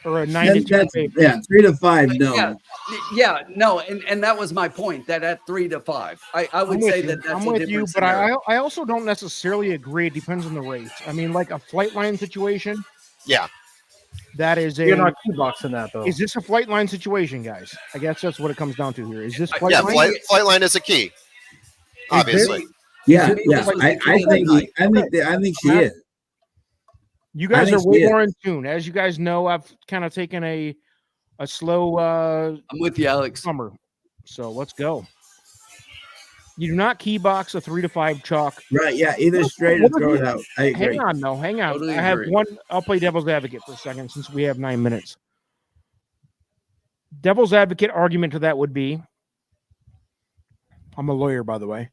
Or a 9 to 2 favorite? Yeah, 3 to 5. No. Yeah, no, and that was my point. That at 3 to 5, I would say that that's I'm a with different you, but scenario. I also don't necessarily agree. It depends on the race. I mean, like a flight line situation. Yeah. That is You're not key boxing that though. Is this a flight line situation, guys? I guess that's what it comes down to here. Is this flight Yeah, line? flight line is a key. Obviously. Yeah, Is it- yeah. I think she is. You guys I are think way she is. more in tune. As you guys know, I've kind of taken a a slow I'm with you, Alex. summer. So let's go. You do not key box a 3 to 5 chalk. Right. Yeah. Either straight or throw it out. I agree. Hang on, though. Hang on. Totally I have agree. one. I'll play devil's advocate for a second since we have 9 minutes. Devil's advocate argument to that would be, I'm a lawyer, by the way.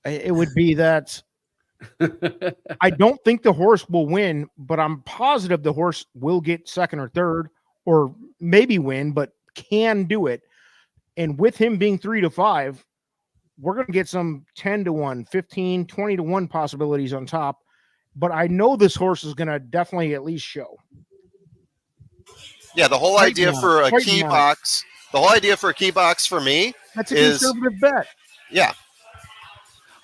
It would be that I don't think the horse will win, but I'm positive the horse will get second or third, or maybe win, but can do it. And with him being 3 to 5, we're going to get some 10 to 1, 15, 20 to 1 possibilities on top. But I know this horse is going to definitely at least show. Yeah, the whole idea for a key box, for me, that's a conservative bet. Yeah.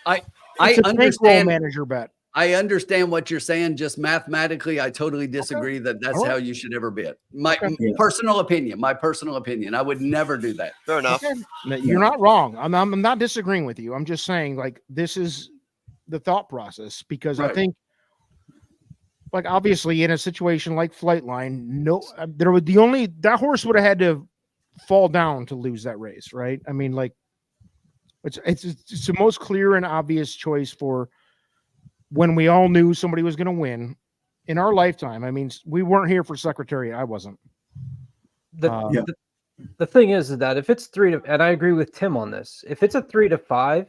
I It's a understand. manager bet. I understand what you're saying. Just mathematically, I totally disagree that that's how you should ever bet. My personal opinion. I would never do that. Fair enough. Okay. You're not wrong. I'm not disagreeing with you. I'm just saying, like, this is the thought process, because I think, like, obviously in a situation like Flightline, that horse would have had to fall down to lose that race, right? I mean, like, it's the most clear and obvious choice for when we all knew somebody was going to win in our lifetime. I mean, we weren't here for Secretariat. I wasn't. The thing is that if it's 3 to, and I agree with Tim on this, if it's a 3 to 5,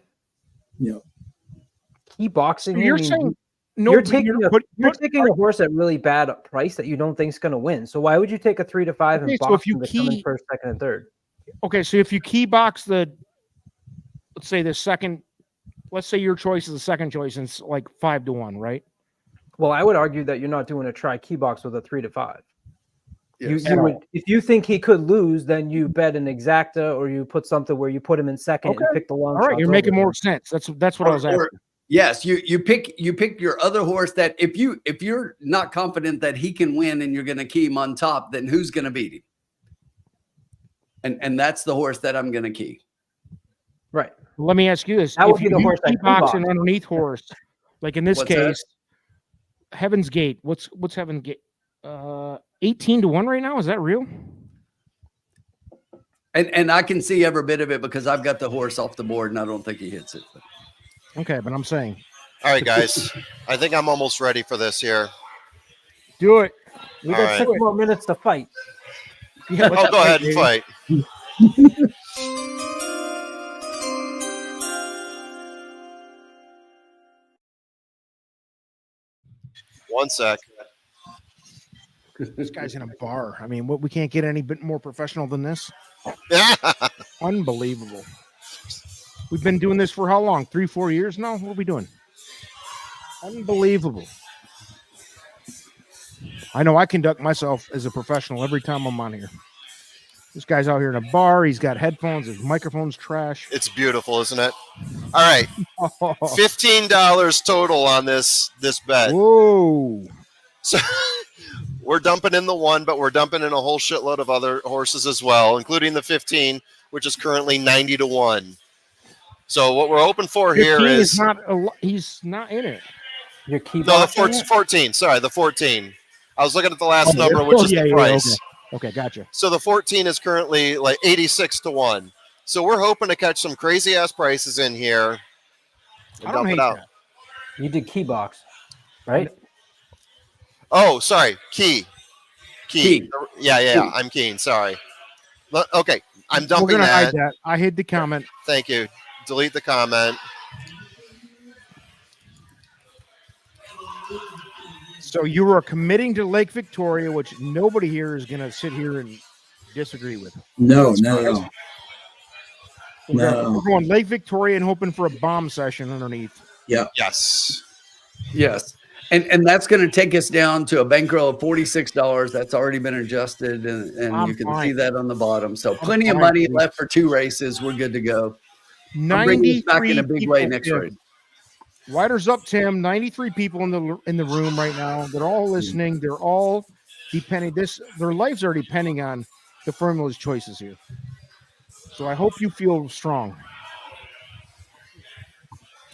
key boxing. You're saying no. You're taking a horse at really bad price that you don't think is going to win. So why would you take a 3 to 5 and box him to come in first, second, and third? Okay, so if you key box let's say the second. Let's say your choice is the second choice, and it's like 5 to 1, right? Well, I would argue that you're not doing a try key box with a 3 to 5. Yes. You would, if you think he could lose, then you bet an exacta, or you put something where you put him in second and pick the long. All right, you're making more sense. That's what I was asking. Yes, you pick your other horse that if you're not confident that he can win and you're going to key him on top, then who's going to beat him? And that's the horse that I'm going to key. Right. Let me ask you this: that would be the horse key box an underneath horse, like in this What's case, Heaven's Gate. What's Heaven's Gate? 18 to 1 right now. Is that real? And I can see every bit of it because I've got the horse off the board and I don't think he hits it. Okay, but I'm saying. All right, guys. I think I'm almost ready for this here. Do it. We got 6 more minutes to fight. Yeah, go ahead and fight. One sec. This guy's in a bar. I mean, we can't get any bit more professional than this. Unbelievable. We've been doing this for how long? 3-4 years now? What are we doing? Unbelievable. I know I conduct myself as a professional every time I'm on here. This guy's out here in a bar. He's got headphones. His microphone's trash. It's beautiful, isn't it? All right. $15 total on this bet. Whoa. So we're dumping in the 1, but we're dumping in a whole shitload of other horses as well, including the 15, which is currently 90 to 1. So what we're hoping for here is he's not in it. Your key no, the 14. Sorry, the 14. I was looking at the last number, which is the price. Okay, gotcha. So the 14 is currently like 86 to 1. So we're hoping to catch some crazy ass prices in here. I don't hate that. You did key box, right? Oh, sorry. Key. Yeah. I'm keying. Sorry. Okay. I'm dumping We're gonna that. hide that. I hid the comment. Thank you. Delete the comment. So you are committing to Lake Victoria, which nobody here is going to sit here and disagree with. No. We're going Lake Victoria and hoping for a bomb session underneath. Yeah. Yes. And that's going to take us down to a bankroll of $46. That's already been adjusted, and you can see that on the bottom. So plenty of money left for 2 races. We're good to go. I'm bringing this back in a big way next race. Riders up, Tim. 93 people in the room right now. They're all listening. They're all depending. Their lives are depending on the formula's choices here. So I hope you feel strong.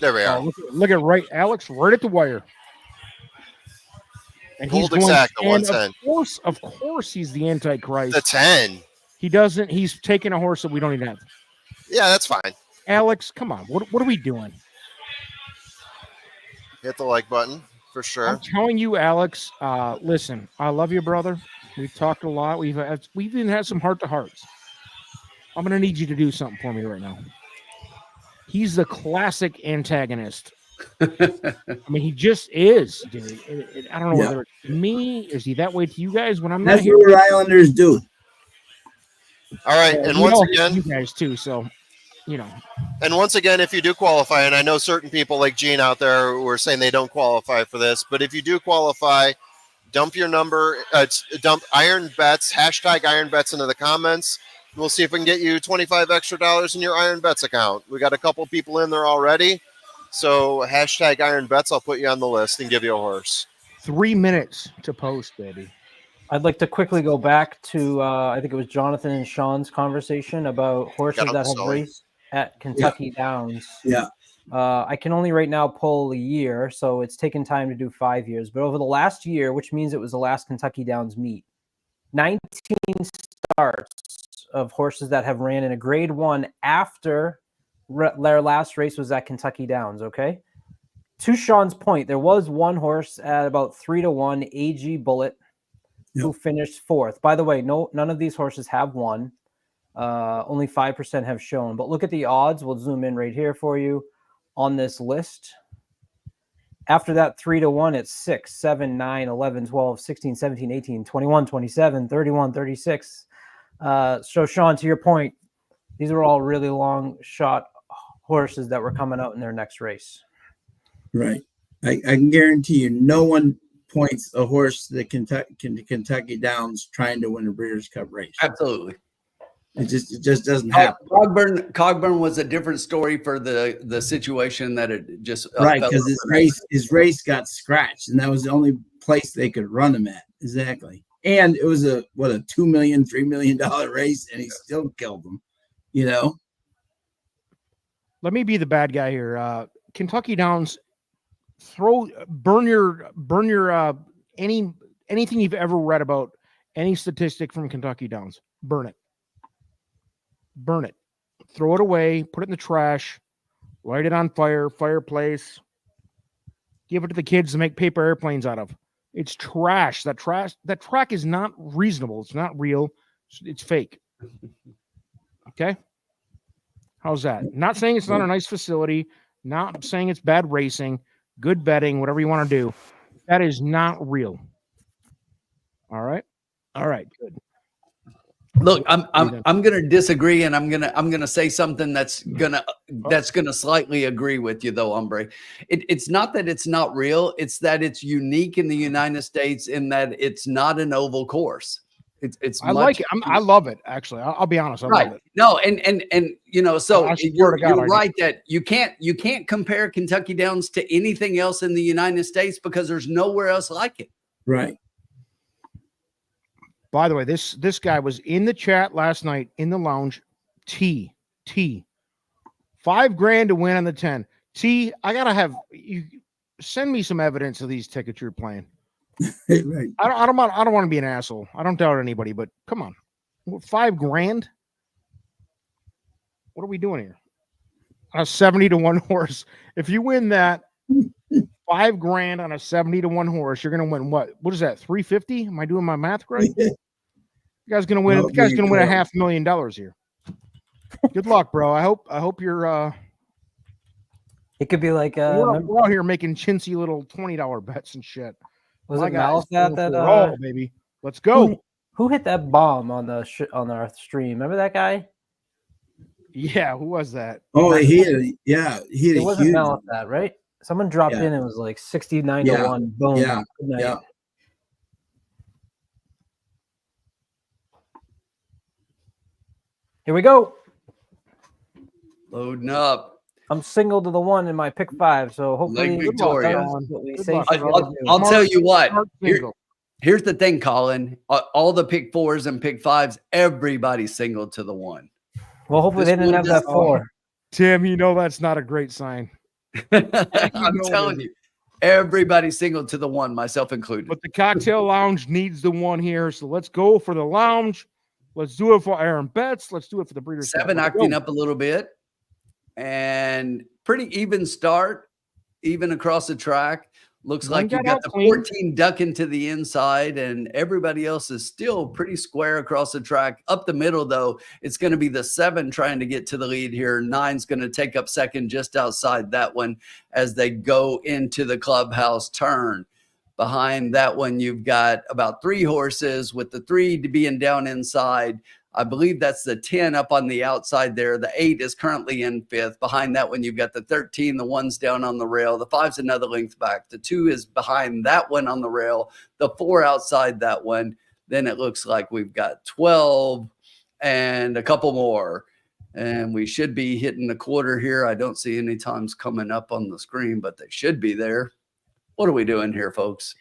There we are. Look at Alex, right at the wire. And he's exact, the 110. Of course, he's the Antichrist. The 10. He doesn't. He's taking a horse that we don't even have. Yeah, that's fine. Alex, come on. What are we doing? Hit the like button for sure. I'm telling you, Alex. Listen, I love you, brother. We've talked a lot. We've even had some heart to hearts. I'm gonna need you to do something for me right now. He's the classic antagonist. I mean, he just is, dude. I don't know whether it's me. Is he that way to you guys when I'm not That's here? what Rhode Islanders do. All right, and We once all again, hate you guys too. So, you know, and once again, if you do qualify, and I know certain people like Gene out there who are saying they don't qualify for this, but if you do qualify, dump your number, dump Iron Bets, hashtag Iron Bets into the comments. We'll see if we can get you $25 extra in your Iron Bets account. We got a couple people in there already. So hashtag Iron Bets, I'll put you on the list and give you a horse. 3 minutes to post, baby. I'd like to quickly go back to I think it was Jonathan and Sean's conversation about horses that have raced at Kentucky Downs. Yeah. I can only right now pull a year, so it's taken time to do 5 years. But over the last year, which means it was the last Kentucky Downs meet, 19 starts of horses that have ran in a grade 1 after their last race was at Kentucky Downs. Okay. To Sean's point, there was one horse at about 3-1, AG Bullet, who finished 4th. By the way, none of these horses have won. Only 5% have shown. But look at the odds. We'll zoom in right here for you on this list. After that 3-1, it's 6, 7, 9, 11, 12, 16, 17, 18, 21, 27, 31, 36. So, Sean, to your point, these are all really long shot horses that were coming out in their next race. Right. I can guarantee you no one points a horse to the Kentucky Downs trying to win a Breeders' Cup race. Absolutely. It just doesn't happen. Cogburn was a different story for the situation that it just right, because his race got scratched, and that was the only place they could run him at. Exactly. And it was a $2 million, $3 million race, and he still killed them. You know. Let me be the bad guy here. Kentucky Downs, burn your anything you've ever read about any statistic from Kentucky Downs. Burn it. Burn it. Throw it away. Put it in the trash. Light it on fire. Fireplace. Give it to the kids to make paper airplanes out of. It's trash. That track is not reasonable. It's not real. It's fake. Okay? How's that? Not saying it's not a nice facility. Not saying it's bad racing. Good betting. Whatever you want to do. That is not real. All right? All right. Good. Look, I'm going to disagree, and I'm going to say something that's going to slightly agree with you, though, Hombre. It's not that it's not real; it's that it's unique in the United States in that it's not an oval course. I like it. I love it. Actually, I'll be honest. I love it. No, and you know, so you're right that you can't compare Kentucky Downs to anything else in the United States because there's nowhere else like it. Right. By the way, this guy was in the chat last night in the lounge. T $5,000 to win on the 10. T, I gotta have you send me some evidence of these tickets you're playing. Right. I don't want to be an asshole. I don't doubt anybody, but come on, $5,000. What are we doing here? On a 70-1 horse. If you win that $5,000 on a 70-1 horse, you're gonna win what? What is that? 350? Am I doing my math right? You guys gonna win. You guys gonna win $500,000 here. Good luck, bro. I hope you're. It could be like we're out here making chintzy little $20 bets and shit. Was it Malice that baby? Let's go. Who hit that bomb on our stream? Remember that guy? Yeah, who was that? Oh, he it wasn't Malice that, right? Someone dropped in and it was like 69-1. Boom. Yeah. Yeah. Here we go. Loading up. I'm single to the 1 in my pick 5, so hopefully Victoria. I'll tell you what. Here's the thing, Colin. All the pick 4s and pick 5s, everybody's single to the 1. Well, hopefully they didn't have that 4. Tim, you know that's not a great sign. I'm telling you, everybody's single to the 1, myself included. But the cocktail lounge needs the 1 here, so let's go for the lounge. Let's do it for Iron Bets. Let's do it for the Breeders' Cup. 7 acting up a little bit, and pretty even start, even across the track. Looks One like you've got got out the clean. 14 ducking to the inside, and everybody else is still pretty square across the track. Up the middle, though, it's going to be the 7 trying to get to the lead here. 9's going to take up second just outside that one as they go into the clubhouse turn. Behind that one, you've got about 3 horses, with the 3 being down inside. I believe that's the 10 up on the outside there. The 8 is currently in 5th. Behind that one, you've got the 13. The 1's down on the rail. The 5's another length back. The 2 is behind that one on the rail. The 4 outside that one. Then it looks like we've got 12 and a couple more. And we should be hitting the quarter here. I don't see any times coming up on the screen, but they should be there. What are we doing here, folks?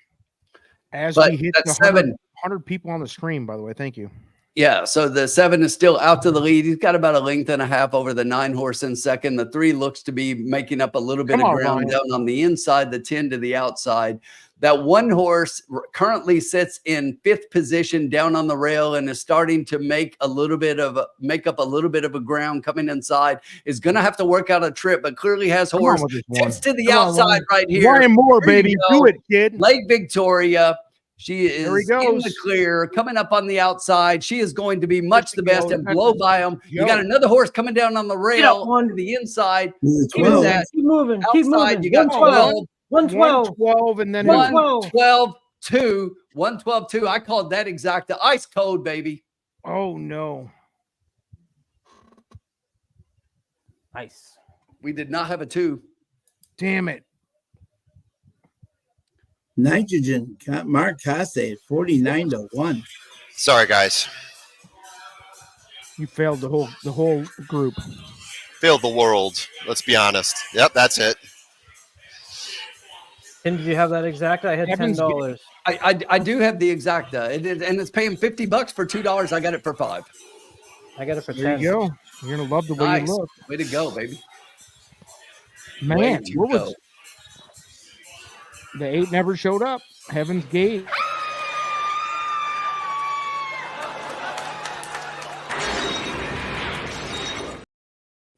As But we hit that the 7. 100 people on the screen, by the way. Thank you. Yeah, so the 7 is still out to the lead. He's got about a length and a half over the 9 horse in second. The 3 looks to be making up a little bit Come of on, ground Ryan. down on the inside, the 10 to the outside. That 1 horse currently sits in 5th position down on the rail and is starting to make up a little bit of a ground coming inside. Is going to have to work out a trip, but clearly has Come horse on with this one. tips to the Come on, outside Ryan. right here. Ryan Moore, There you baby. go. Do it, kid. Lake Victoria. She is There he in goes. the clear, coming up on the outside. She is going to be much the best and blow by them. You got Go. another horse coming down on the rail one. to the inside. The Keep 12. moving. Keep moving. Keep Outside, moving. you got 12. 112. 112 and then 112. 112, 2. 112, 2. I called that exact. The ice code, baby. oh no. Nice. We did not have a 2. Damn it. Nitrogen, Mark Coste, 49-1. Sorry, guys. You failed the whole group. Failed the world. Let's be honest. Yep, that's it. Tim, did you have that exact? I had Evan's $10. I do have the exacta. And it's paying $50 for $2. I got it for 5. I got it for There 10. you go. You're gonna love the way Nice. you look. Way to go, baby. Man, Way to what go. was the 8 never showed up. Heaven's Gate.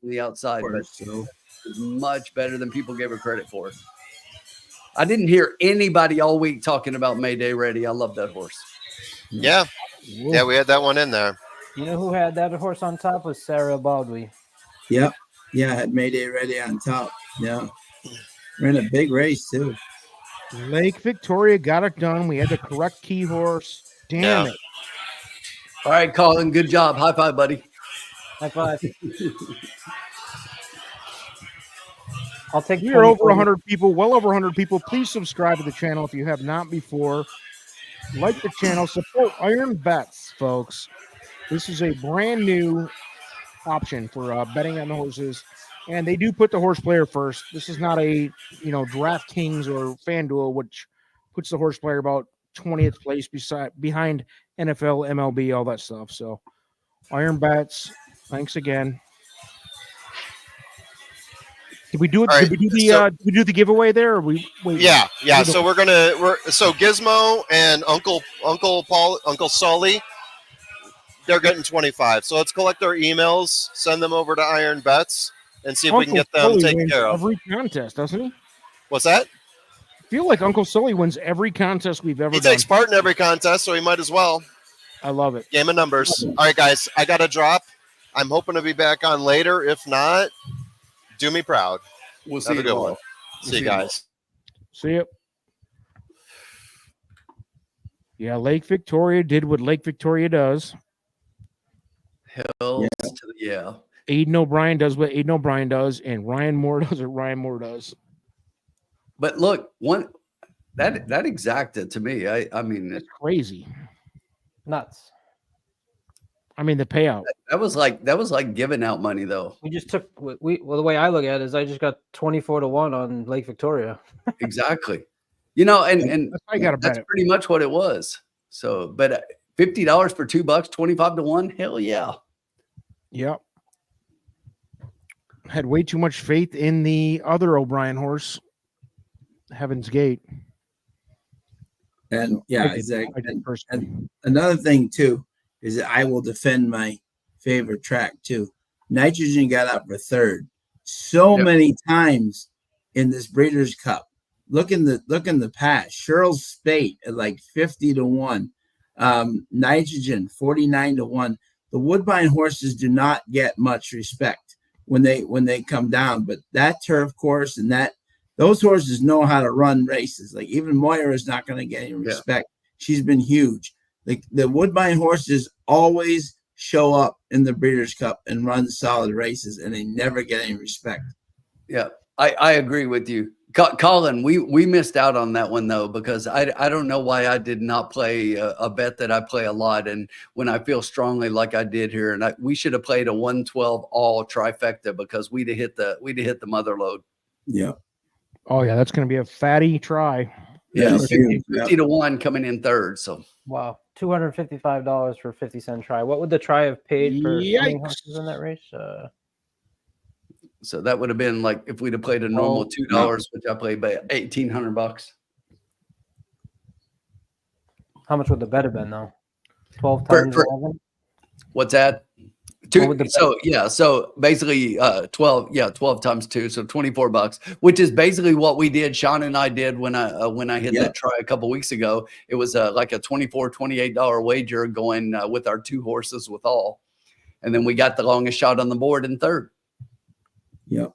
The outside, but So much better than people gave her credit for. I didn't hear anybody all week talking about Mayday Ready. I love that horse. Yeah. Yeah, we had that one in there. You know who had that horse on top was Sarah Baldwin. Yep. Yeah, I had Mayday ready on top. Yeah. We're in a big race too. Lake Victoria got it done. We had the correct key horse. Damn Yeah. it. All right, Colin. Good job. High five, buddy. High five. I'll take We are 20 over for you. 100 people, well over 100 people. Please subscribe to the channel if you have not before. Like the channel, support Iron Bets, folks. This is a brand new option for betting on the horses, and they do put the horse player first. This is not a DraftKings or FanDuel, which puts the horse player about 20th place behind NFL, MLB, all that stuff. So, Iron Bets, thanks again. Did we do it? All right, Did we do the so- did we do the giveaway there? Or we wait. Yeah. So so Gizmo and Uncle Sully, they're getting 25. So let's collect their emails, send them over to Iron Bets, and see if we can get them Sully taken wins care of. every contest, doesn't he? What's that? I feel like Uncle Sully wins every contest we've ever He done. takes part in every contest, so he might as well. I love it. Game of numbers. All right, guys, I got to drop. I'm hoping to be back on later. If not, do me proud. We'll see Have you a good tomorrow. one. We'll See you tomorrow. guys. See you. Yeah, Lake Victoria did what Lake Victoria does. Hell, yeah. Aiden O'Brien does what Aiden O'Brien does, and Ryan Moore does what Ryan Moore does. But look, that exacta to me, I mean, That's crazy. Nuts. I mean, the payout. that was like giving out money though. We just took well, the way I look at it is I just got 24-1 on Lake Victoria. Exactly. And That's how you gotta bet that's it. pretty much what it was. So, but $50 for $2, 25-1, hell yeah. Yep. Had way too much faith in the other O'Brien horse, Heaven's Gate. And yeah, I did- exactly. I did personally. And another thing too, is that I will defend my favorite track too. Nitrogen got up for third so many times in this Breeders' Cup. Look in the past. Cheryl's Spate at like 50-1. Nitrogen 49-1. The Woodbine horses do not get much respect when they come down, but that turf course and those horses know how to run races. Like even Moira is not going to get any respect. She's been huge. The Woodbine horses always show up in the Breeders' Cup and run solid races, and they never get any respect. Yeah, I agree with you. Colin, we missed out on that one though, because I don't know why I did not play a bet that I play a lot, and when I feel strongly like I did here, and we should have played a 112 all trifecta because we'd have hit the mother load. Yeah. Oh yeah, that's going to be a fatty try. Yeah, Yes, 50-1 coming in third. So Wow, $255 for a 50-cent try. What would the try have paid for how many horses in that race? So that would have been like if we'd have played a normal $2, which I played by $1,800. How much would the bet have been though? 12 times 11. What's that? So basically 12 times 2, so $24, which is basically what we did. Sean and I did when I hit that try a couple weeks ago. It was like a $28 wager going with our 2 horses with all, and then we got the longest shot on the board in third. Yep.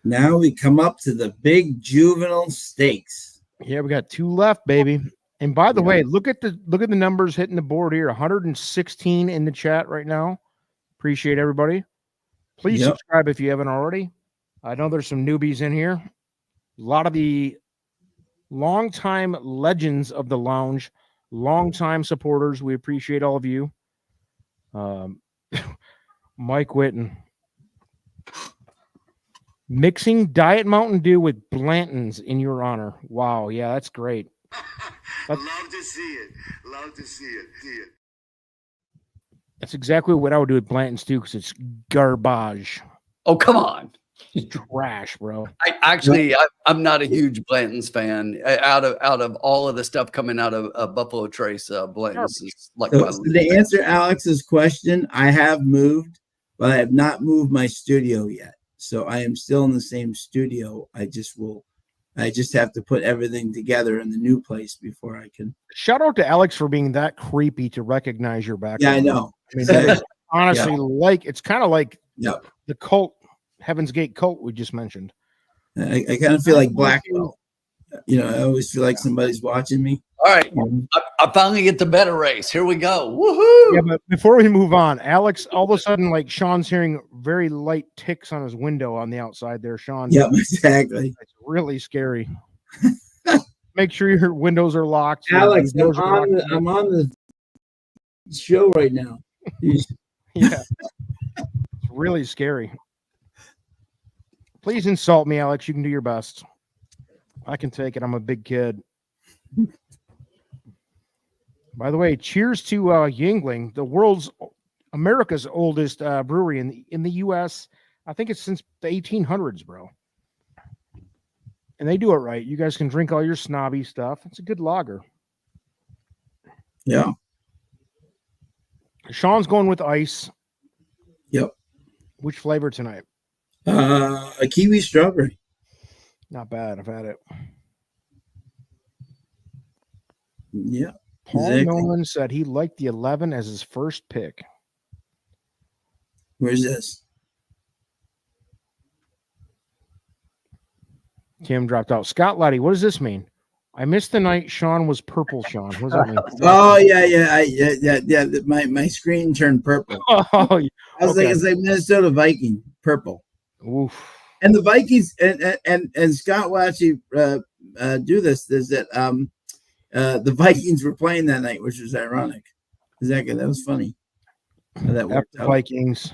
Now we come up to the big juvenile stakes. Yeah, we got 2 left, baby. And by the way, look at the numbers hitting the board here. 116 in the chat right now. Appreciate everybody. Please subscribe if you haven't already. I know there's some newbies in here. A lot of the longtime legends of the lounge, longtime supporters. We appreciate all of you. Mike Witten. Mixing Diet Mountain Dew with Blanton's in your honor. Wow. Yeah, that's great. Love to see it. Love to see it. That's exactly what I would do with Blanton's too, because it's garbage. Oh, come on. Trash, bro. I'm not a huge Blanton's fan. Out of all of the stuff coming out of Buffalo Trace, Blanton's is like so to answer Alex's question, I have moved, but I have not moved my studio yet. So I am still in the same studio. I just have to put everything together in the new place before I can. Shout out to Alex for being that creepy to recognize your background. Yeah, I know. I mean, that is honestly it's kind of like the cult, Heaven's Gate cult we just mentioned. I kind of feel like Black Belt. You know, I always feel like somebody's watching me. All right. I finally get the better race. Here we go. Woohoo! Yeah, but before we move on, Alex, all of a sudden, like Sean's hearing very light ticks on his window on the outside there, Sean. Yeah, exactly. It's really scary. Make sure your windows are locked. Alex, I'm on the show right now. Yeah. It's really scary. Please insult me, Alex. You can do your best. I can take it. I'm a big kid. By the way, cheers to Yingling, America's oldest brewery in the U.S. I think it's since the 1800s, bro. And they do it right. You guys can drink all your snobby stuff. It's a good lager. Yeah. Sean's going with ice. Yep. Which flavor tonight? A kiwi strawberry. Not bad. I've had it. Yeah. Paul Nolan said he liked the 11 as his first pick. Where's this? Tim dropped out. Scott Laddie, what does this mean? I missed the night Sean was purple, Sean. What does that mean? Oh, yeah. My screen turned purple. Oh, I was like, it's like Minnesota Viking, purple. Oof. And the Vikings and Scott will actually do this. Is that the Vikings were playing that night, which was ironic. Exactly, that was funny. That worked out. Vikings.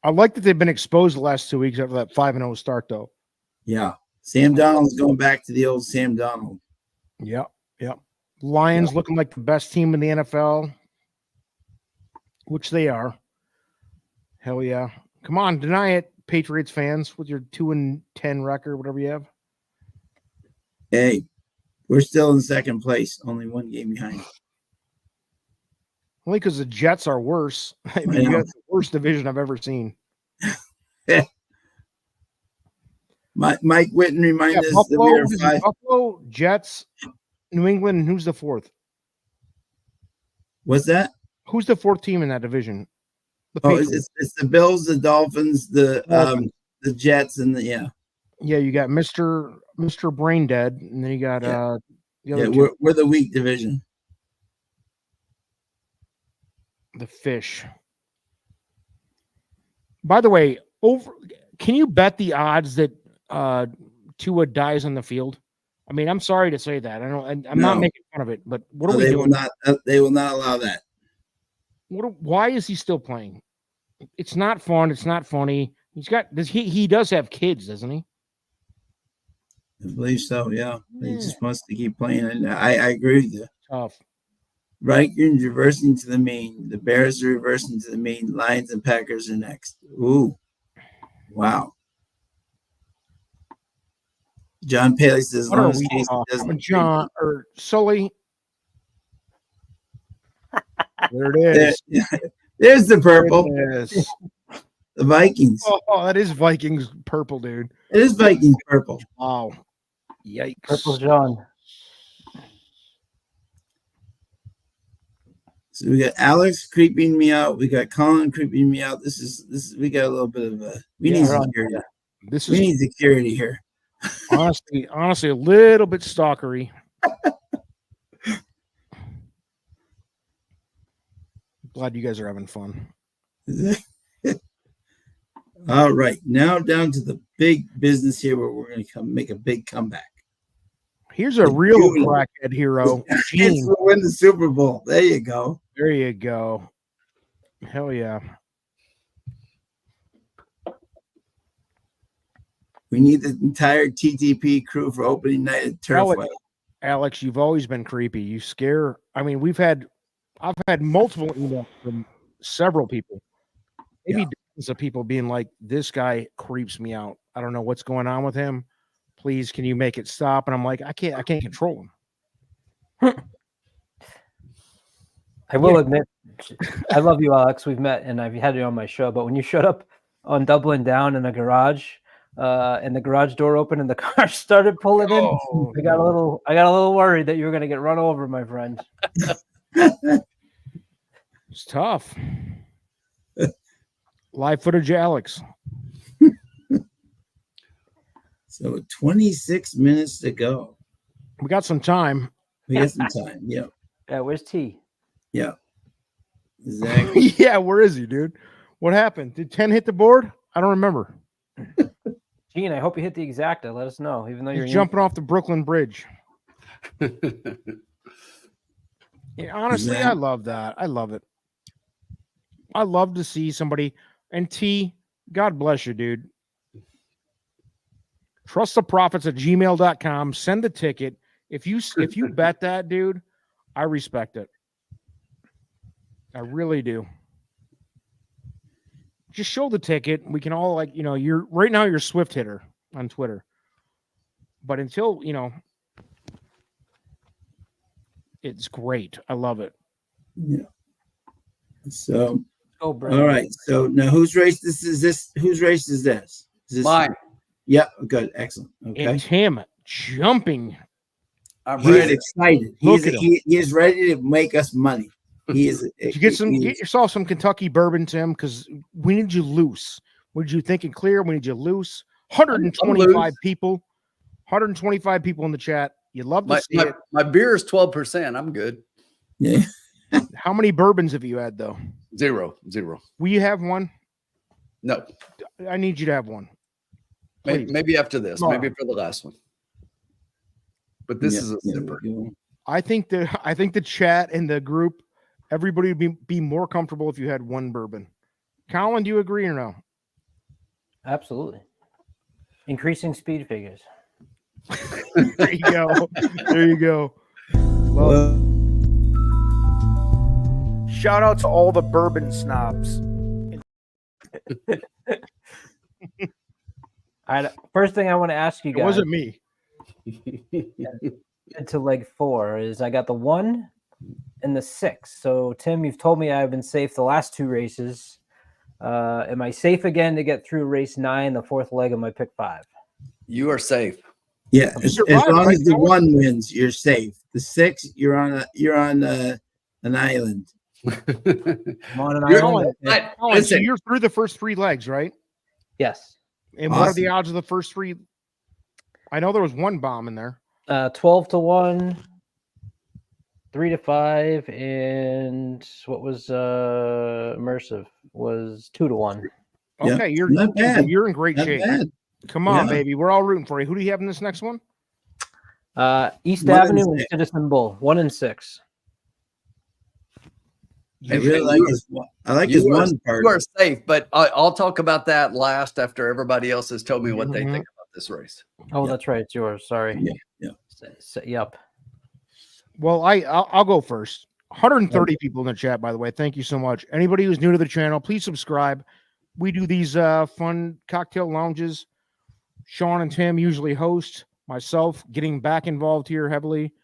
I like that they've been exposed the last 2 weeks after that 5-0 start, though. Yeah, Sam Donald's going back to the old Sam Donald. Yep. Lions looking like the best team in the NFL, which they are. Hell yeah! Come on, deny it, Patriots fans, with your 2-10 record, whatever you have. Hey, We're still in second place, only one game behind. Only because the Jets are worse. I mean, you have the worst division I've ever seen. Mike Whitten reminded us that Buffalo, we are five. Buffalo, Jets, New England, and who's the fourth? What's that? Who's the fourth team in that division? The Oh, Patriots. it's the Bills, the Dolphins, the Jets, and the Yeah, you got Mr. Brain Dead, and then you got the other two. we're the weak division. The Fish. By the way, can you bet the odds that Tua dies on the field? I mean, I'm sorry to say that. I'm not making fun of it, but what are we doing? They will not allow that. Why is he still playing? It's not fun. It's not funny. He does have kids, doesn't he? I believe so. Yeah, he just wants to keep playing, and I agree with you. Tough. Vikings reversing to the mean. The Bears are reversing to the mean. Lions and Packers are next. Ooh, wow. John Paley says, as long as Casey doesn't. John or Sully. There it is. There's the purple. There it is. The Vikings. Oh, that is Vikings purple, dude. It is Vikings purple. Wow. Yikes. Purple John. So we got Alex creeping me out. We got Colin creeping me out. This is we got a little bit of a need security. We need security here. honestly, a little bit stalkery. Glad you guys are having fun. All right, now down to the big business here, where we're going to make a big comeback. Here's a real crackhead hero. Gene will win the Super Bowl. There you go. There you go. Hell yeah. We need the entire TTP crew for opening night at Turfway. Alex, you've always been creepy. You scare. I mean, I've had multiple emails from several people. Maybe dozens of people being like, this guy creeps me out. I don't know what's going on with him. Please, can you make it stop? And I'm like, I can't control him. I will admit, I love you, Alex. We've met and I've had you on my show, but when you showed up on Dublin Down in a garage, and the garage door opened and the car started pulling in, I got a little worried that you were going to get run over, my friend. It's tough. Live footage, Alex. So 26 minutes to go. We got some time. We got some time. Yeah. Yeah. Where's T? Yeah. Exactly. Yeah. Where is he, dude? What happened? Did 10 hit the board? I don't remember. Gene, I hope you hit the exacta. Let us know, even though you're jumping off the Brooklyn Bridge. Yeah, honestly, I love that. I love it. I love to see somebody. And T, God bless you, dude. Trusttheprofits@gmail.com. Send the ticket. If you bet that, dude, I respect it. I really do. Just show the ticket. We can all you're right now. You're a Swift hitter on Twitter, but until it's great. I love it. Yeah. So, all right. So now, whose race this is? Whose race is this? Is this mine? Yeah. Good. Excellent. Okay. It's him jumping. He's excited. He is ready to make us money. He is. Get yourself some Kentucky bourbon, Tim, because we need you loose. We need you thinking clear. We need you loose. 125 people. 125 people in the chat. You'd love to see it. My beer is 12%. I'm good. Yeah. How many bourbons have you had, though? Zero. Will you have one? No. I need you to have one. Maybe after this. Maybe for the last one. But this is a sipper. I think the chat and the group, everybody would be more comfortable if you had one bourbon. Colin, do you agree or no? Absolutely. Increasing speed figures. There you go. There you go. Shout out to all the bourbon snobs. All right. First thing I want to ask you guys. It wasn't me. good to leg 4 is I got the 1 and the 6. So Tim, you've told me I've been safe the last 2 races. Am I safe again to get through race 9, the 4th leg of my pick 5? You are safe. Yeah, as long right, as the Howard? 1 wins, you're safe. The 6, you're on an island. I'm on an You're- island. but So listen, you're through the first 3 legs, right? Yes. And what are the Awesome. odds of the first 3? I know there was 1 bomb in there. 12 to 1, 3 to 5, and what was immersive was 2 to 1. Yeah, Okay, not bad. you're in great Not shape. bad. Come on, Yeah. baby. We're all rooting for you. Who do you have in this next one? East 1 and Avenue and 6. Citizen Bull, 1 and 6. I really like his. I like his you are, 1 part. you are safe, but I'll talk about that last after everybody else has told me what they Mhm. think about this race. Oh, Yeah. that's right. It's yours. Sorry. Yeah. Set you up. Well, I'll go first. 130 people in the chat, by the way. Thank you so much. Anybody who's new to the channel, please subscribe. We do these fun cocktail lounges. Sean and Tim usually host. Myself getting back involved here heavily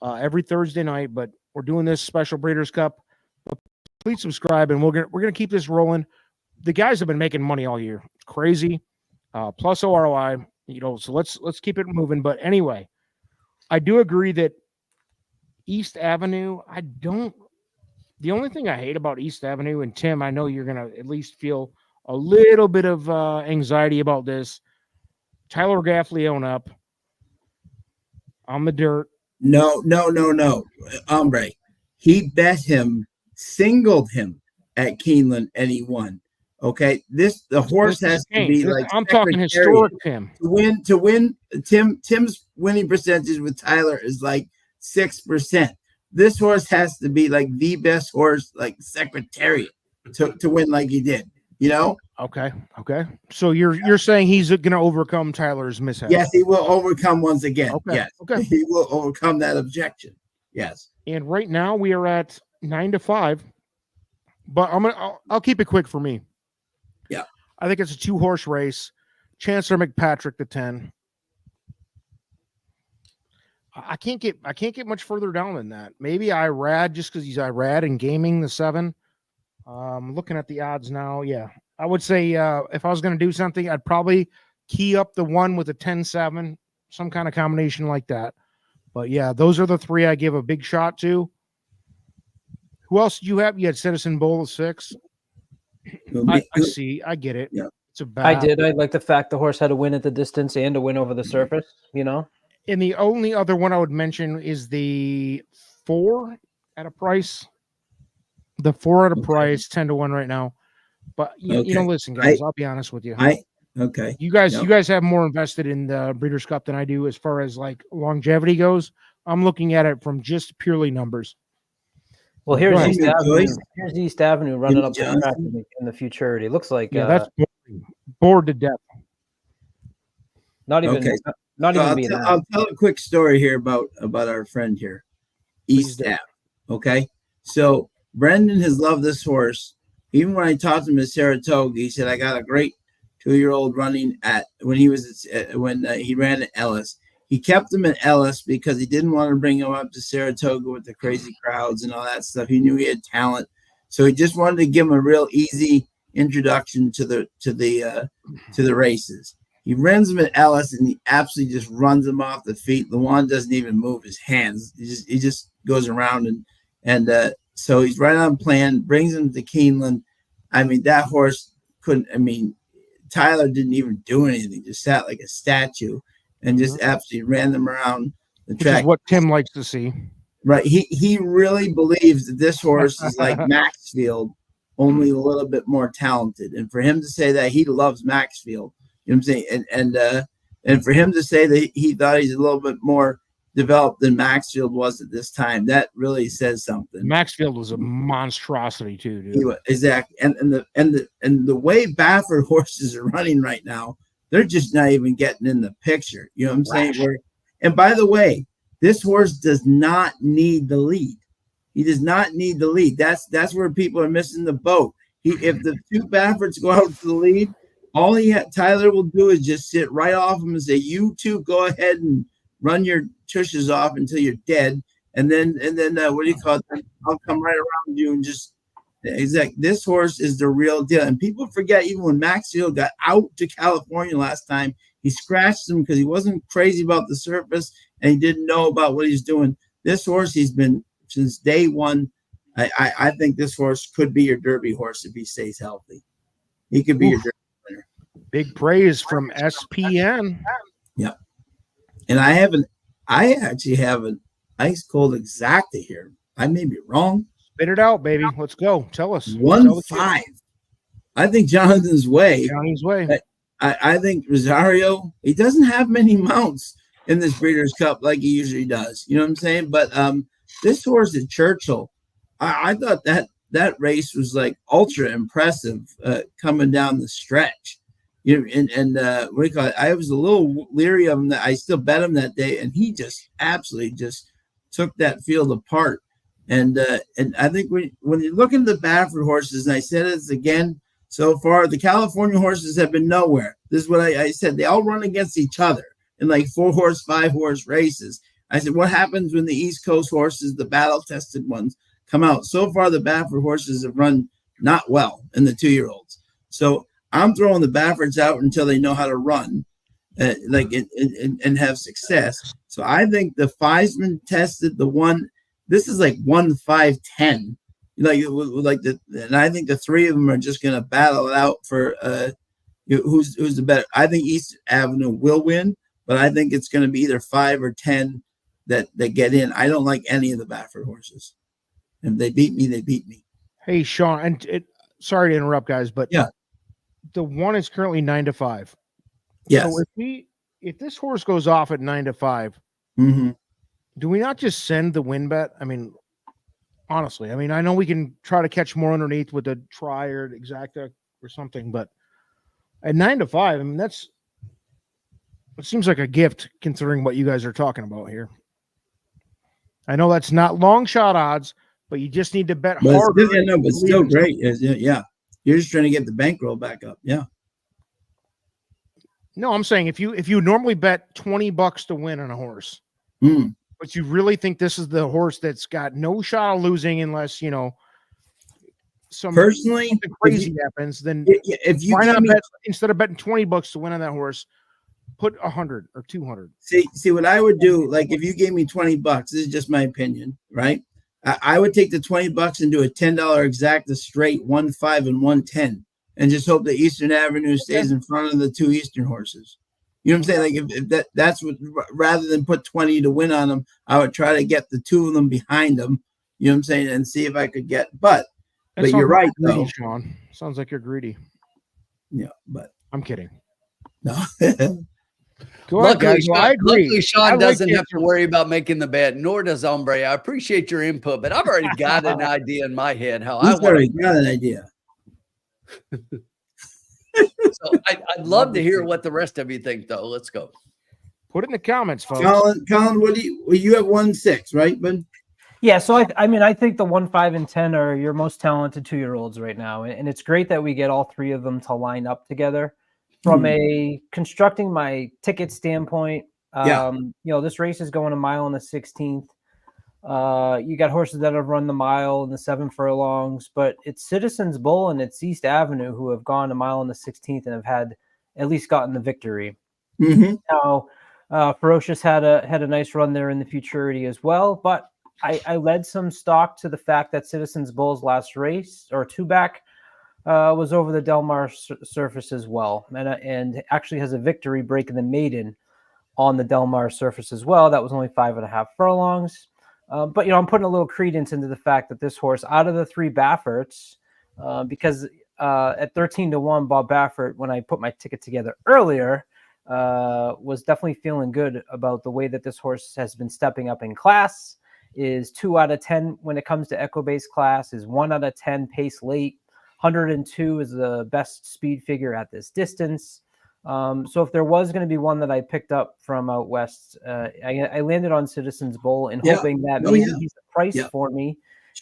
every Thursday night, but we're doing this special Breeders' Cup. But please subscribe, and we're gonna keep this rolling. The guys have been making money all year. It's crazy. Plus ROI, so let's keep it moving. But anyway, I do agree that East Avenue, the only thing I hate about East Avenue, and Tim, I know you're going to at least feel a little bit of anxiety about this. Tyler Gaffleone up on the dirt. No. Hombre. He bet him, singled him at Keeneland, and he won. Okay. The horse This is has to game. be This- like I'm talking Secretariat. historic, Tim. To win Tim's winning percentage with Tyler is like 6%. This horse has to be like the best horse, like Secretariat, to win like he did. Okay. So you're saying he's going to overcome Tyler's mishap? Yes, he will overcome once again. Okay. Yes. Okay. He will overcome that objection. Yes. And right now we are at 9 to 5. But I'll keep it quick for me. Yeah. I think it's a 2-horse race. Chancellor McPatrick to 10. I can't get much further down than that. Maybe Irad, just because he's Irad and gaming the 7. Looking at the odds now, yeah. I would say if I was going to do something, I'd probably key up the 1 with a 10-7, some kind of combination like that. But yeah, those are the 3 I give a big shot to. Who else did you have? You had Citizen Bowl of 6. I see. I get it. Yeah. It's a bad. I did. I like the fact the horse had a win at the distance and a win over the surface, And the only other one I would mention is the 4 at a price. The 4 at a price, 10 to 1 right now. But listen, guys, I'll be honest with you. Okay. You guys have more invested in the Breeders' Cup than I do as far as like longevity goes. I'm looking at it from just purely numbers. Well, here's Right. East Good Avenue. choice. Here's East Avenue running Jimmy up the track Johnson. in the futurity. Looks like Yeah, that's bored to death. not even Okay. not So even being I'll tell a quick story here about our friend here, East do. Ave. Okay, so Brendan has loved this horse. Even when I talked to him at Saratoga, he said I got a great 2-year-old running at when he ran at Ellis. He kept him at Ellis because he didn't want to bring him up to Saratoga with the crazy crowds and all that stuff. He knew he had talent, so he just wanted to give him a real easy introduction to the races. He runs him at Ellis, and he absolutely just runs him off the feet. Lewan doesn't even move his hands; he just goes around and so he's right on plan. Brings him to Keeneland. I mean, that horse couldn't. I mean, Tyler didn't even do anything; just sat like a statue and just absolutely ran them around the track. Which is what Tim likes to see. Right? He really believes that this horse is like Maxfield, only a little bit more talented. And for him to say that he loves Maxfield. You know what I'm saying? And for him to say that he thought he's a little bit more developed than Maxfield was at this time, that really says something. Maxfield was a monstrosity too, dude. Exactly. And the way Baffert horses are running right now, they're just not even getting in the picture. You know what I'm saying? And by the way, this horse does not need the lead. He does not need the lead. That's where people are missing the boat. If the 2 Bafferts go out to the lead, all Tyler will do is just sit right off him and say, "You two go ahead and run your tushes off until you're dead, and then what do you call it? I'll come right around you and just exact. This horse is the real deal, and people forget. Even when Maxfield got out to California last time, he scratched him because he wasn't crazy about the surface and he didn't know about what he's doing. This horse, he's been since day one. I think this horse could be your Derby horse if he stays healthy. He could be your Derby winner. Big praise from SPN. Yeah. And I actually have an ice cold exacta here. I may be wrong. Spit it out, baby. Let's go. Tell us. 1-5. I think Jonathan's way. Johnny's way. I think Rosario, he doesn't have many mounts in this Breeders' Cup like he usually does. You know what I'm saying? But this horse at Churchill, I thought that race was like ultra impressive coming down the stretch. You know, and what do you call it? I was a little leery of him. That I still bet him that day, and he just absolutely just took that field apart. And I think when you look into the Baffert horses, and I said this again so far, the California horses have been nowhere. This is what I said. They all run against each other in like 4-horse, 5-horse races. I said, what happens when the East Coast horses, the battle-tested ones, come out? So far, the Baffert horses have run not well in the 2-year-olds. So I'm throwing the Bafferts out until they know how to run, and have success. So I think the Fiesman tested the one. This is like 1-5-10. And I think the 3 of them are just going to battle it out for who's the better. I think East Avenue will win, but I think it's going to be either 5 or 10 that get in. I don't like any of the Baffert horses. If they beat me, they beat me. Hey, Sean, and sorry to interrupt, guys, but yeah, the one is currently 9-5. Yes. So if this horse goes off at 9-5, do we not just send the win bet? I mean, honestly, I know we can try to catch more underneath with a try or exacta or something, but at 9-5, it seems like a gift considering what you guys are talking about here. I know that's not long shot odds, but you just need to bet harder. But still great. Yeah. You're just trying to get the bankroll back up. Yeah. No, I'm saying if you normally bet $20 to win on a horse, but you really think this is the horse that's got no shot of losing unless, something crazy happens, then why not bet, instead of betting $20 to win on that horse, put 100 or 200. See what I would do, like if you gave me $20, this is just my opinion, right? I would take the $20 and do a $10 exacta straight 1-5 and 1-10, and just hope that Eastern Avenue stays in front of the 2 Eastern horses. You know what I'm saying? Like if that's what, rather than put 20 to win on them, I would try to get the 2 of them behind them. You know what I'm saying? And see if I could get. But you're right, greedy, though. Sean. Sounds like you're greedy. Yeah, but I'm kidding. No. Luckily, Sean doesn't have to worry about making the bet, nor does Hombre. I appreciate your input, but I've already got an idea in my head how He's already got an idea. So I'd love to hear what the rest of you think, though. Let's go. Put it in the comments, folks. Colin, what do you have 1-6, right, bud? Yeah, so I think the 1, 5, and 10 are your most talented 2-year-olds right now, and it's great that we get all 3 of them to line up together. From a constructing my ticket standpoint, this race is going a mile in the 16th. You got horses that have run the mile in the 7 furlongs, but it's Citizens Bull and it's East Avenue who have gone a mile in the 16th and have had at least gotten the victory. Now, Ferocious had a nice run there in the futurity as well, but I led some stock to the fact that Citizens Bull's last race or 2 back was over the Del Mar surface as well, and actually has a victory breaking the maiden on the Del Mar surface as well. That was only 5.5 furlongs. But I'm putting a little credence into the fact that this horse, out of the 3 Bafferts, because at 13-1, Bob Baffert, when I put my ticket together earlier, was definitely feeling good about the way that this horse has been stepping up in class. Is 2 out of 10 when it comes to echo-based class. Is 1 out of 10 pace late. 102 is the best speed figure at this distance. So if there was going to be one that I picked up from out west, I landed on Citizens Bull and hoping that maybe he's the price for me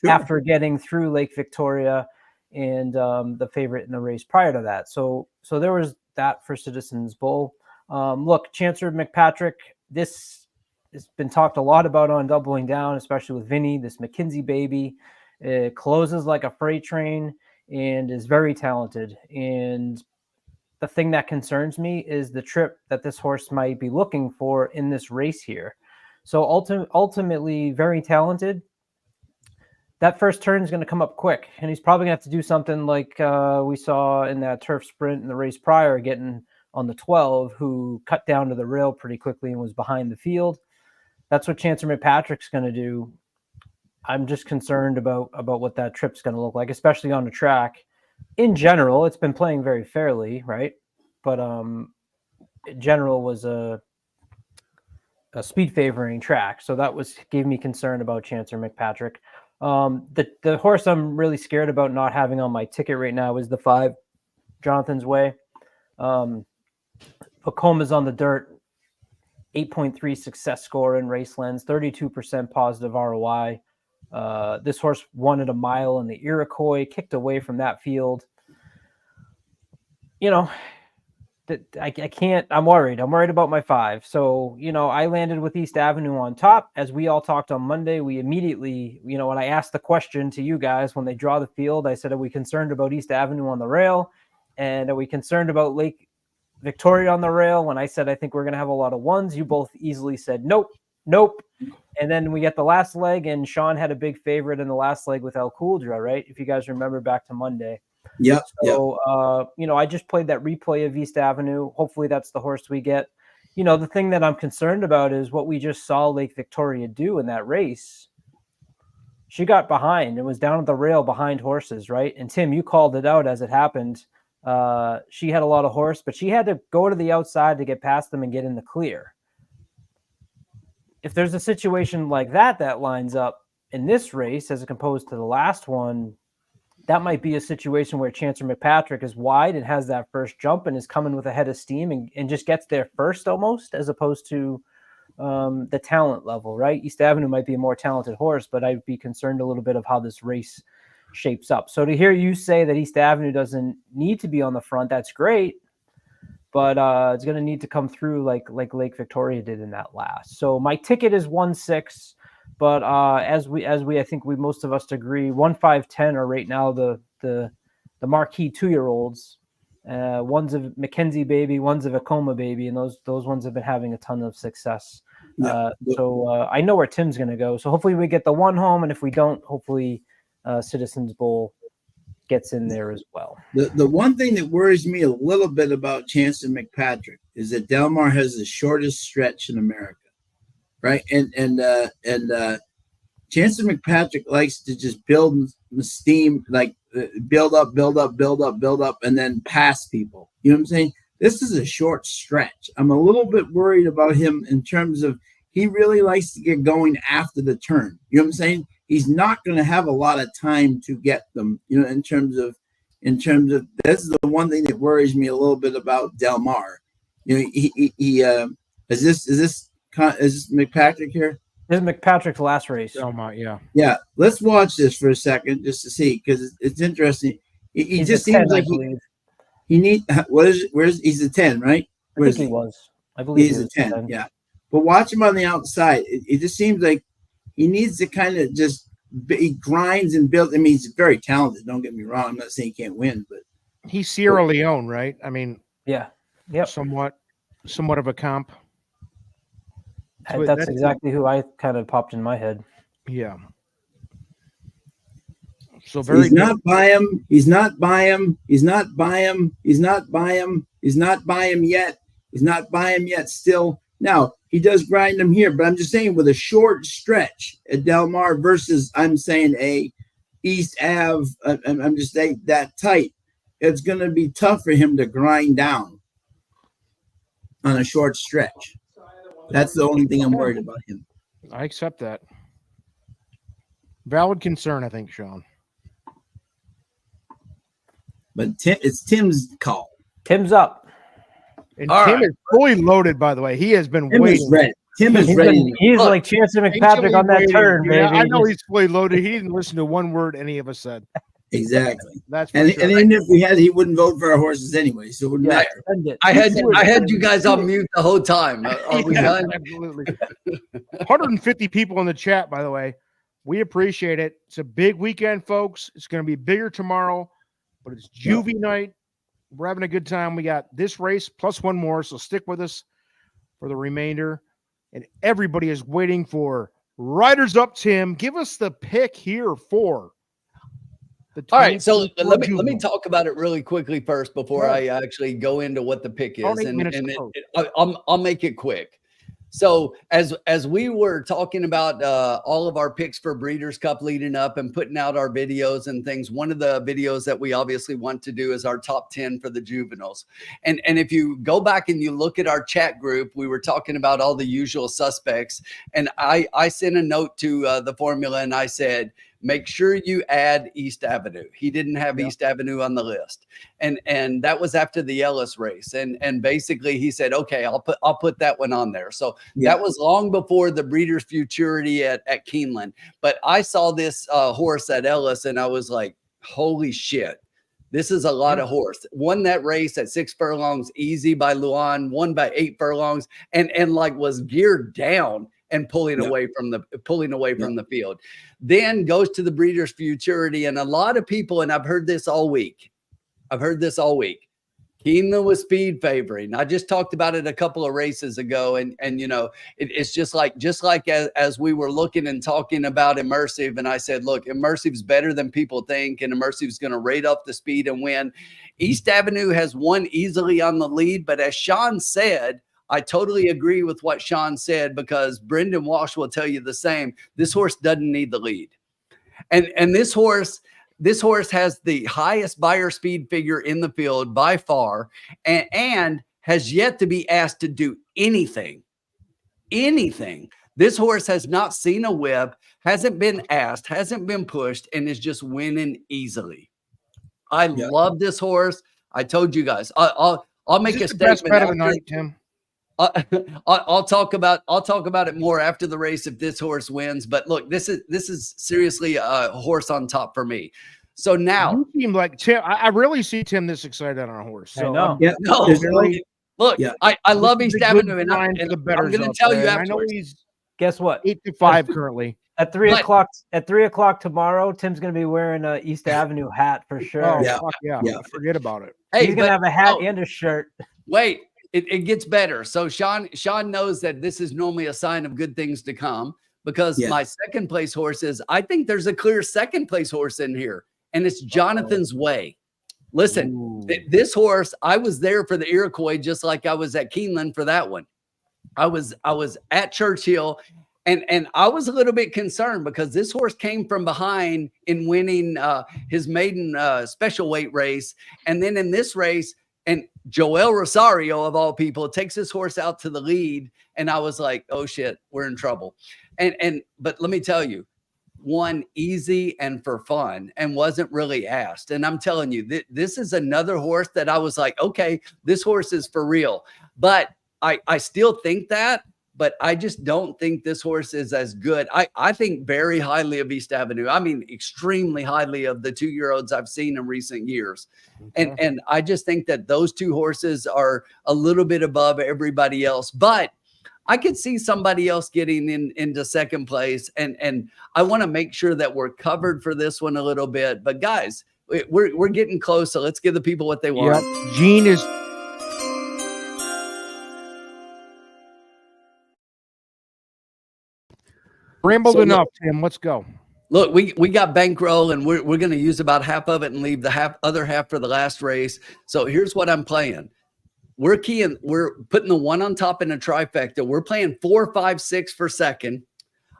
after getting through Lake Victoria and the favorite in the race prior to that. So there was that for Citizens Bull. Look, Chancellor McPatrick, this it's been talked a lot about on Doubling Down, especially with Vinny, this McKinsey baby. It closes like a freight train and is very talented. And the thing that concerns me is the trip that this horse might be looking for in this race here. So ultimately very talented. That first turn is going to come up quick, and he's probably going to have to do something like we saw in that turf sprint in the race prior, getting on the 12, who cut down to the rail pretty quickly and was behind the field. That's what Chancer McPatrick's going to do. I'm just concerned about what that trip's going to look like, especially on the track. In general, it's been playing very fairly, right? But in general was a speed favoring track, so that gave me concern about Chancer McPatrick. The horse I'm really scared about not having on my ticket right now is the 5, Jonathan's Way. Pacoma's on the dirt, 8.3 success score in race lens, 32% positive ROI. This horse won at a mile in the Iroquois, kicked away from that field. You know, I can't. I'm worried. I'm worried about my 5. So, I landed with East Avenue on top. As we all talked on Monday, we immediately, when I asked the question to you guys when they draw the field, I said, are we concerned about East Avenue on the rail? And are we concerned about Lake Victoria on the rail? When I said, I think we're going to have a lot of 1s, you both easily said, nope. And then we get the last leg, and Sean had a big favorite in the last leg with El Kuldra, right? If you guys remember back to Monday. Yep. So, I just played that replay of East Avenue. Hopefully that's the horse we get. The thing that I'm concerned about is what we just saw Lake Victoria do in that race. She got behind and was down at the rail behind horses, right? And Tim, you called it out as it happened. She had a lot of horse, but she had to go to the outside to get past them and get in the clear. If there's a situation like that lines up in this race as opposed to the last one, that might be a situation where Chancer McPatrick is wide and has that first jump and is coming with a head of steam and just gets there first almost, as opposed to the talent level, right? East Avenue might be a more talented horse, but I'd be concerned a little bit of how this race shapes up. So to hear you say that East Avenue doesn't need to be on the front, that's great, but it's going to need to come through like Lake Victoria did in that last. So my ticket is 1-6. But as we I think most of us agree, 1, 5, 10 are right now the marquee 2-year-olds. One's a McKenzie baby, one's a Vekoma baby, and those ones have been having a ton of success. So I know where Tim's going to go. So hopefully we get the 1 home, and if we don't, hopefully Citizens Bowl gets in there as well. The one thing that worries me a little bit about Chancer McPatrick is that Del Mar has the shortest stretch in America. Right. And Chancer McPatrick likes to just build steam, like build up, and then pass people. You know what I'm saying? This is a short stretch. I'm a little bit worried about him in terms of he really likes to get going after the turn. You know what I'm saying? He's not going to have a lot of time to get them, in terms of this is the one thing that worries me a little bit about Del Mar. Is this McPatrick here? This is McPatrick's last race. Oh my, yeah. Yeah. Let's watch this for a second just to see, because it's interesting. He just seems 10, like he need he's a 10, right? I think he was. I believe he's a 10. Yeah. But watch him on the outside. It just seems like he needs to kind of he grinds and builds. I mean, he's very talented. Don't get me wrong. I'm not saying he can't win, but he's Sierra Leone, right? I mean, yeah. Yep. Somewhat of a comp. That's exactly who I kind of popped in my head. Yeah. So he's not by him. He's not by him. He's not by him. He's not by him. He's not by him yet. He's not by him yet still. Now, he does grind him here, but I'm just saying with a short stretch at Del Mar versus, I'm saying, a East Ave, I'm just saying that tight, it's going to be tough for him to grind down on a short stretch. That's the only thing I'm worried about him. I accept that. Valid concern, I think, Sean. But it's Tim's call. Tim's up. And Tim is fully loaded, by the way. He has been waiting. Tim is ready. He's like Chancer McPatrick on that turn, baby. I know he's fully loaded. He didn't listen to one word any of us said. Exactly. That's for And sure. even if we had, he wouldn't vote for our horses anyway, so it wouldn't Yeah, matter. send it. I had you guys on mute the whole time. Are we Yeah, done? absolutely. 150 people in the chat, by the way. We appreciate it. It's a big weekend, folks. It's going to be bigger tomorrow, but it's juvie night. We're having a good time. We got this race plus one more, so stick with us for the remainder. And everybody is waiting for Riders Up. Tim, give us the pick here for the All right, so 2024 let me Juvenile. talk about it really quickly first before Sure. I actually go into what the pick About is, 8 minutes to vote. I'll make it quick. So as we were talking about all of our picks for Breeders' Cup leading up and putting out our videos and things, one of the videos that we obviously want to do is our top 10 for the juveniles. And if you go back and you look at our chat group, we were talking about all the usual suspects. And I sent a note to the formula and I said, make sure you add East Avenue. He didn't have East Avenue on the list. And that was after the Ellis race. And basically he said, okay, I'll put that one on there. So that was long before the Breeders' Futurity at Keeneland. But I saw this horse at Ellis and I was like, holy shit. This is a lot of horse. Won that race at 6 furlongs easy by Luan, won by 8 furlongs, and like was geared down and pulling away from the field. Then goes to the Breeders' Futurity, and a lot of people, and I've heard this all week. Keeneland was speed favoring. I just talked about it a couple of races ago, and you know, it's just like as we were looking and talking about Immersive, and I said, look, Immersive's better than people think, and Immersive's going to rate up the speed and win. East Avenue has won easily on the lead, but as Sean said, I totally agree with what Sean said, because Brendan Walsh will tell you the same. This horse doesn't need the lead. And this horse has the highest buyer speed figure in the field by far, and has yet to be asked to do anything. This horse has not seen a whip, hasn't been asked, hasn't been pushed, and is just winning easily. I love this horse. I told you guys. I'll make a statement. Best bet of the night, Tim. I'll talk about it more after the race if this horse wins. But look, this is seriously a horse on top for me. So now You seem like Tim. I really see Tim this excited on our horse. So I know. Look, I love East Avenue, and I'm going to tell you I know afterwards. he's Guess what? 8-5 currently. At 3 o'clock. At 3 o'clock tomorrow, Tim's going to be wearing a East Avenue hat for sure. Oh, fuck yeah. Forget about it. Hey, he's going to have a hat and a shirt. Wait. It gets better. So Sean knows that this is normally a sign of good things to come, because my second place horse is, I think there's a clear second place horse in here, and it's Jonathan's Way. Listen, this horse, I was there for the Iroquois, just like I was at Keeneland for that one. I was at Churchill, and I was a little bit concerned because this horse came from behind in winning his maiden special weight race. And then in this race, and Joel Rosario, of all people, takes this horse out to the lead. And I was like, oh shit, we're in trouble. But let me tell you, won easy and for fun and wasn't really asked. And I'm telling you, this is another horse that I was like, okay, this horse is for real. But I still think that, but I just don't think this horse is as good. I think very highly of East Avenue. I mean, extremely highly of the 2-year-olds I've seen in recent years. Okay. And I just think that those two horses are a little bit above everybody else. But I could see somebody else getting into second place. And I want to make sure that we're covered for this one a little bit. But guys, we're getting close. So let's give the people what they want. Yep. Gene is... rambled enough, Tim. Let's go. Look, we got bankroll, and we're going to use about half of it and leave the other half for the last race. So here's what I'm playing. We're putting the one on top in a trifecta. We're playing 4, 5, 6 for second.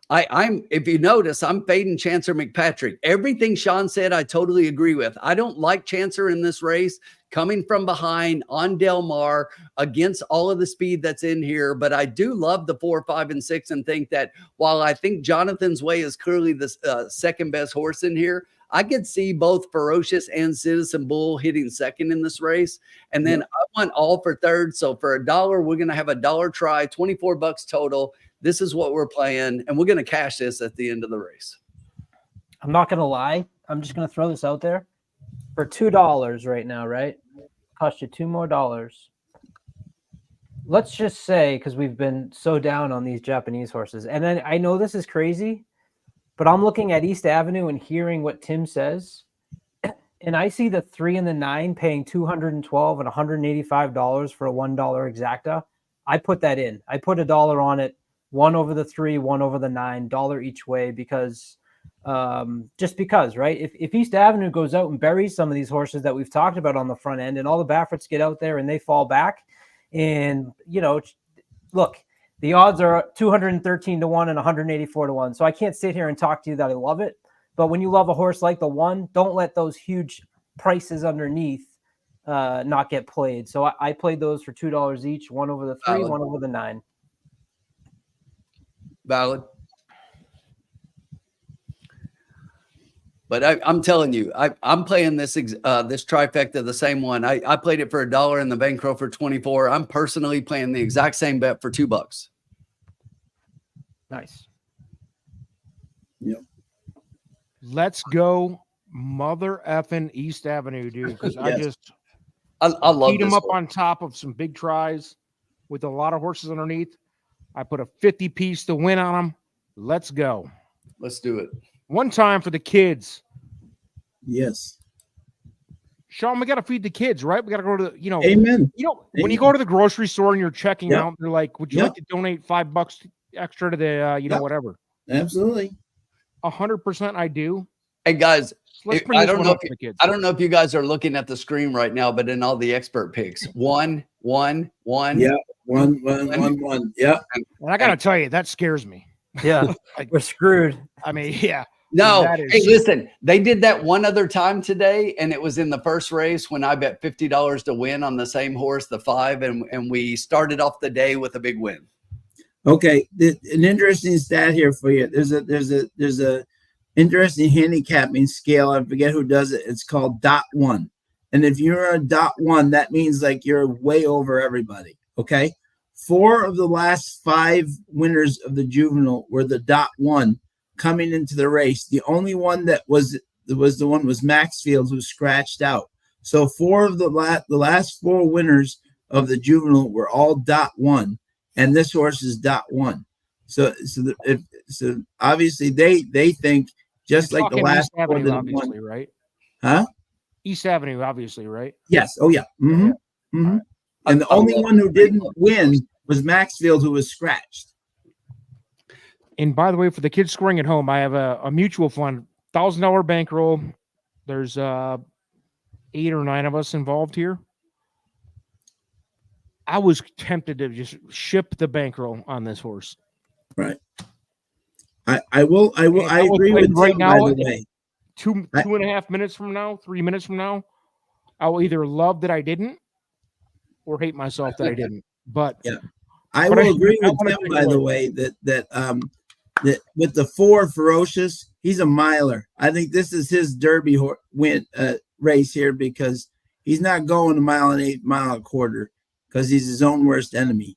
I'm if you notice, I'm fading Chancer McPatrick. Everything Sean said, I totally agree with. I don't like Chancer in this race, coming from behind on Del Mar against all of the speed that's in here. But I do love the 4, 5, and 6, and think that while I think Jonathan's Way is clearly the second best horse in here, I could see both Ferocious and Citizen Bull hitting second in this race. And then I want all for third. So for $1, we're going to have a $1 try, $24 total. This is what we're playing, and we're going to cash this at the end of the race. I'm not going to lie. I'm just gonna throw this out there for $2 right now, right? Cost you $2 more. Let's just say, because we've been so down on these Japanese horses, and then I know this is crazy, but I'm looking at East Avenue and hearing what Tim says, and I see the 3 and the 9 paying $212 and $185 for a $1 exacta. I put that in. I put $1 on it, 1 over the 3, 1 over the 9, $1 each way, because just because, right? If East Avenue goes out and buries some of these horses that we've talked about on the front end, and all the Bafferts get out there and they fall back, and look, the odds are 213 to 1 and 184 to 1. So I can't sit here and talk to you that I love it. But when you love a horse like the 1, don't let those huge prices underneath not get played. So I played those for $2 each, 1 over the 3, Valid. 1 over the 9. Valid. But I'm telling you, I'm playing this this trifecta the same one. I played it for $1 and the bankroll for 24. I'm personally playing the exact same bet for $2. Nice. Yep. Let's go, mother effing East Avenue, dude. Because Yes. I love beat him this up one. on top of some big tries with a lot of horses underneath. I put a 50 piece to win on him. Let's go. Let's do it. One time for the kids. Yes. Sean, we got to feed the kids, right? We got to go to the, Amen. when you go to the grocery store and you're checking Yep. out, they're like, would you Yep. like to donate $5 extra to the, Yep. whatever? Absolutely. 100% I do. Hey guys, Let's bring I this don't one know up for the kids. I don't know if you guys are looking at the screen right now, but in all the expert picks, 1, 1, 1. Yeah. One. Yeah. And I got to tell you, that scares me. Yeah, we're screwed. I mean, yeah. No, That is- hey, listen, they did that one other time today, and it was in the first race when I bet $50 to win on the same horse, the 5, and we started off the day with a big win. Okay. An interesting stat here for you. There's a interesting handicapping scale. I forget who does it. It's called .1. And if you're a .1, that means like you're way over everybody. Okay. 4 of the last 5 winners of the juvenile were the .1 coming into the race. The only one that was Maxfield, who scratched out. So 4 of the last 4 winners of the juvenile were all .1, and this horse is .1. So obviously they think just You're like the talking last East Avenue, 4 that obviously, won. right? Huh? East Avenue, obviously, right? Yes. Oh yeah. Mm-hmm. Mm-hmm. And the only one who didn't win was Maxfield, who was scratched. And by the way, for the kids scoring at home, I have a mutual fund, $1,000 bankroll. There's 8 or 9 of us involved here. I was tempted to just ship the bankroll on this horse. Right. I agree with right Tim, now. by the way. 2.5 minutes from now, 3 minutes from now, I will either love that I didn't or hate myself that I didn't. But yeah, I will agree with Tim, by the way, that with the 4 Ferocious, he's a miler. I think this is his Derby race here, because he's not going a mile and 8 mile a quarter, because he's his own worst enemy.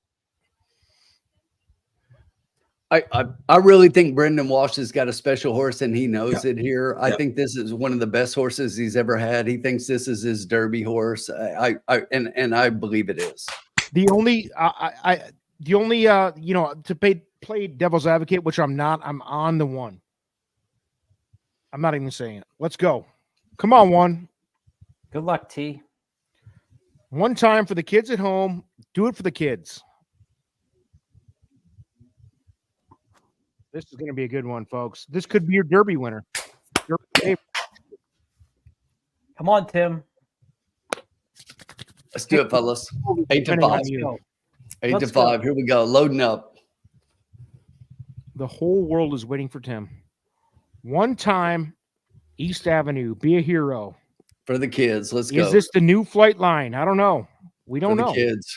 I really think Brendan Walsh has got a special horse, and he knows it here. I think this is one of the best horses he's ever had. He thinks this is his Derby horse. I believe it is. The only to play devil's advocate, which I'm not, I'm on the 1. I'm not even saying it. Let's go. Come on, 1. Good luck, T. One time for the kids at home. Do it for the kids. This is going to be a good one, folks. This could be your Derby winner. Come on, Tim. Let's do it, fellas. 8 to 5. 8 to 5. Here we go. Loading up. The whole world is waiting for Tim. One time, East Avenue. Be a hero. For the kids. Let's go. Is this the new flight line? I don't know. We don't know. Kids.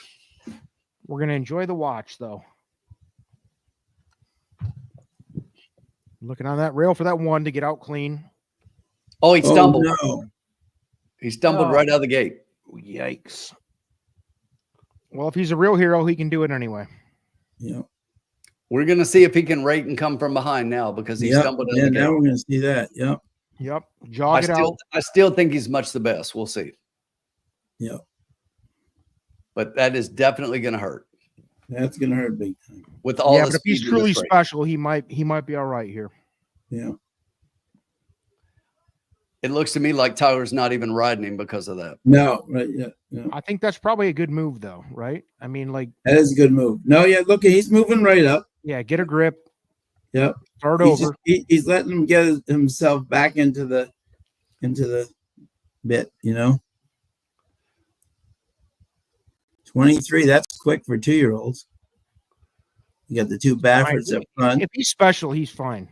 We're going to enjoy the watch, though. Looking on that rail for that 1 to get out clean. Oh, he stumbled. Oh, no. He stumbled right out of the gate. Yikes. Well, if he's a real hero, he can do it anyway. Yeah. We're going to see if he can rate and come from behind now, because he stumbled out of the gate. Now we're going to see that. Yep. Yep. Jog it out. I still think he's much the best. We'll see. Yeah. But that is definitely going to hurt. That's going to hurt big time. With all Yeah, the but if he's speed in truly this race. special, he might be all right here. Yeah. It looks to me like Tyler's not even riding him because of that. No, right. Yeah. No. I think that's probably a good move, though, right? I mean, like, That is a good move. No, yeah, look, he's moving right up. yeah, get a grip. Yep. Start He's over. he's letting him get himself back into the bit, 23, that's quick for 2-year-olds. You got the two Baffords up front. If he's special, he's fine.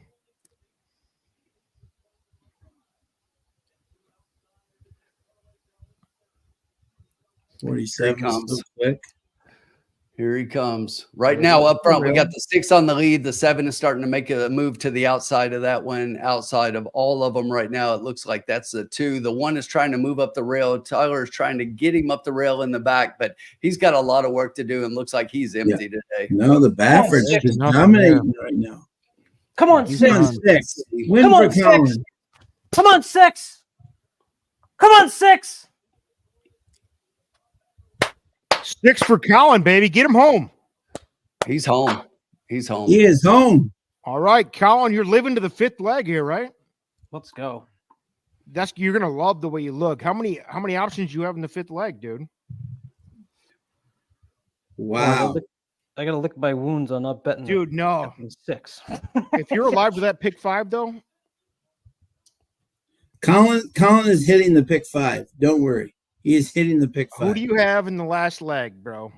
Here 47 he comes. so quick. Here he comes. Right now up front, we got the 6 on the lead. The 7 is starting to make a move to the outside of that one. Outside of all of them right now, it looks like that's the 2. The 1 is trying to move up the rail. Tyler is trying to get him up the rail in the back, but he's got a lot of work to do and looks like he's empty today. No, the Baffords are just dominating right now. Come on, He's 6. on 6. Win Come for on, 6. Colin. Come on, 6. Come on, 6. 6 for Colin, baby. Get him home. He's home. He's home. He is home. All right, Colin, you're living to the 5th leg here, right? Let's go. You're gonna love the way you look. How many options you have in the 5th leg, dude? Wow. I gotta lick my wounds on not betting. Dude, no. 6. If you're alive to that pick 5, though, Colin is hitting the pick 5. Don't worry. He is hitting the pick 5. who do you have in the last leg, bro?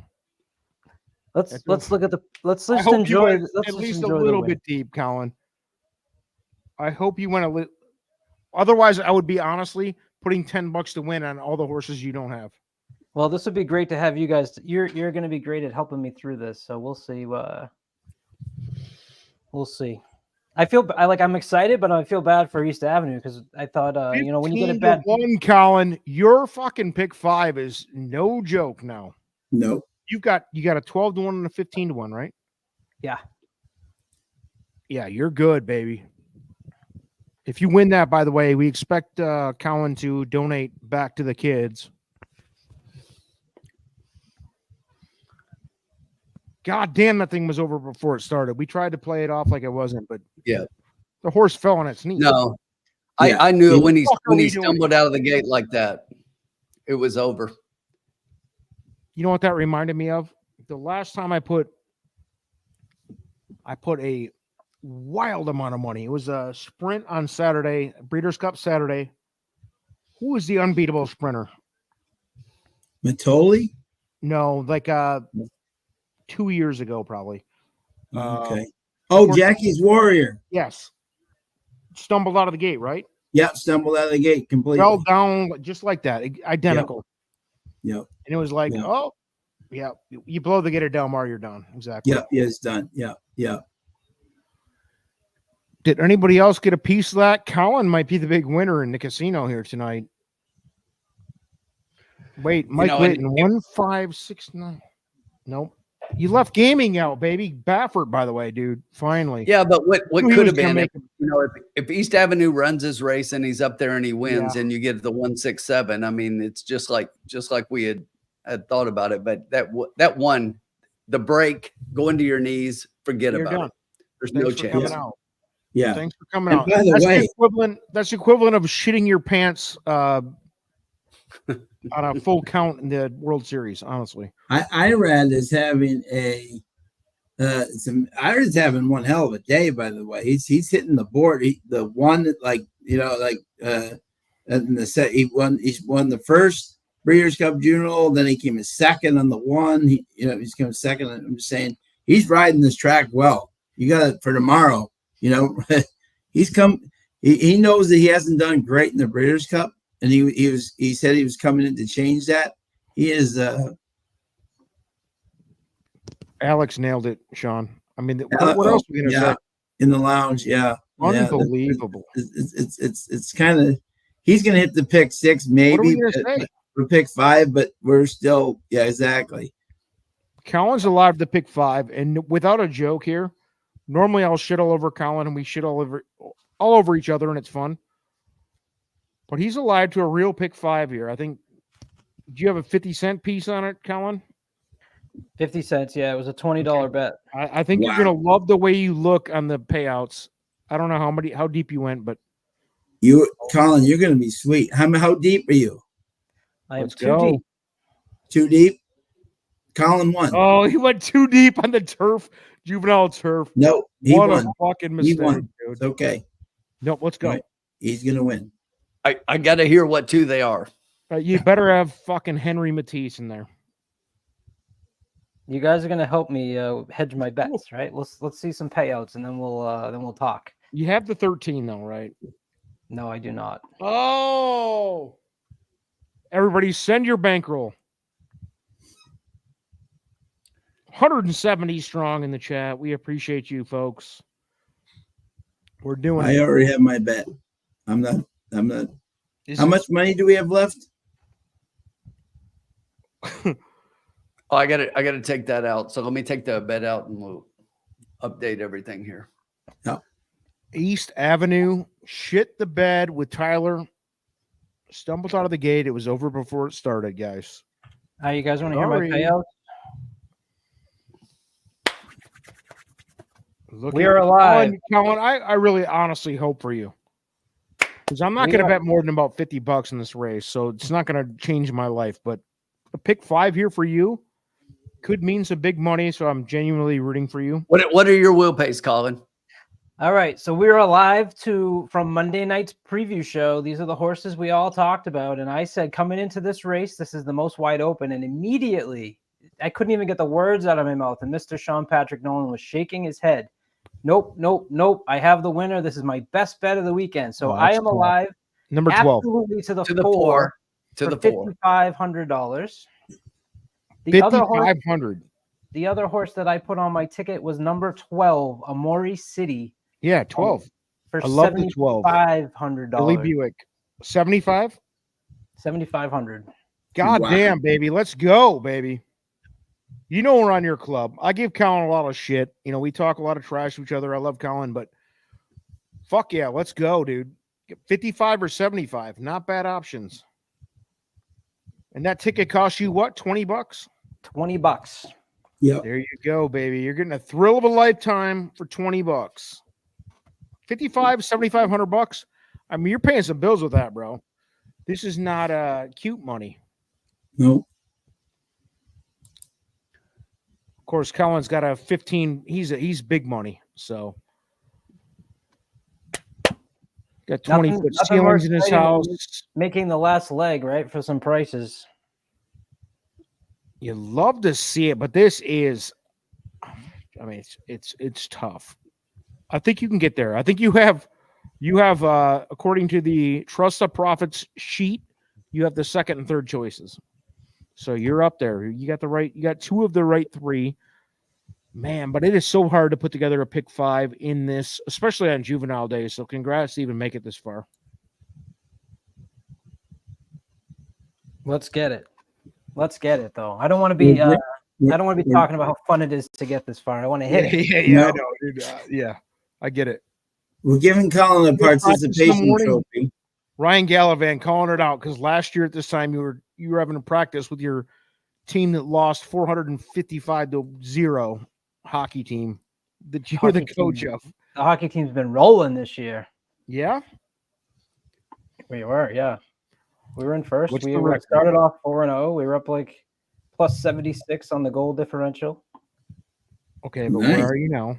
Let's look at the. Let's I just hope you enjoy. went Let's at just least a enjoy the little win. bit deep, Colin. I hope you went a little. Otherwise, I would be honestly putting $10 to win on all the horses you don't have. Well, this would be great to have you guys. You're going to be great at helping me through this. So we'll see. We'll see. I'm excited, but I feel bad for East Avenue because I thought when you get a bad 1, Colin, your fucking pick 5 is no joke now. No. You got a 12-1 and a 15-1, right? Yeah. Yeah, you're good, baby. If you win that, by the way, we expect Colin to donate back to the kids. God damn, that thing was over before it started. We tried to play it off like it wasn't, but Yeah. the horse fell on its knees. No. Yeah. I knew it when he doing? stumbled out of the gate like that. It was over. You know what that reminded me of? The last time I put a wild amount of money. It was a sprint on Saturday, Breeders' Cup Saturday. Who was the unbeatable sprinter? Matoli? No, like 2 years ago, probably. Okay. Jackie's Warrior. Yes. Stumbled out of the gate, right? Yep, stumbled out of the gate completely. Fell down just like that, identical. Yep. And it was like, Yep. oh, yeah, you blow the gator Del Mar, you're done. Exactly. Yep, yeah, it's done. Yeah. Did anybody else get a piece of that? Colin might be the big winner in the casino here tonight. Wait, Mike Whitten, 1569. Nope. You left gaming out, baby. Baffert, by the way, dude. Finally. Yeah, but what Who he could was have gonna been make if East Avenue runs his race and he's up there and he wins Yeah. and you get the 167. I mean, it's just like we had thought about it. But that one, the break, go into your knees, forget You're about done. it. There's Thanks no for chance. coming out. Yeah. Thanks for coming And out. by the That's way- the equivalent of shitting your pants on a full count in the World Series, honestly. Irad is having Irad's having one hell of a day, by the way. He's hitting the board. The one that in the set he's won the first Breeders' Cup Juvenile, then he came in second on the one. He's coming second. I'm just saying he's riding this track well. You got it for tomorrow. He's come. He knows that he hasn't done great in the Breeders' Cup, and he said he was coming in to change that. He is. Alex nailed it, Sean. I mean, what else are we gonna say? In the lounge, yeah. Unbelievable. It's kind of he's gonna hit the pick 6 maybe. What are we gonna say? For pick 5, but we're still exactly. Colin's alive to pick 5, and without a joke here, normally I'll shit all over Colin and we shit all over each other, and it's fun. But he's alive to a real pick 5 here. I think. Do you have a 50-cent piece on it, Colin? 50 cents. Yeah, it was a $20 bet. I think you're gonna love the way you look on the payouts. I don't know how deep you went, but Colin, you're gonna be sweet. How deep are you? I am let's too go. deep. Too deep? Colin won. Oh, he went too deep on the turf, juvenile turf. No, he What won. a fucking He mistake, won. dude. It's okay. Nope, let's go. Right. He's gonna win. I got to hear what two they are. You better have fucking Henry Matisse in there. You guys are gonna help me hedge my bets, right? Let's see some payouts, and then we'll talk. You have the 13 though, right? No, I do not. Oh, everybody, send your bankroll. 170 strong in the chat. We appreciate you, folks. We're doing. I already have my bet. I'm not. How much money do we have left? Oh, I got to take that out. So let me take the bet out and we'll update everything here. East Avenue shit the bed with Tyler. Stumbled out of the gate. It was over before it started, guys. You guys want to hear my payouts? We are alive. Colin, I really honestly hope for you. Because I'm not going to bet more than about $50 in this race. So it's not going to change my life. But a pick 5 here for you could mean some big money. So I'm genuinely rooting for you. What are your wheel pays, Colin? All right, so we're alive from Monday night's preview show. These are the horses we all talked about, and I said coming into this race, this is the most wide open, and immediately I couldn't even get the words out of my mouth, and Mr. Sean Patrick Nolan was shaking his head. Nope. I have the winner. This is my best bet of the weekend. So I am alive. Number 12. Absolutely to the four. To the four. $5,500. $5,500. The other horse that I put on my ticket was number 12, Amori City. Yeah, 12. For I love the 12. $7,500. Billy Buick. 75? 7,500. God damn, baby. Let's go, baby. You know we're on your club. I give Colin a lot of shit. You know, we talk a lot of trash to each other. I love Colin, but fuck yeah, let's go, dude. 55 or 75. Not bad options. And that ticket costs you what? $20? $20. Yeah. There you go, baby. You're getting a thrill of a lifetime for $20. 55, $7,500. I mean, you're paying some bills with that, bro. This is not cute money. No. Of course, Colin's got a 15. He's big money, so got 20-foot ceilings in his house. Making the last leg, right, for some prices. You love to see it, but this is, I mean, it's tough. I think you can get there. I think you have, according to the Trust the Profits sheet, you have the second and third choices. So you're up there. You got two of the right three. Man, but it is so hard to put together a pick 5 in this, especially on juvenile days. So congrats to even make it this far. Let's get it. Let's get it, though. I don't want to be talking about how fun it is to get this far. I want to hit it. Yeah, I know, dude. Yeah, I get it. We're giving Colin a participation trophy. Ryan Gallivan calling it out because last year at this time you were having a practice with your team that lost 455-0 hockey team that you were the coach of. The hockey team's been rolling this year. Yeah, we were. Yeah, we were in first. What's we the record? started off 4-0. We were up like plus 76 on the goal differential. Okay, but Nice. where are you now?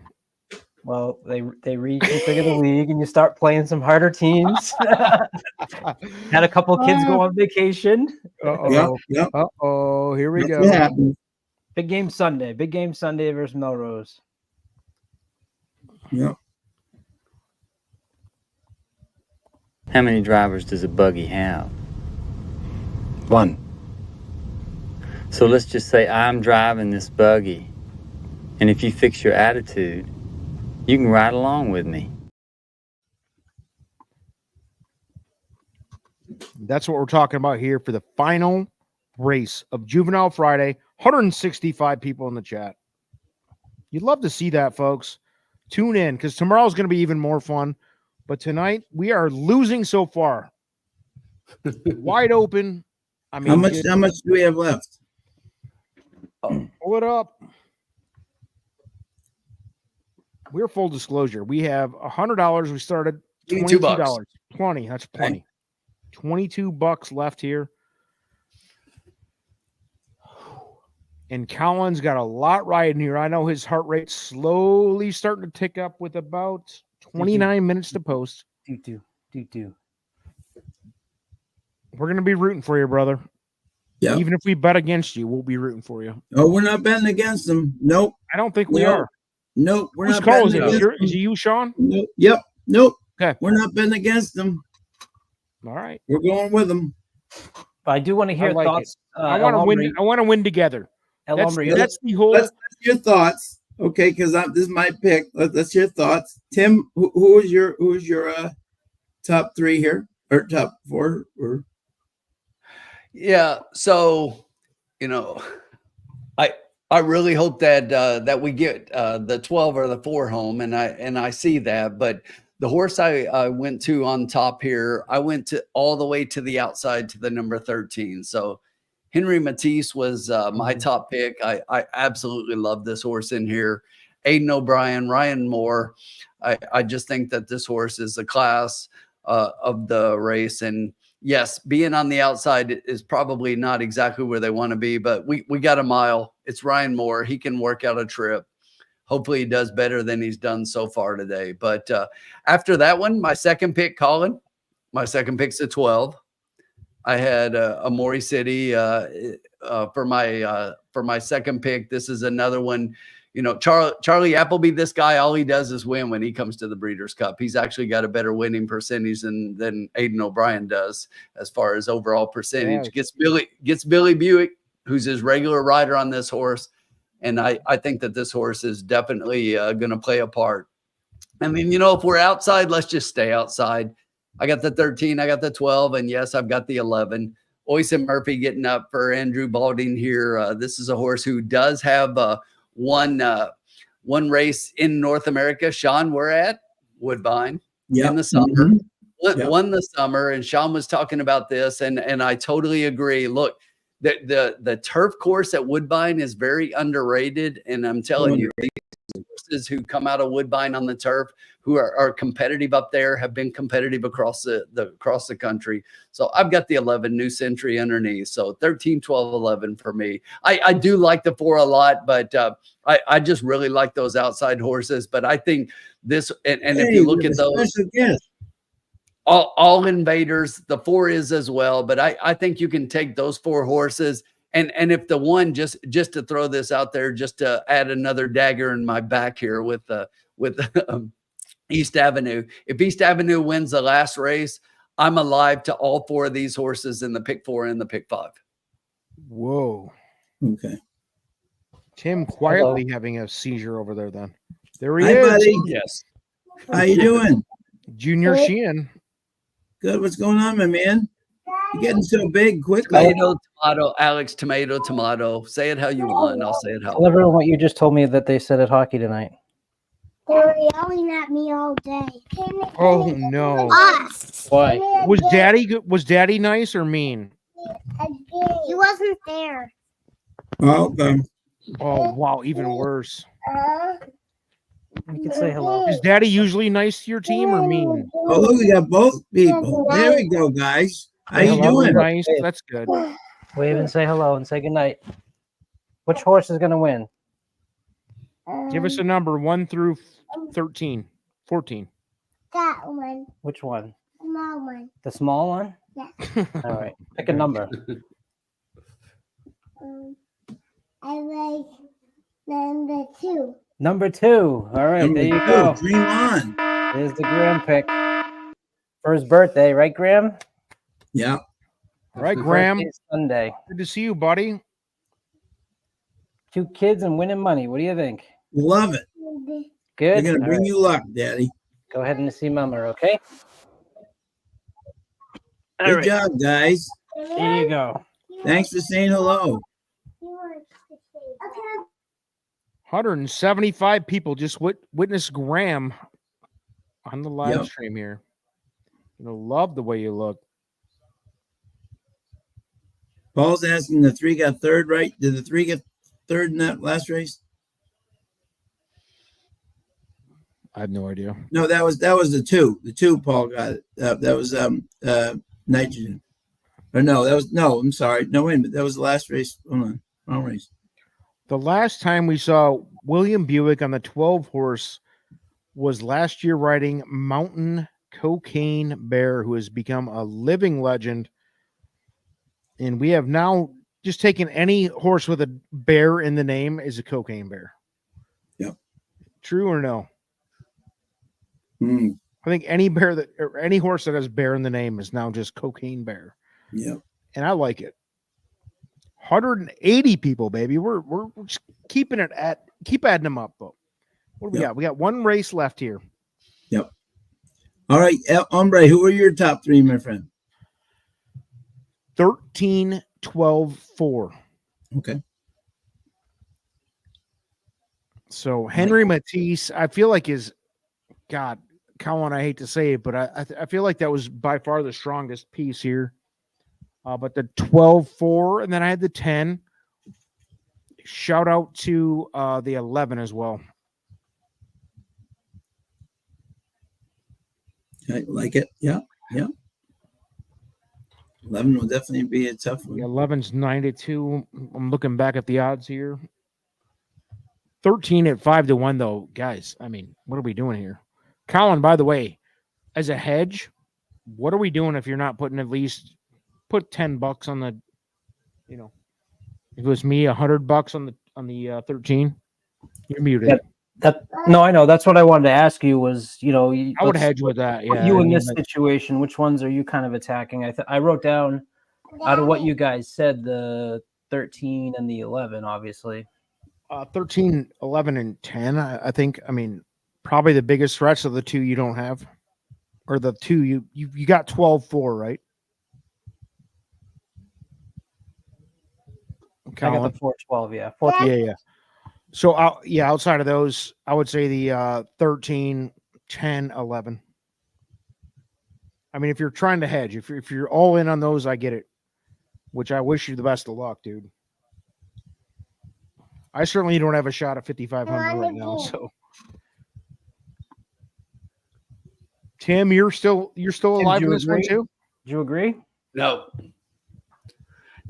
Well, they reconfigure the league and you start playing some harder teams. Had a couple kids go on vacation. Yep. Uh-oh, here we go. What happened? Big game Sunday versus Melrose. Yep. How many drivers does a buggy have? One. So let's just say I'm driving this buggy, and if you fix your attitude, you can ride along with me. That's what we're talking about here for the final race of Juvenile Friday. 165 people in the chat. You'd love to see that, folks. Tune in because tomorrow's going to be even more fun. But tonight, we are losing so far. wide open. I mean, How much do we have left? pull it up. We're full disclosure. We have $100. We started $22. Plenty. That's plenty. $22 left here. And Colin's got a lot riding here. I know his heart rate's slowly starting to tick up with about 29 minutes to post. Do. We're going to be rooting for you, brother. Yeah. Even if we bet against you, we'll be rooting for you. Oh, we're not betting against them. Nope. I don't think we are. Nope. We're Whose not call is betting it? against them. Is it you, Sean? Nope. Yep. Nope. Okay. We're not betting against them. All right. We're going with them. I do want to hear I like thoughts. I want to win. I want to win together. That's the whole. That's your thoughts, okay? Because this is my pick. That's your thoughts, Tim. Who is your top three here or top four? Or Yeah, so I really hope that we get the 12 or the 4 home, and I see that. But the horse I went to on top here, I went to all the way to the outside to the number 13. So Henry Matisse was my top pick. I absolutely love this horse in here. Aiden O'Brien, Ryan Moore. I just think that this horse is the class of the race. And yes, being on the outside is probably not exactly where they want to be, but we got a mile. It's Ryan Moore. He can work out a trip. Hopefully he does better than he's done so far today. But after that one, my second pick, Colin, my second pick's a 12. I had a Maury City for my second pick. This is another one. Charlie Appleby, this guy, all he does is win when he comes to the Breeders' Cup. He's actually got a better winning percentage than Aiden O'Brien does as far as overall percentage. Yeah. Gets Billy Buick, who's his regular rider on this horse. And I think that this horse is definitely going to play a part. I mean, if we're outside, let's just stay outside. I got the 13, I got the 12, and yes, I've got the 11. Oyson Murphy getting up for Andrew Balding here. This is a horse who does have one race in North America. Sean, we're at Woodbine in the summer. Mm-hmm. Won the summer, and Sean was talking about this, and I totally agree. Look, the turf course at Woodbine is very underrated, and I'm telling you, these horses who come out of Woodbine on the turf, who are competitive up there, have been competitive across the country. So I've got the 11 New Century underneath. So 13, 12, 11 for me. I do like the 4 a lot, but I just really like those outside horses. But I think this, and if you look at those, all invaders, the 4 is as well. But I think you can take those 4 horses. And if the one, just to throw this out there, just to add another dagger in my back here with East Avenue. If East Avenue wins the last race, I'm alive to all 4 of these horses in the pick 4 and the pick 5. Whoa. Okay. Tim quietly having a seizure over there then. There he Hi, is. buddy. Yes. How you doing? Junior Sheehan. Good. What's going on, my man? You're getting so big quickly. Tomato, tomato, Alex, tomato, tomato. Say it how you want. I'll say it how. Tell everyone what you just told me that they said at hockey tonight. They were yelling at me all day. Oh no! Why? Was Daddy nice or mean? He wasn't there. Oh, okay. Oh wow, even worse. You can say hello. Is Daddy usually nice to your team or mean? Oh, look, we got both people. There we go, guys. How you doing? Nice. That's good. Wave and say hello and say goodnight. Which horse is going to win? Give us a number 1 through 13, 14. That one. Which one? Small one. The small one? Yeah. All right. Pick a number. I like number 2. Number 2. All right. There you go. Dream on. There's the Graham pick for his birthday, right, Graham? Yeah. All right, Graham. Sunday. Good to see you, buddy. 2 kids and winning money. What do you think? Love it. Good. They're going to bring you luck, Daddy. Go ahead and see Mama, okay? Good job, guys. There you go. Thanks for saying hello. 175 people just witnessed Graham on the live stream here. Love the way you look. Paul's asking the 3 got third, right? Did the 3 get third in that last race? I have no idea. No, that was the 2. The 2 Paul got it. That was nitrogen. Or no, that was no. I'm sorry. No, wait a minute. That was the last race. Hold on, wrong race. The last time we saw William Buick on the 12 horse was last year riding Mountain Cocaine Bear, who has become a living legend. And we have now just taken any horse with a bear in the name is a cocaine bear. Yep. True or no? Hmm. I think any bear that or any horse that has bear in the name is now just cocaine bear. Yep. And I like it. 180 people, baby. We're just keeping it at keep adding them up, though. What do we got? We got one race left here. Yep. All right, Hombre, who are your top 3, my friend? 13, 12, 4. Okay. So Henry Matisse, I feel like is God, Colin, I hate to say it, but I feel like that was by far the strongest piece here. But the 12, 4, and then I had the 10. Shout out to the 11 as well. I like it. Yeah. Yeah. 11 will definitely be a tough one. The 11's 9-2. I'm looking back at the odds here. 13 at 5-1, though, guys. I mean, what are we doing here? Colin, by the way, as a hedge, what are we doing if you're not putting at least put $10 on the, you know, if it was me, $100 on the 13? You're muted. No, I know. That's what I wanted to ask you was, you know, I would hedge with that. Yeah. You in this situation, which ones are you kind of attacking? I wrote down out of what you guys said, the 13 and the 11, obviously. 13, 11, and 10. I think. I mean, probably the biggest threats of the 2 you don't have, or the 2 you got 12, 4, right? Colin? I got the 4, 12. Yeah. 4, yeah. So, outside of those, I would say the 13, 10, 11. I mean, if you're trying to hedge, if you're all in on those, I get it, which I wish you the best of luck, dude. I certainly don't have a shot at 5,500 right now. So, Tim, you're still alive in this one too? Do you agree? No,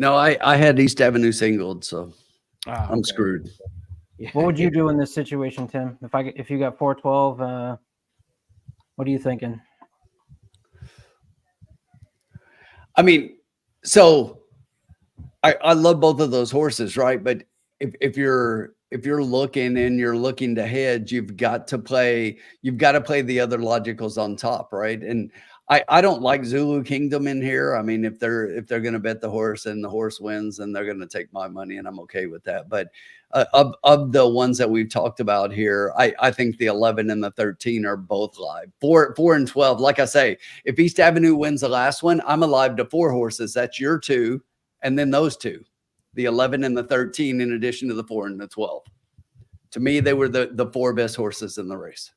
I had East Avenue singled, so I'm screwed. Yeah. What would you do in this situation, Tim? If you got 412, what are you thinking? I mean, so I love both of those horses, right? But if you're looking and you're looking to hedge, you've got to play the other logicals on top, right? And I don't like Zulu Kingdom in here. I mean, if they're going to bet the horse and the horse wins, then they're going to take my money, and I'm okay with that. But of the ones that we've talked about here, I think the 11 and the 13 are both live. 4 and 12. Like I say, if East Avenue wins the last one, I'm alive to 4 horses. That's your 2, and then those 2, the 11 and the 13, in addition to the 4 and the 12. To me, they were the 4 best horses in the race.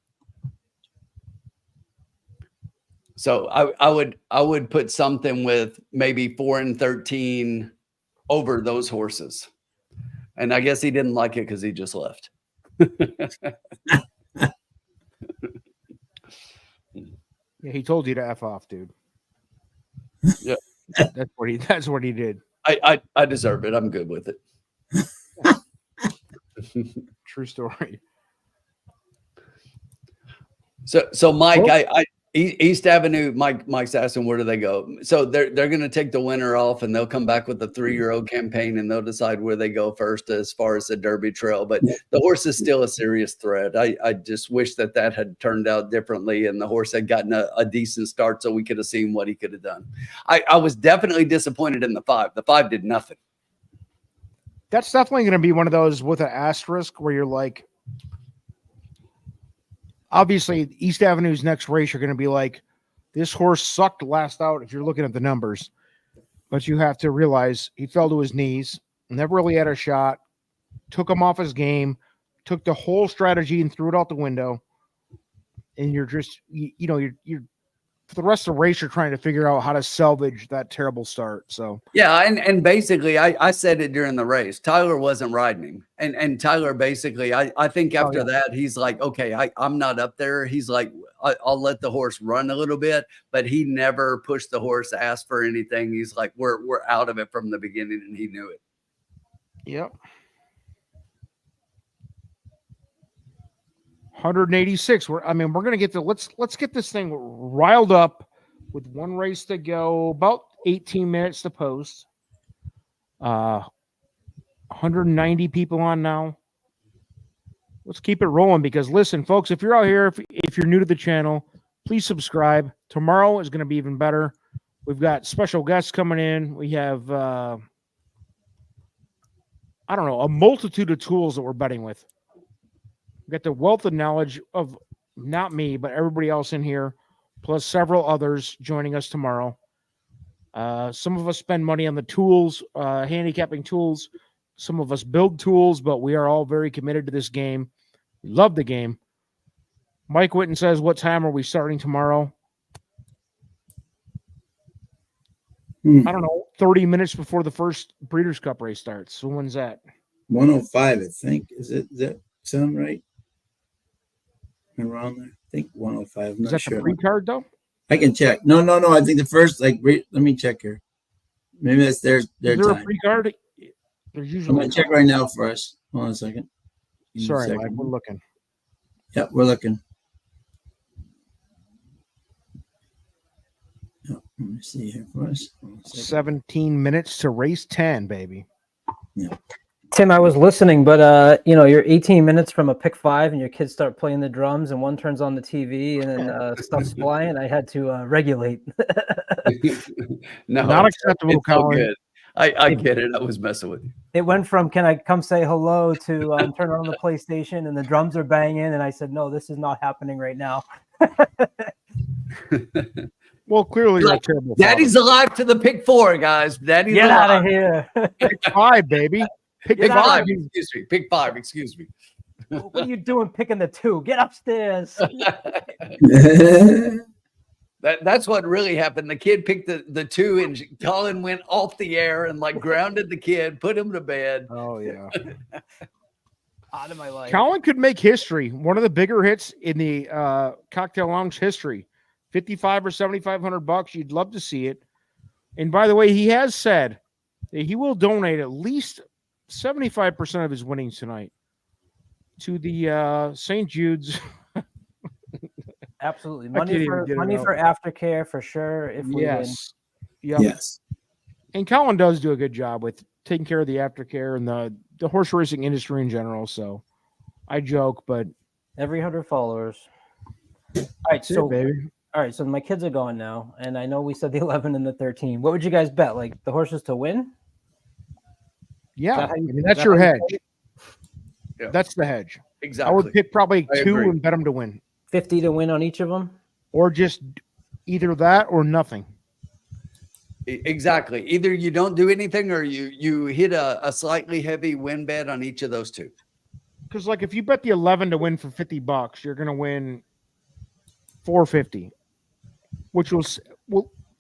So I would put something with maybe 4 and 13 over those horses. And I guess he didn't like it because he just left. Yeah, he told you to F off, dude. Yeah. That's what he did. I deserve it. I'm good with it. True story. So Mike, East Avenue, Mike's asking where do they go? So they're going to take the winter off, and they'll come back with a 3-year-old campaign, and they'll decide where they go first as far as the Derby Trail. But the horse is still a serious threat. I just wish that had turned out differently, and the horse had gotten a decent start so we could have seen what he could have done. I was definitely disappointed in the 5. The 5 did nothing. That's definitely going to be one of those with an asterisk where you're like, obviously, East Avenue's next race, you're going to be like, this horse sucked last out if you're looking at the numbers. But you have to realize he fell to his knees, never really had a shot, took him off his game, took the whole strategy and threw it out the window. And you're just, you're for the rest of the race, you're trying to figure out how to salvage that terrible start. So yeah, and basically, I said it during the race. Tyler wasn't riding him, and Tyler basically, I think after that, he's like, okay, I'm not up there. He's like, I'll let the horse run a little bit, but he never pushed the horse, asked for anything. He's like, we're out of it from the beginning, and he knew it. Yep. 186. We're gonna get to let's get this thing riled up with one race to go, about 18 minutes to post. 190 people on now. Let's keep it rolling because listen, folks, if you're out here, if you're new to the channel, please subscribe. Tomorrow is going to be even better. We've got special guests coming in. We have I don't know, a multitude of tools that we're betting with. We got the wealth of knowledge of not me, but everybody else in here, plus several others joining us tomorrow. Some of us spend money on the tools, handicapping tools. Some of us build tools, but we are all very committed to this game. We love the game. Mike Whitten says, what time are we starting tomorrow? I don't know, 30 minutes before the first Breeders' Cup race starts. So when's that? 105, I think. Does that sound right? Around there? I think 105. I'm Is not that sure. the pre-card, though? I can check. No. I think the first, let me check here. Maybe that's their Is there time. a pre-card? There's I'm usually going to check right now for us. Hold on a second. Give me a Sorry, second. Mike, we're looking. Yep, we're looking. Yep, let me see here for us. 17 minutes to race 10, baby. Yeah. Tim, I was listening, but you're 18 minutes from a pick 5 and your kids start playing the drums and one turns on the TV and then stuff's flying. I had to regulate. No, Not it's acceptable, so Colin. good. I get it. I was messing with you. It went from can I come say hello to turn on the PlayStation and the drums are banging and I said, no, this is not happening right now. Well, clearly you're a Like, terrible Daddy's father. alive to the pick 4, guys. Daddy's Get alive. out of here. Pick 5, baby. Pick Pick 5. 5. Excuse me. Pick 5. Excuse me. What are you doing picking the 2? Get upstairs. That's what really happened. The kid picked the 2 and Colin went off the air and like grounded the kid, put him to bed. Oh, yeah. Out of my life. Colin could make history. One of the bigger hits in the Cocktail Lounge history. 55 or 7,500 bucks. You'd love to see it. And by the way, he has said that he will donate at least 75% of his winnings tonight to the St. Jude's. Absolutely. I can't Money even get it for out. aftercare for sure. If we win. Yes. Yep. Yes. And Colin does do a good job with taking care of the aftercare and the horse racing industry in general. So I joke, but Every 100 followers. All right, that's it, so baby. all right, so my kids are gone now, and I know we said the 11 and the 13. What would you guys bet? Like the horses to win? Yeah, that how you- I mean, that's is that your how you hedge. play Yeah. That's the hedge. Exactly. I would pick probably I 2 agree. and bet them to win, 50 to win on each of them? or just either that or nothing. Exactly. Either you don't do anything or you hit a slightly heavy win bet on each of those 2. Because like if you bet the 11 to win for $50, you're gonna win $450, which will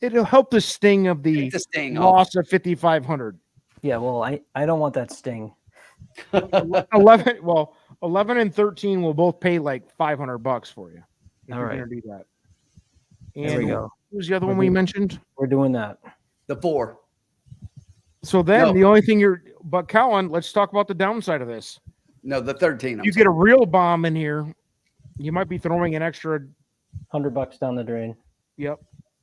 it'll help the sting of the Take the sting off. loss of 5,500. Yeah, well, I don't want that sting. 11 and 13 will both pay like $500 for you. If All you're right. gonna do that. There we And go. who's the other one we mentioned? We're doing that. The 4. So then No. the only thing but Colin, let's talk about the downside of this. No, the 13. You get a real bomb in here, you might be throwing an extra. $100 down the drain. Yep.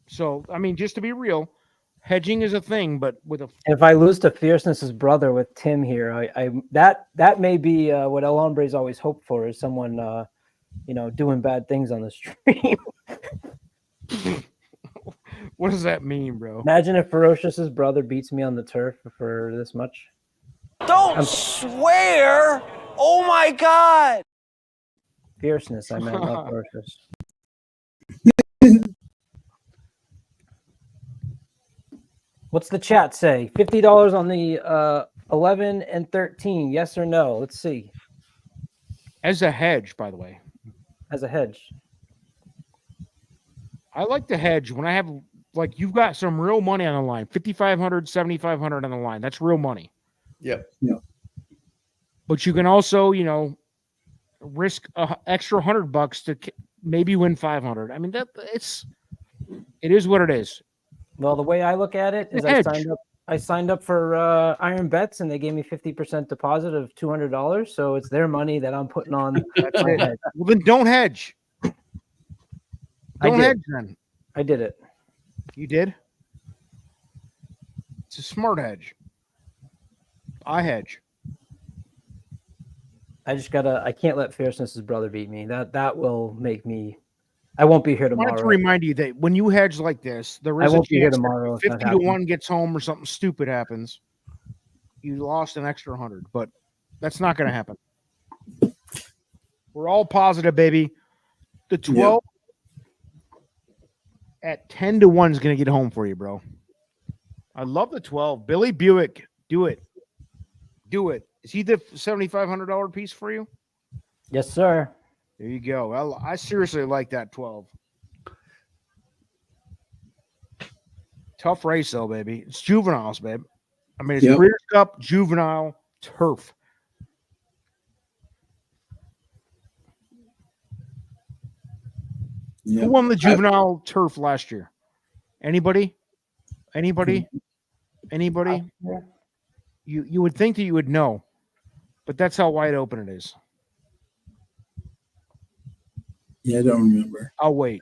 So I mean, just to be real, hedging is a thing, but with a If I lose to Fierceness's brother with Tim here, I that may be what El Hombre's always hoped for is someone doing bad things on the stream. what does that mean, bro? Imagine if Ferocious's brother beats me on the turf for this much. Don't swear! Oh my God! Fierceness, I meant, not Ferocious. What's the chat say? $50 on the 11 and 13. Yes or no? Let's see. As a hedge, by the way. As a hedge. I like to hedge when I have like you've got some real money on the line, 5,500, 7,500 on the line. That's real money. Yep. But you can also, you know, risk a extra $100 to maybe win 500. I mean, it is what it is. Well, the way I look at it is I signed up for Iron Bets and they gave me 50% deposit of $200. So it's their money that I'm putting on. That's it. Hedge. Well, then don't hedge. Don't hedge then. I did it. You did? It's a smart hedge. I hedge. I can't let Fierceness's brother beat me. That will make me. I won't be here tomorrow. I want to remind you that when you hedge like this, there is I won't a be here chance tomorrow. 50 to 1 gets home or something stupid happens. You lost an extra 100, but that's not going to happen. We're all positive, baby. The 12 at 10 to 1 is going to get home for you, bro. I love the 12. Billy Buick, do it. Do it. Is he the $7,500 piece for you? Yes, sir. There you go. I seriously like that 12. Tough race, though, baby. It's juveniles, babe. I mean, it's Breeders' Cup, juvenile, turf. Yep. Who won the juvenile turf last year? Anybody? Anybody? Anybody? You would think that you would know, but that's how wide open it is. Yeah, I don't remember. I'll wait.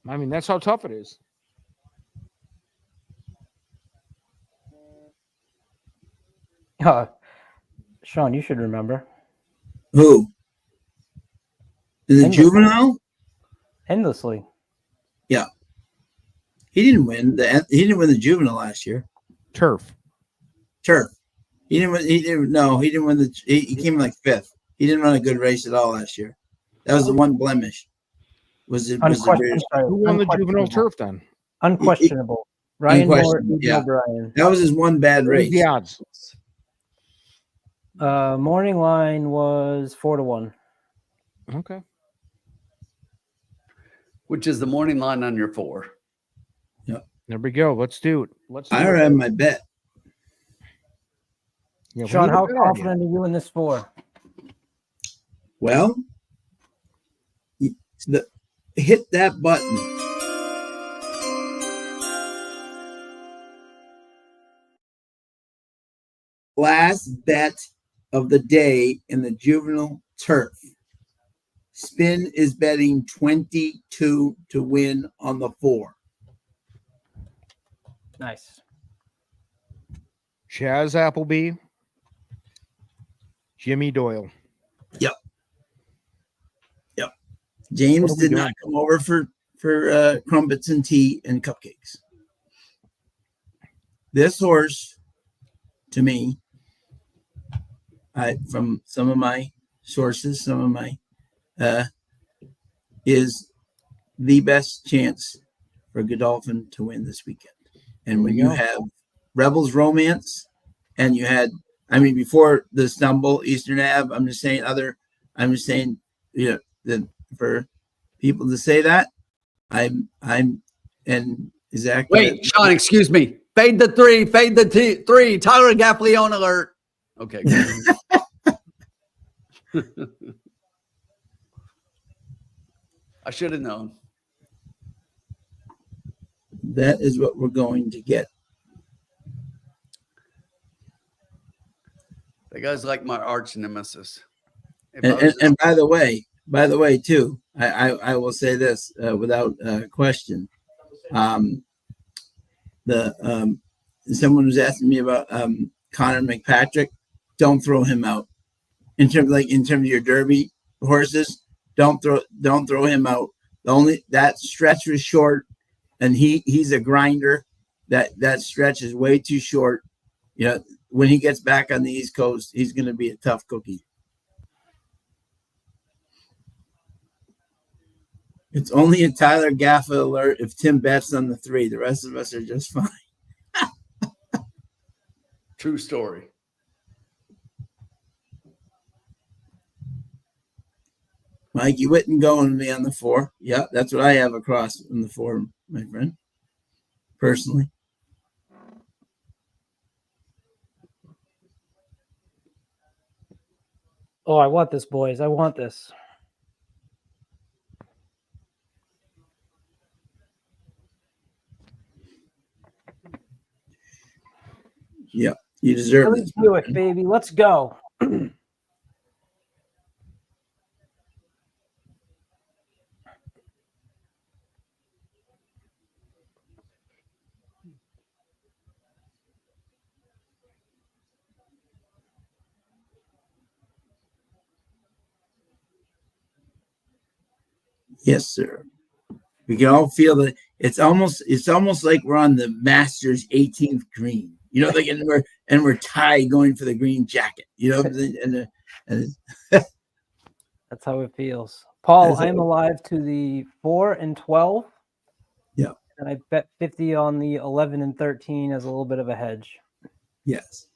I mean, that's how tough it is. Sean, you should remember. Who? In the juvenile? Endlessly. Yeah. He didn't win the juvenile last year. Turf. He didn't win he came like 5th. He didn't run a good race at all last year. That was the one blemish. Who won the juvenile turf then? Unquestionable. Ryan Moore, Brian. That was his one bad race. The odds. Morning line was 4 to 1. Okay. Which is the morning line on your 4. Yep. There we go. Let's do it. I already have my bet. Yeah, Sean, how confident are you in this 4? Well, hit that button. Last bet of the day in the juvenile turf. Spin is betting 22 to win on the 4. Nice. Chaz Appleby. Jimmy Doyle. Yep. James did not come over for crumpets and tea and cupcakes. This horse, to me, from some of my sources, is the best chance for Godolphin to win this weekend. And when you have Rebels Romance, and you had, before the stumble, Eastern Ave, I'm just saying, that for people to say that, and Zach. Wait, Sean, excuse me. Fade the 3, fade the 3. Tyler Gaffleone alert. Okay. I should have known. That is what we're going to get. That guy's like my arch nemesis. And by the way, too, I will say this without question. Someone was asking me about Connor McPatrick. Don't throw him out. In terms of your Derby horses, don't throw him out. That stretch was short, and he's a grinder. That stretch is way too short. When he gets back on the East Coast, he's going to be a tough cookie. It's only a Tyler Gaffa alert if Tim bets on the 3. The rest of us are just fine. True story. Mikey Witten going to be on the 4. Yeah, that's what I have across in the 4, my friend. Personally. Oh, I want this, boys. I want this. Yeah, you deserve Let's this. do it, baby. Let's go. Yes, sir. We can all feel that it's almost like we're on the Masters 18th green. You know, like we're tied going for the green jacket. You know, and That's how it feels. Paul, I am alive to the 4 and 12. Yeah. And I bet 50 on the 11 and 13 as a little bit of a hedge. Yes.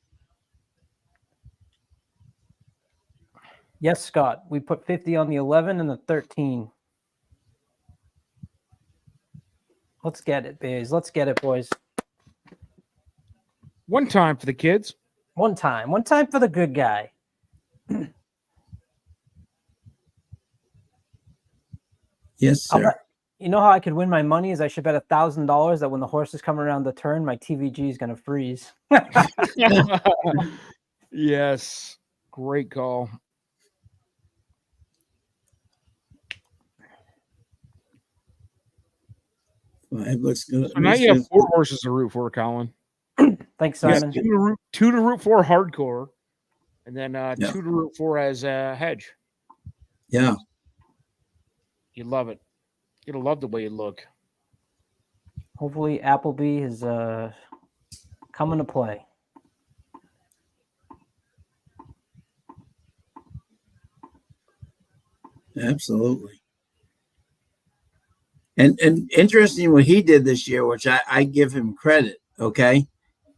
Yes, Scott. We put 50 on the 11 and the 13. Let's get it, boys. Let's get it, boys. One time for the kids. One time. One time for the good guy. Yes, sir. You know how I could win my money is I should bet $1,000 that when the horses come around the turn, my TVG is going to freeze. Yes. Great call. It looks good. So now you have 4 horses to root for, Colin. Thanks, Simon. 2 to root for hardcore, and then 2 to root for as a hedge. Yeah. You love it. You'll love the way you look. Hopefully Appleby is coming to play. Absolutely. And interesting what he did this year, which I give him credit. Okay,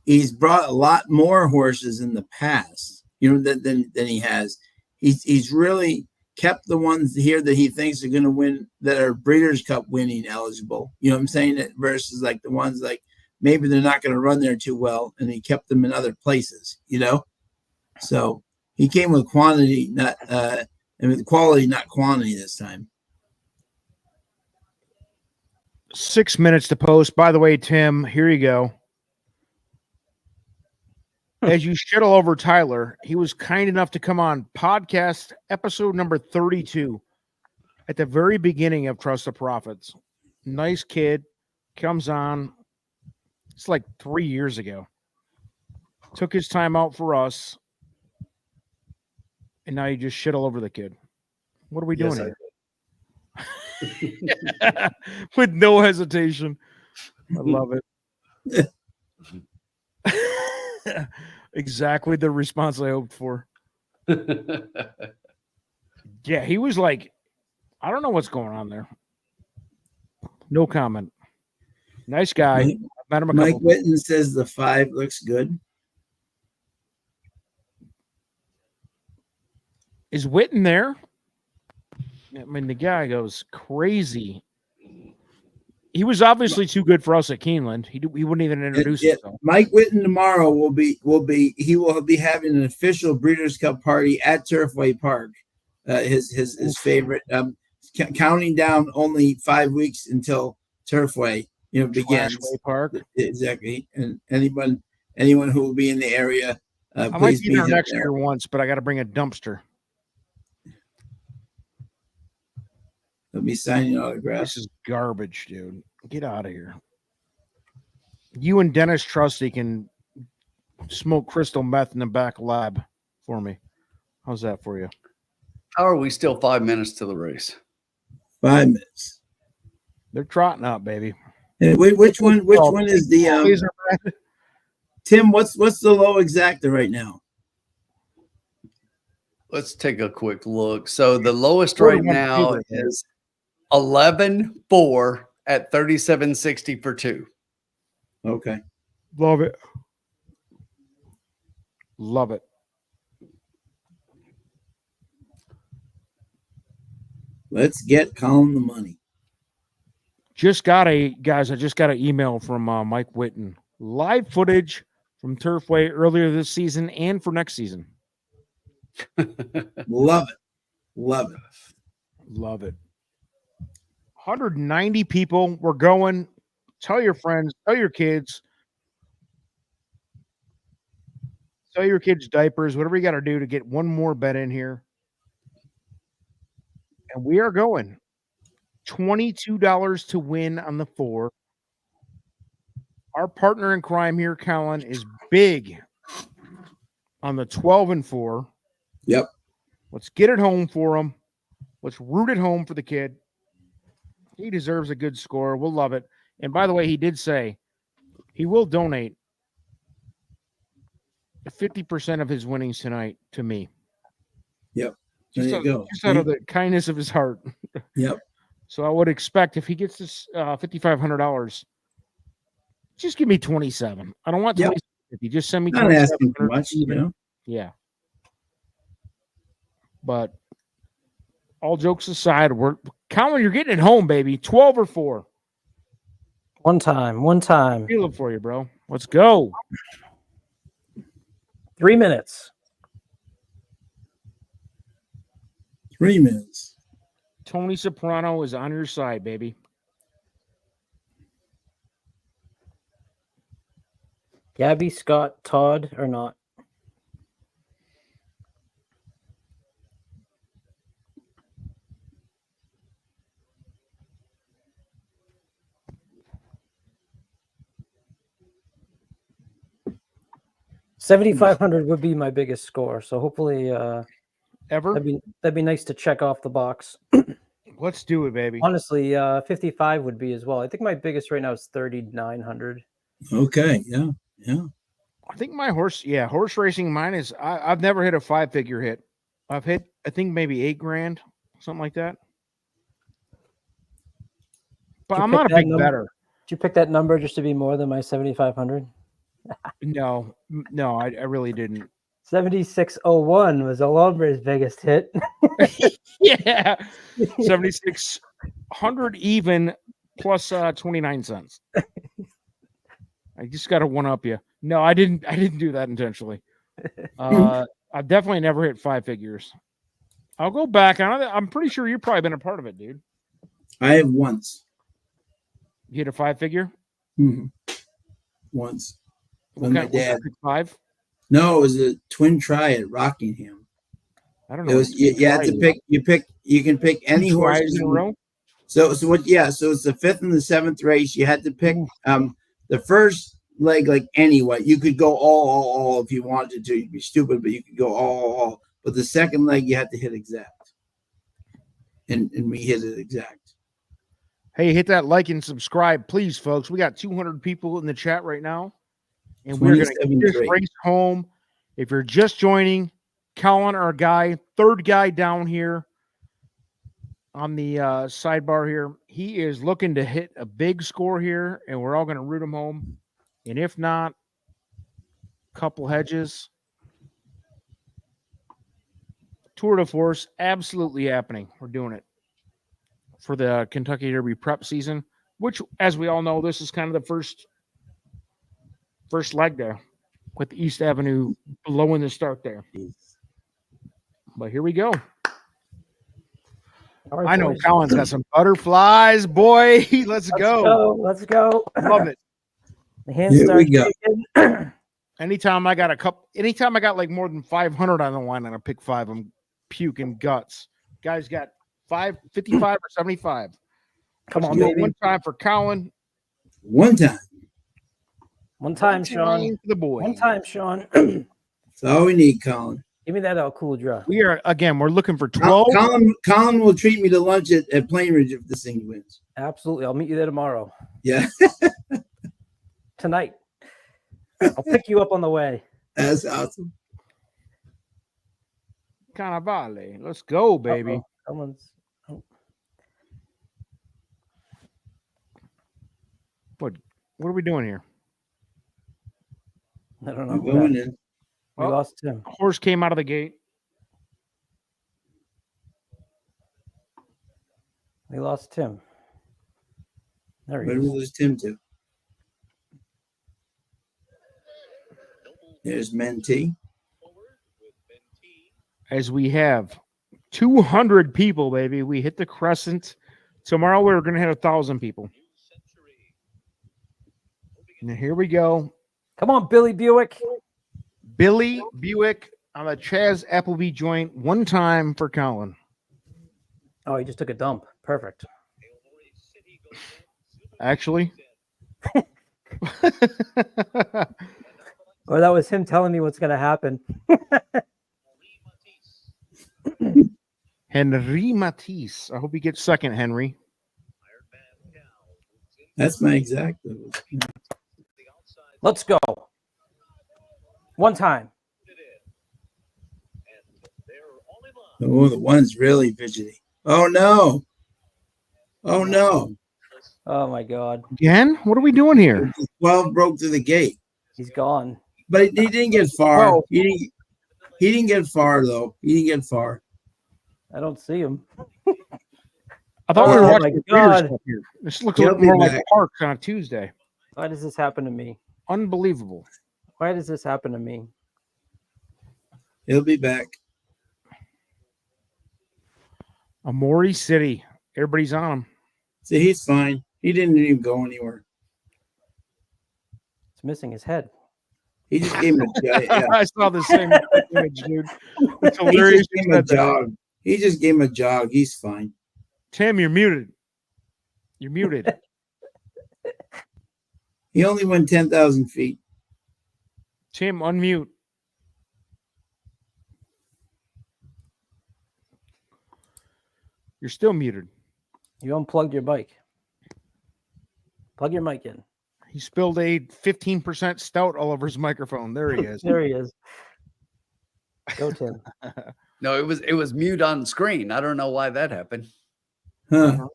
he's brought a lot more horses in the past, than he has. He's really kept the ones here that he thinks are going to win, that are Breeders' Cup winning eligible. You know what I'm saying? Versus like the ones like maybe they're not going to run there too well, and he kept them in other places. So he came with quantity, not and with quality, not quantity this time. 6 minutes to post. By the way, Tim, here you go. As you shuttle over Tyler, he was kind enough to come on podcast episode number 32 at the very beginning of Trust the Profits. Nice kid, comes on. It's like 3 years ago. Took his time out for us, and now you just shit all over the kid. What are we doing here? With no hesitation. I love it. Exactly the response I hoped for. Yeah, he was like, I don't know what's going on there. No comment. Nice guy. I've met him a Mike couple Witten says the 5 looks good. Is Witten there? I mean, the guy goes crazy. He was obviously too good for us at Keeneland. He wouldn't even introduce himself. Mike Witten tomorrow will be having an official Breeders' Cup party at Turfway Park. His favorite. Counting down only 5 weeks until Turfway begins. Flashway Park. Exactly. And anyone who will be in the area, I might please be meet there him next there. year once, but I got to bring a dumpster. He'll be signing autographs. This is garbage, dude. Get out of here. You and Dennis Trusty can smoke crystal meth in the back lab for me. How's that for you? How are we still 5 minutes to the race? 5 minutes. They're trotting out, baby. And which one is the Tim? What's the low exacta right now? Let's take a quick look. So the lowest right now is 11.4 at 37.60 for 2. Okay. Love it. Love it. Let's get Colin the money. I just got an email from Mike Witten. Live footage from Turfway earlier this season and for next season. Love it. Love it. Love it. 190 people. We're going. Tell your friends. Tell your kids. Sell your kids diapers. Whatever you got to do to get one more bet in here. And we are going. $22 to win on the 4. Our partner in crime here, Colin, is big on the 12 and 4. Yep. Let's get it home for him. Let's root it home for the kid. He deserves a good score. We'll love it. And by the way, he did say he will donate 50% of his winnings tonight to me. Yep. There you go. Just out of the kindness of his heart. Yep. So I would expect if he gets this $5,500, just give me 27. I don't want 2750. Just send me not asking for much, you know. Yeah. But all jokes aside, Colin, you're getting it home, baby. 12 or 4. One time. Feel it for you, bro. Let's go. 3 minutes. 3 minutes. Tony Soprano is on your side, baby. Gabby, Scott, Todd, or not? $7,500 would be my biggest score. So hopefully, ever that'd be nice to check off the box. Let's do it, baby. Honestly, 55 would be as well. I think my biggest right now is 3,900. Okay. Yeah. I think my horse racing. Mine is. I've never hit a 5-figure hit. I've hit, I think maybe $8,000, something like that. But I'm not a big bettor. Did you pick that number just to be more than my 7,500? No, I really didn't. 7601 was Alombra's biggest hit. Yeah, 7,600 even plus 29 cents. I just got to one up you. No, I didn't do that intentionally. I've definitely never hit 5 figures. I'll go back. I'm pretty sure you've probably been a part of it, dude. I have once. You hit a 5-figure? Mm-hmm. Once. With my dad. 5? No, it was a twin try at Rockingham. I don't know. It was you had to pick. You can pick any horse in a row. So what? Yeah. So it's the 5th and the 7th race. You had to pick the first leg like anyway. You could go all if you wanted to. You'd be stupid, but you could go all. But the second leg you had to hit exact. And we hit it exact. Hey, hit that like and subscribe, please, folks. We got 200 people in the chat right now. And we're going to keep this race home. If you're just joining, Colin, our guy, third guy down here on the sidebar here, he is looking to hit a big score here, and we're all going to root him home. And if not, couple hedges. Tour de Force, absolutely happening. We're doing it for the Kentucky Derby prep season, which, as we all know, this is kind of the first leg there with East Avenue blowing the start there. But here we go. Right, I know Colin's got some butterflies, boy. Let's go. Let's go. Love it. The hand starts shaking. Anytime I got like more than 500 on the line and I pick 5, I'm puking guts. Guys got 55 or 75. Come on, baby. One time for Colin. One time, Sean. The boy. One time, Sean. That's all we need, Colin. Give me that cool draw. We're looking for 12. Colin will treat me to lunch at Plain Ridge if this thing wins. Absolutely. I'll meet you there tomorrow. Yeah. Tonight. I'll pick you up on the way. That's awesome. Carnivale. Let's go, baby. Someone's. What are we doing here? I don't know. Going in. We lost him. Horse came out of the gate. We lost Tim. There he Where did we is. lose Tim to? There's Mentee. As we have 200 people, baby. We hit the crescent. Tomorrow we're going to have 1,000 people. And here we go. Come on, Billy Buick. Billy Buick on a Chaz Appleby joint. One time for Colin. Oh, he just took a dump. Perfect. Actually. Or that was him telling me what's going to happen. Henry Matisse. I hope he gets second, Henry. That's my exact. Let's go. One time. Oh, the one's really fidgety. Oh, no. Oh, no. Oh, my God. Again? What are we doing here? 12 broke through the gate. He's gone. But he didn't get far. Whoa. He didn't get far, though. He didn't get far. I don't see him. I thought we were Oh, watching my the Breeders' God. Cup here. This looks He'll be more like back. a park on a Tuesday. Why does this happen to me? Unbelievable. Why does this happen to me? He'll be back. Amori City. Everybody's on him. See, he's fine. He didn't even go anywhere. It's missing his head. He just gave him a yeah. I saw the same image, dude. It's He hilarious. just gave him a jog. He just gave him a jog. He's fine. Tim, you're muted. You're muted. He only went 10,000 feet. Tim, unmute. You're still muted. You unplugged your bike. Plug your mic in. He spilled a 15% stout all over his microphone. There he is. There he is. Go, Tim. No, it was mute on screen. I don't know why that happened. Huh.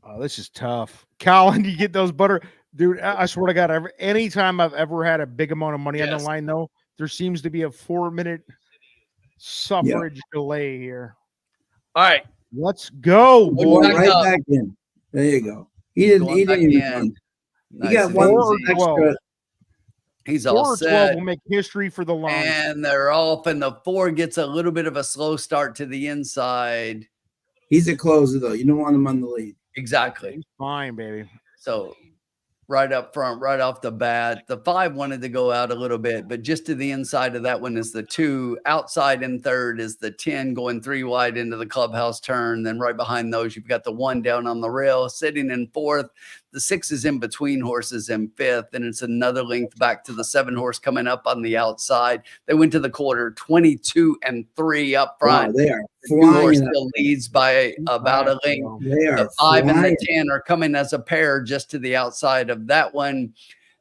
Oh, this is tough. Colin, you get those butter. Dude, I swear to God, anytime I've ever had a big amount of money on the line, though, there seems to be a 4-minute suffrage delay here. All right. Let's go, boy. Right back in. There you go. He didn't even run. Nice. He got one extra. He's 4 all or 12 set. will make history for the line. And they're off, and the 4 gets a little bit of a slow start to the inside. He's a closer, though. You don't want him on the lead. Exactly. He's fine, baby. So right up front, right off the bat, the 5 wanted to go out a little bit, but just to the inside of that one is the 2. Outside in third is the 10 going 3 wide into the clubhouse turn. Then right behind those, you've got the 1 down on the rail sitting in 4th. The 6 is in between horses in 5th, and it's another length back to the 7 horse coming up on the outside. They went to the quarter 22-3 up front. Wow, they are The 2 horse flying. still leads by about a length. They are The 5 and the flying. 10 are coming as a pair just to the outside of that one.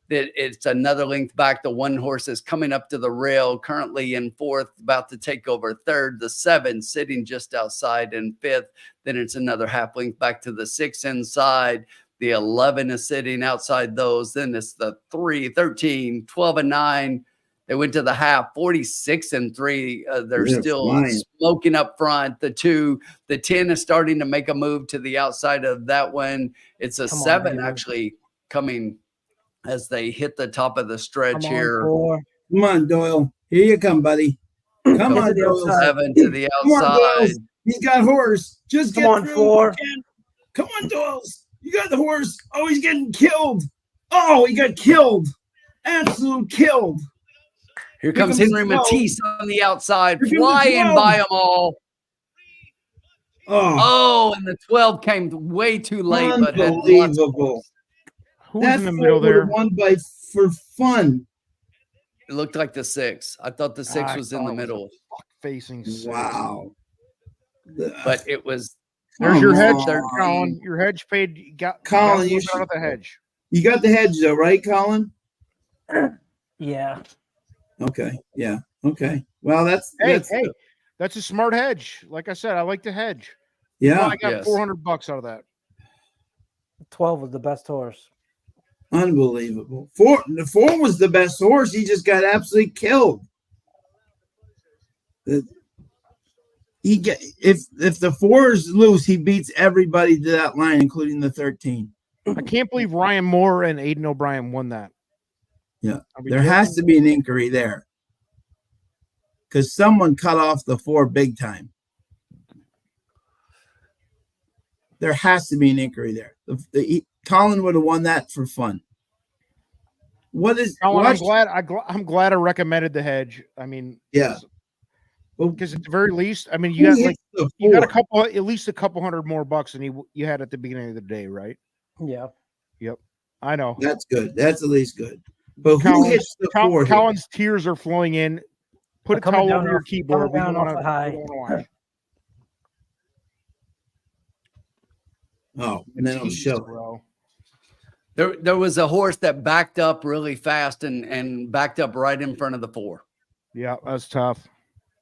That it's another length back. The 1 horse is coming up to the rail, currently in 4th, about to take over 3rd. The 7 sitting just outside in 5th. Then it's another half length back to the 6 inside. The 11 is sitting outside those. Then it's the 3, 13, 12, and 9. They went to the half, 46-3. They're They're still flying. smoking up front. The 2, the 10 is starting to make a move to the outside of that one. It's a Come on, 7 baby. actually coming as they hit the top of the stretch Come on, here. 4. Come on, Doyle. Here you come, buddy. Come Goes on, to the Doyle. outside. 7 to the Come on, outside. Doyles. He's got horse. Just Come get on, through. 4. Come on, Doyles. You got the horse. Oh, he's getting killed. Oh, he got killed. Absolute killed. Here comes comes Henry 12. Matisse on the outside, Here comes the flying 12. by them all. Oh, Oh, and the 12 came way too late, but had lots of unbelievable. Who's That's in the middle there? one by for fun. It looked like the 6. I thought the 6 I was in thought the it was a middle, Facing 6. Wow. but it was. There's your hedge, Come there, on. Colin. Your hedge paid. You got Colin, you you got out of the hedge. You got the hedge though, right, Colin? Yeah. Okay. Yeah. Okay. Well, that's That's a smart hedge. Like I said, I like the hedge. yeah. Well, I got Yes. $400 out of that. 12 was the best horse. Unbelievable. The 4 was the best horse. He just got absolutely killed. if the 4 is loose, he beats everybody to that line, including the 13. I can't believe Ryan Moore and Aiden O'Brien won that. Yeah, there has to be an inquiry there because someone cut off the 4 big time. There has to be an inquiry there. Colin would have won that for fun. What is? Colin, I'm glad I recommended the hedge. I mean, yeah. Because at the very least, I mean, you got at least a couple hundred more bucks than you had at the beginning of the day, right? Yeah. Yep. I know. That's good. That's at least good. But who hits the 4? Colin's tears are flowing in. Put a towel over your keyboard. We don't want to watch. Oh, and then it'll show. There was a horse that backed up really fast and backed up right in front of the 4. Yeah, that's tough.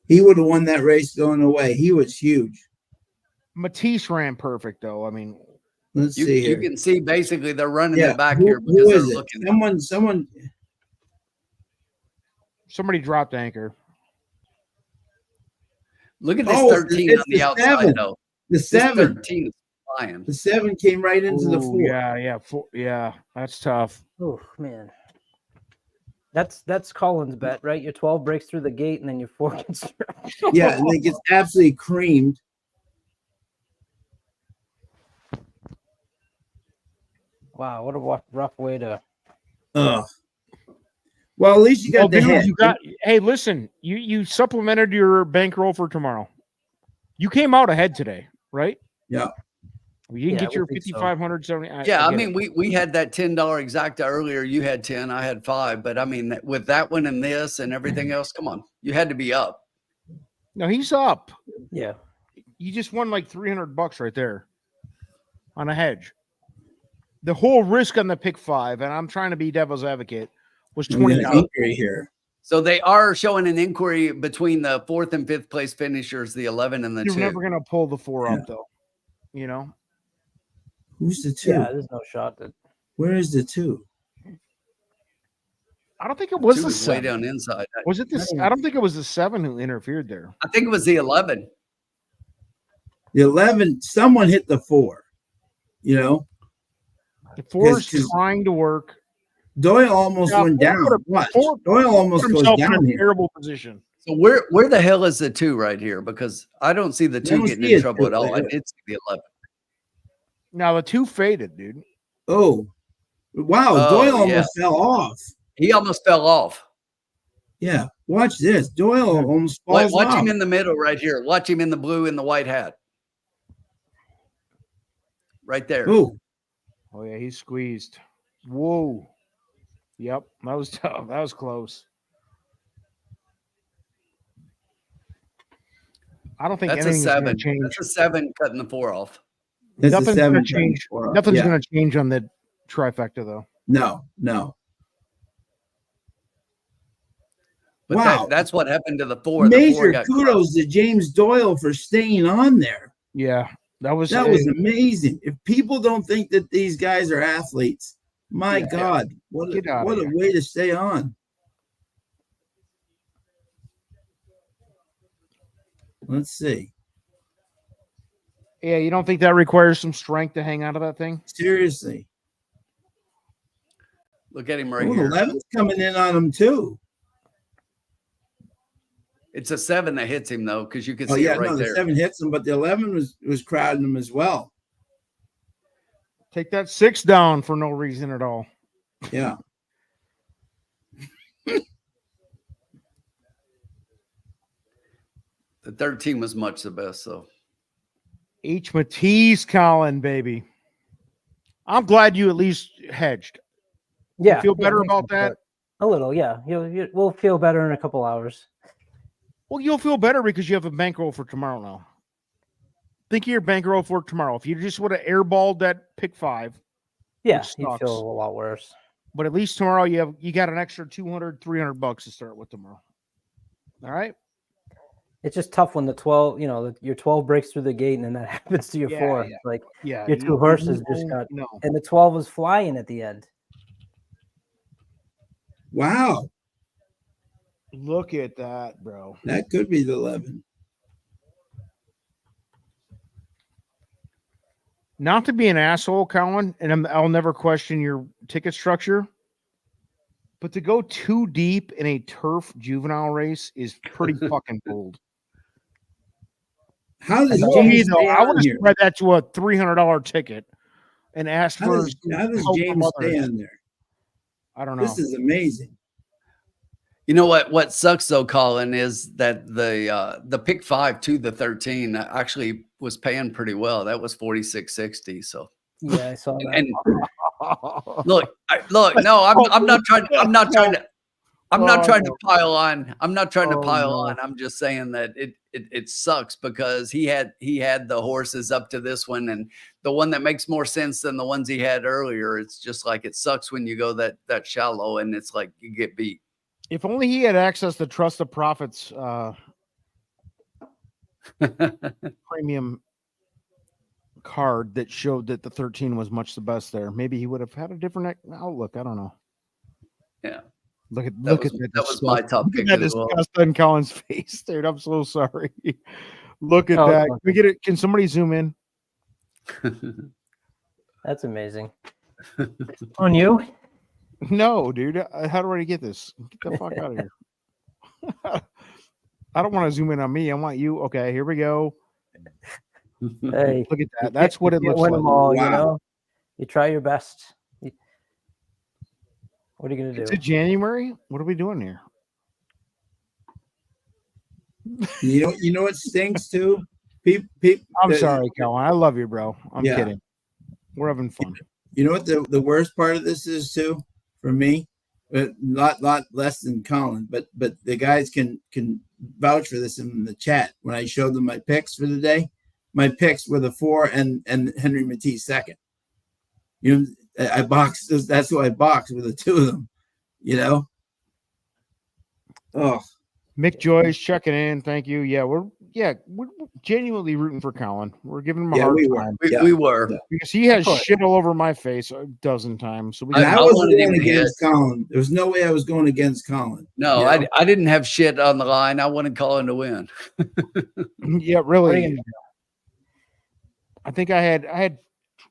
He would have won that race going away. He was huge. Matisse ran perfect, though. I mean, let's see here. You can see basically they're running it back here because they're looking. Somebody dropped anchor. Look at this 13 on the outside, 7. though. The 7. 13 is flying. The 7 came right into the 4. Yeah, that's tough. Oh man. That's Colin's bet, right? Your 12 breaks through the gate, and then your 4 gets through. Yeah, and it gets absolutely creamed. Wow, what a rough way to. Well, at least you got the head. Hey, listen, you supplemented your bankroll for tomorrow. You came out ahead today, right? Yeah. You didn't get your 5,570. Yeah, I mean, we had that $10 exacta earlier. You had 10, I had 5. But I mean, with that one and this and everything else, come on, you had to be up. No, he's up. Yeah, you just won like $300 right there on a hedge. The whole risk on the pick 5, and I'm trying to be devil's advocate, was $20 here. So they are showing an inquiry between the 4th and 5th place finishers, the 11 and the 2. You're never going to pull the 4 up, though. You know. Who's the 2? Yeah, there's no shot that. Where is the 2? I don't think it was the 7. Way down inside. Was it this? I don't think it was the 7 who interfered there. I think it was the 11. The 11. Someone hit the 4. You know, the 4 is trying to work. Doyle almost went down. Doyle almost goes down here. Terrible position. So where the hell is the 2 right here? Because I don't see the 2 getting in trouble at all. I did see the 11. Now the 2 faded, dude. Oh, wow. Doyle almost fell off. He almost fell off. Yeah. Watch this. Doyle almost falls off. Watch him in the middle right here. Watch him in the blue and the white hat. Right there. Oh, yeah. He's squeezed. Whoa. Yep. That was tough. That was close. I don't think that's a 7. That's a 7 cutting the 4 off. Nothing's going to change. Nothing's going to change on the trifecta, though. No. But wow, that's what happened to the 4. Major kudos to James Doyle for staying on there. Yeah, that was amazing. If people don't think that these guys are athletes, my God, what a way to stay on. Let's see. Yeah, you don't think that requires some strength to hang out of that thing? Seriously. Look at him right here. 11's coming in on him too. It's a 7 that hits him though, because you can see it right there. The 7 hits him, but the 11 was crowding him as well. Take that 6 down for no reason at all. Yeah. The 13 was much the best, so. H. Matisse, Colin, baby. I'm glad you at least hedged. Yeah. You feel better about that? A little, yeah. We'll feel better in a couple hours. Well, you'll feel better because you have a bankroll for tomorrow now. Think of your bankroll for tomorrow. If you just would have airballed that pick 5, yeah, you'd feel a lot worse. But at least tomorrow you got an extra $200, $300 to start with tomorrow. All right. It's just tough when the 12, your 12 breaks through the gate and then that happens to your 4. Yeah. Like your 2 horses just got, and the 12 was flying at the end. Wow. Look at that, bro. That could be the 11. not to be an asshole, Colin, and I'll never question your ticket structure, but to go too deep in a turf juvenile race is pretty fucking bold. How does You know me, James though, stay I would on have here? spread that to a $300 ticket and asked How for does help from James stay others. on there? I don't know. This is amazing. You know what sucks though, Colin, is that the pick 5 to the 13 actually was paying pretty well. That was 46.60. So Yeah, I saw that. and look, no, I'm not trying to pile on. I'm not trying to pile on. I'm just saying that it sucks because he had the horses up to this one, and the one that makes more sense than the ones he had earlier. It's just like it sucks when you go that shallow and it's like you get beat. If only he had access to Trust the Profits premium card that showed that the 13 was much the best there. Maybe he would have had a different outlook. I don't know. Yeah. Look at That was my top pick as well. Disgust on Colin's face, dude. I'm so sorry. Look at that. Can we get it? Can somebody zoom in? That's amazing. On you? No, dude. How do I get this? Get the fuck out of here. I don't want to zoom in on me. I want you. Okay, here we go. Hey, look at that. That's what it looks like. Them all, wow. You know, you try your best. What are you gonna do? Is it January? What are we doing here? You know what stinks too? I'm sorry, Colin. I love you, bro. I'm kidding. We're having fun. You know what the worst part of this is too, for me, a lot less than Colin, but the guys can vouch for this in the chat. When I showed them my picks for the day, my picks were the 4 and Henry Matisse second. You know, I boxed. That's who I boxed with the 2 of them. You know. Oh, Mick Joyce checking in. Thank you. Yeah, we're genuinely rooting for Colin. We're giving him a hard time. We were because he has shit all over my face a dozen times. So I wasn't going against Colin. There was no way I was going against Colin. No, you know? I didn't have shit on the line. I wanted Colin to win. Yeah, really. I think I had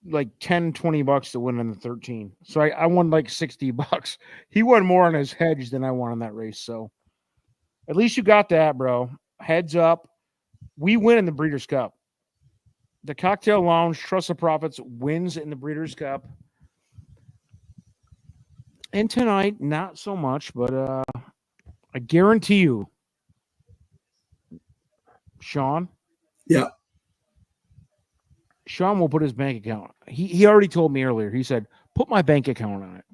like 10, $20 to win in the 13. So I won like $60. He won more on his hedge than I won on that race. So at least you got that, bro. Heads up. We win in the Breeders' Cup. The Cocktail Lounge, Trust the Profits, wins in the Breeders' Cup. And tonight, not so much, but I guarantee you, Sean. Yeah. Sean will put his bank account. He already told me earlier. He said, put my bank account on it.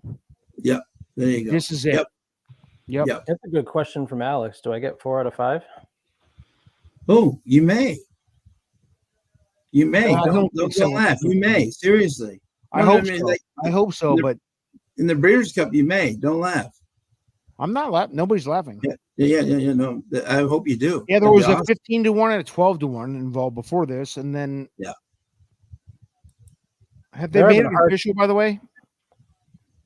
Yep. There you go. This is it. Yep. That's a good question from Alex. Do I get 4 out of 5? Oh, you may. You may. Don't so. Laugh. You may. Seriously. I hope so. I hope so, but in the Breeders' Cup, you may. Don't laugh. I'm not laughing. Nobody's laughing. Yeah. No, I hope you do. Yeah, there was a 15-1 and a 12-1 involved before this, and then have they made it official, by the way?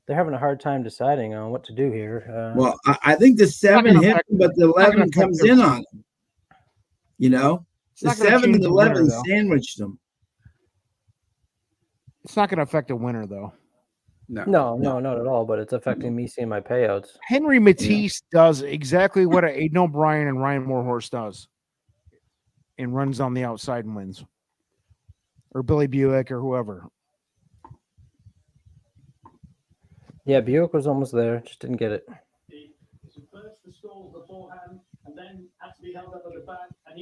They're having a hard time deciding on what to do here. Well, I think the 7 hit, but the 11 comes in on them. You know, the 7 and 11 sandwiched them. It's not going to affect the winner, though. No, not at all. But it's affecting me seeing my payouts. Henry Matisse does exactly what Aiden O'Brien and Ryan Moorhorse does, and runs on the outside and wins, or Billy Buick or whoever. Yeah, Buick was almost there, just didn't get it.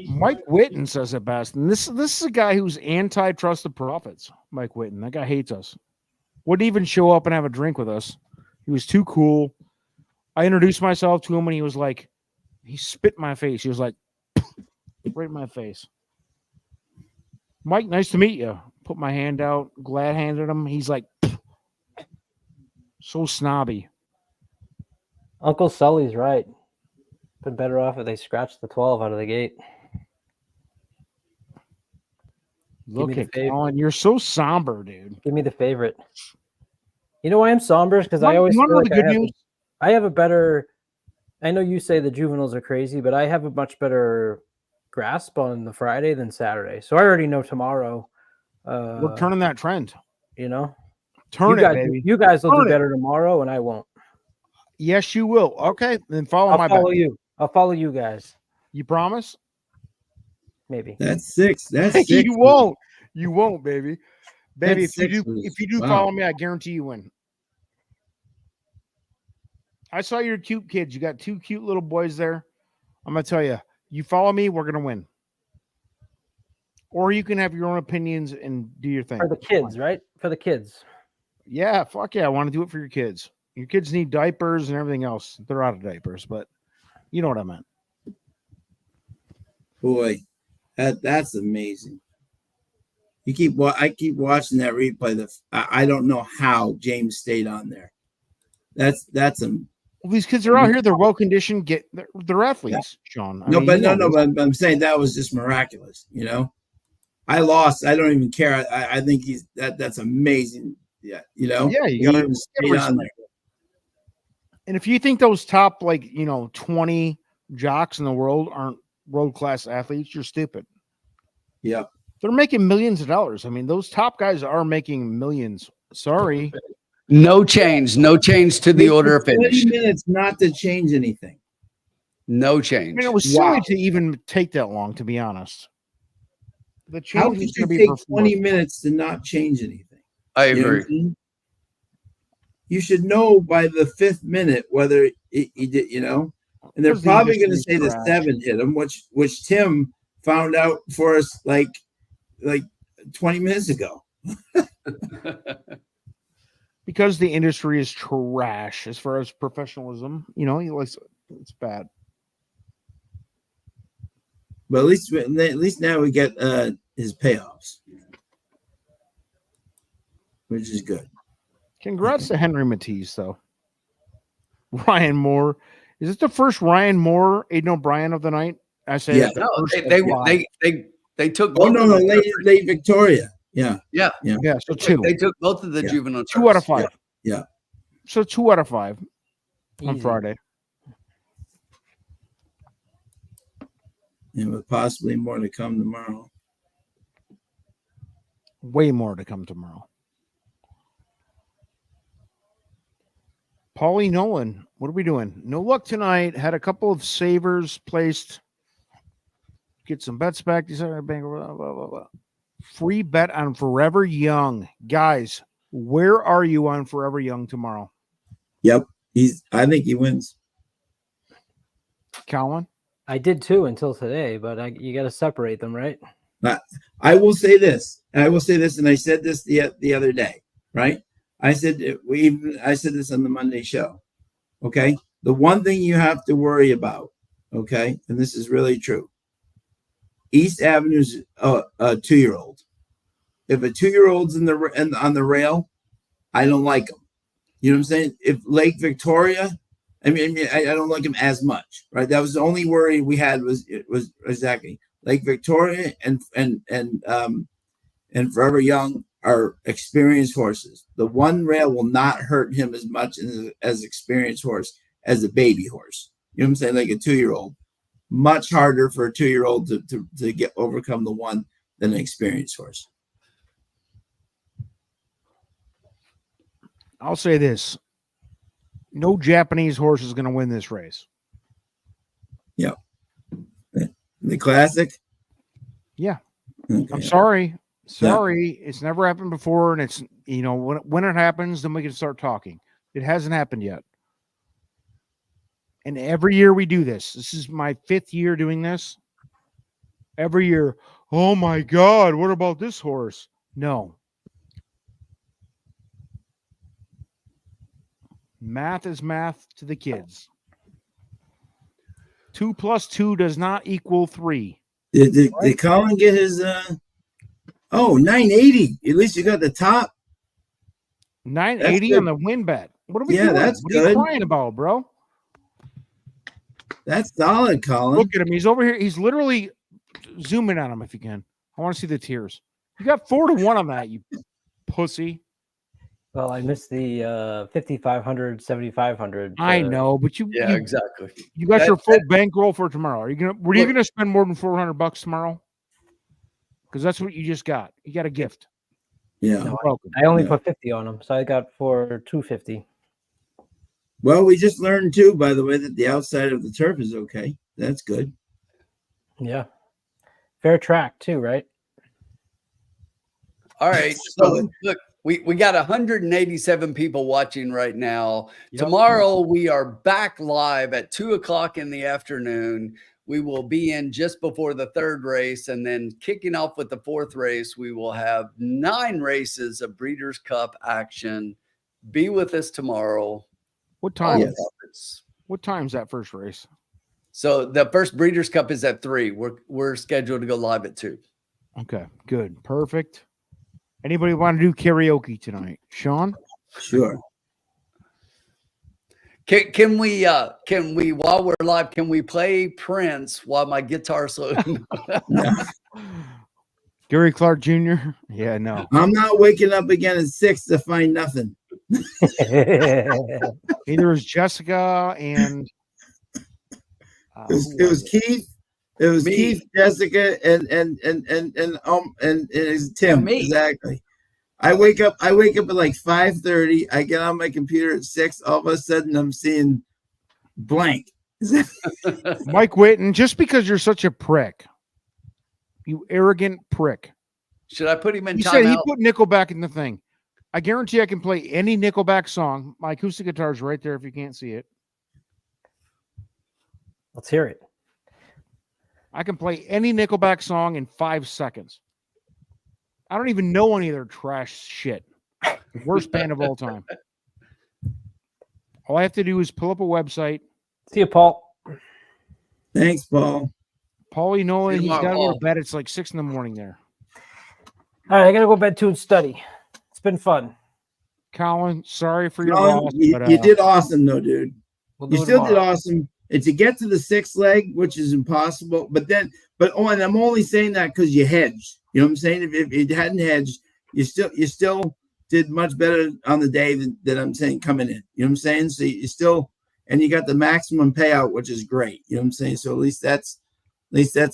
Mike Whitten says it best, and this is a guy who's anti-Trust the Profits. Mike Whitten, that guy hates us. Wouldn't even show up and have a drink with us. He was too cool. I introduced myself to him, and he was like, he spit in my face. He was like, right in my face. Mike, nice to meet you. Put my hand out, glad handed him. He's like, so snobby. Uncle Sully's right. Been better off if they scratched the 12 out of the gate. Look at Colin. You're so somber, dude. Give me the favorite. You know why I'm somber? Because I always feel like I have a better. I know you say the juveniles are crazy, but I have a much better grasp on the Friday than Saturday. So I already know tomorrow We're turning that trend. You know, Turn it, baby. You guys will Turn do it. better tomorrow, and I won't. Yes, you will. Okay, then follow I'll my follow bet. you. I'll follow you guys. You promise? Maybe. That's 6. That's 6. You won't. You won't, baby. Baby, That's if you 6 do, moves. if you do Wow. follow me, I guarantee you win. I saw your cute kids. You got 2 cute little boys there. I'm gonna tell you, you follow me, we're gonna win. Or you can have your own opinions and do your thing. For the kids, right? For the kids. Yeah, fuck yeah. I want to do it for your kids. Your kids need diapers and everything else. They're out of diapers, but you know what I meant. Boy, that's amazing. I keep watching that replay. I don't know how James stayed on there. That's Well, these kids are out here. They're well conditioned. They're athletes, Sean. I mean, but I'm saying that was just miraculous. You know, I lost. I don't even care. I think that's amazing. Yeah, you know. Yeah, you gotta stayed on there. And if you think those top 20 jocks in the world aren't world-class athletes, you're stupid. Yeah. They're making millions of dollars. I mean, those top guys are making millions. Sorry. No change to the order of 20 finish. minutes not to change anything. No I change. mean, it was silly to even take that long, to be honest. The How change could is you going to be take 20 minutes to not change anything? I You know what agree. I'm saying? You should know by the 5th minute whether he did, you know. And they're Because the probably going to industry's say the trash. 7 hit him, which Tim found out for us like 20 minutes ago. Because the industry is trash as far as professionalism. You know, it's bad. But at least now we get his payoffs, which is good. Congrats to Henry Matisse, though. Ryan Moore. Is this the first Ryan Moore, Aiden O'Brien of the night? I say Yeah. it's the No, first they took Oh both no, of no, the late Victoria. Yeah. yeah. Yeah, so 2. They took both of the Yeah. juvenile 2 out of turfs. 5. Yeah. So 2 out of 5 on Easy. Friday. And with possibly more to come tomorrow. Way more to come tomorrow. Paulie Nolan, what are we doing? No luck tonight. Had a couple of savers placed. Get some bets back. Blah, blah, blah, blah. Free bet on Forever Young. Guys, where are you on Forever Young tomorrow? Yep. I think he wins. Colin? I did too until today, but you got to separate them, right? I will say this. And I said this the other day, right? I said this on the Monday show. Okay. The one thing you have to worry about, okay, and this is really true. East Avenue's a 2-year-old. If a 2-year-old's on the rail, I don't like him. You know what I'm saying? If Lake Victoria, I don't like him as much, right? That was the only worry we had was exactly Lake Victoria and Forever Young are experienced horses. The one rail will not hurt him as much as experienced horse as a baby horse. You know what I'm saying? Like a 2-year-old. Much harder for a 2-year-old to overcome the one than an experienced horse. I'll say this. No Japanese horse is going to win this race. Yeah. The classic? Yeah. Okay. I'm sorry. Sorry. Yeah. It's never happened before. And it's, when it happens, then we can start talking. It hasn't happened yet. And every year we do this. This is my 5th year doing this. Every year, oh my God, what about this horse? No. Math is math to the kids. 2 + 2 does not equal 3. Did Colin get his 980? At least you got the top. 980 on the win bet. What are we doing? That's what good. Are you crying about, bro? That's solid, Colin. Look at him. He's over here. He's literally zooming on him if you can. I want to see the tears. You got 4-1 on that, you pussy. Well, I missed the 5,500, 7,500. I know, but exactly. You got your full bankroll for tomorrow. Are you gonna spend more than $400 tomorrow? Because that's what you just got. You got a gift. Yeah. No, Welcome. I only Yeah. put 50 on them, so I got for 250. Well, we just learned too, by the way, that the outside of the turf is okay. That's good. Yeah. Fair track too, right? All right. Solid. So look, we got 187 people watching right now. Yep. Tomorrow we are back live at 2:00 in the afternoon. We will be in just before the third race, and then kicking off with the fourth race, we will have 9 races of Breeders' Cup action. Be with us tomorrow. What time? Yes. What time's that first race? So the first Breeders' Cup is at 3. We're scheduled to go live at 2. Okay, good, perfect. Anybody want to do karaoke tonight? Sean? Sure. Can we while we're live, can we play Prince while my guitar slow? No. Gary Clark Jr.? Yeah, no. I'm not waking up again at 6 to find nothing. Either is Jessica and It was Keith. It was Me. Keith, Jessica, and it's Tim. Me. Exactly. I wake up at like 5:30. I get on my computer at 6. All of a sudden, I'm seeing blank. Mike Whitten. Just because you're such a prick, you arrogant prick. Should I put him in He said he timeout? put Nickelback in the thing. I guarantee I can play any Nickelback song. My acoustic guitar is right there if you can't see it. Let's hear it. I can play any Nickelback song in 5 seconds. I don't even know any of their trash shit. The worst band of all time. All I have to do is pull up a website. See you, Paul. Thanks, Paul. Paulie Nolan, See you he's got to tomorrow, go to Paul. bed. It's like 6 a.m. there. All right, I gotta go to bed too and study. It's been fun. Colin, sorry for your Colin, loss. you but, did awesome, though, dude. We'll do You it still did tomorrow. awesome. And to get to the 6th leg, which is impossible, and I'm only saying that because you hedged. You know what I'm saying? If you hadn't hedged, you still did much better on the day than I'm saying coming in. You know what I'm saying? So you still, and you got the maximum payout, which is great. You know what I'm saying? So at least that's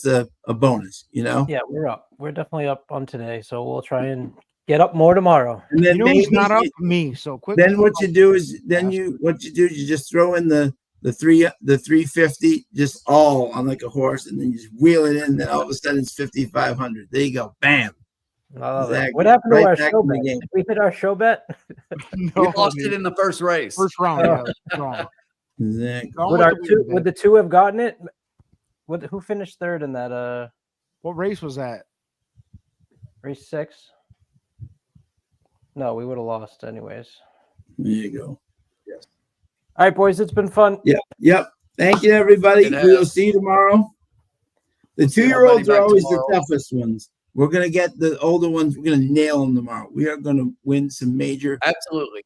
a bonus. You know? Yeah, we're up. We're definitely up on today, so we'll try and get up more tomorrow. And then you know who's maybe not up? Me. So quick. Then what you do is you just throw in the 350 just all on like a horse, and then you just wheel it in. And then all of a sudden it's 5,500. There you go, bam. I love it. Exactly. What happened to Right our back show in the bet? game. Did we hit our show bet? We No, lost dude. it in the first race. First round. Yeah, first round. Exactly. Go Would with our the two? win, Would the two have gotten it? Who finished third in that? What race was that? Race 6. No, we would have lost anyways. There you go. All right, boys, it's been fun. Yep. Thank you, everybody. It has. We'll see you tomorrow. The see 2-year-olds everybody are back always tomorrow. the toughest ones. We're gonna get the older ones. We're gonna nail them tomorrow. We are gonna win some major. Absolutely.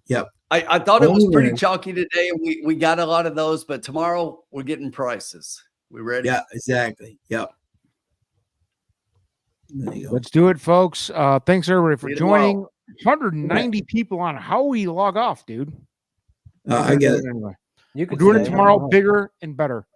Yep. I thought it was Only pretty winner. chalky today, and we got a lot of those, but tomorrow we're getting prices. We ready? Yeah, exactly. Yep. There you go. Let's do it, folks. Thanks everybody for See you joining. tomorrow. 190 people on. How we log off, dude? I get it. Anyway, You we're could doing it stay. tomorrow, bigger and better.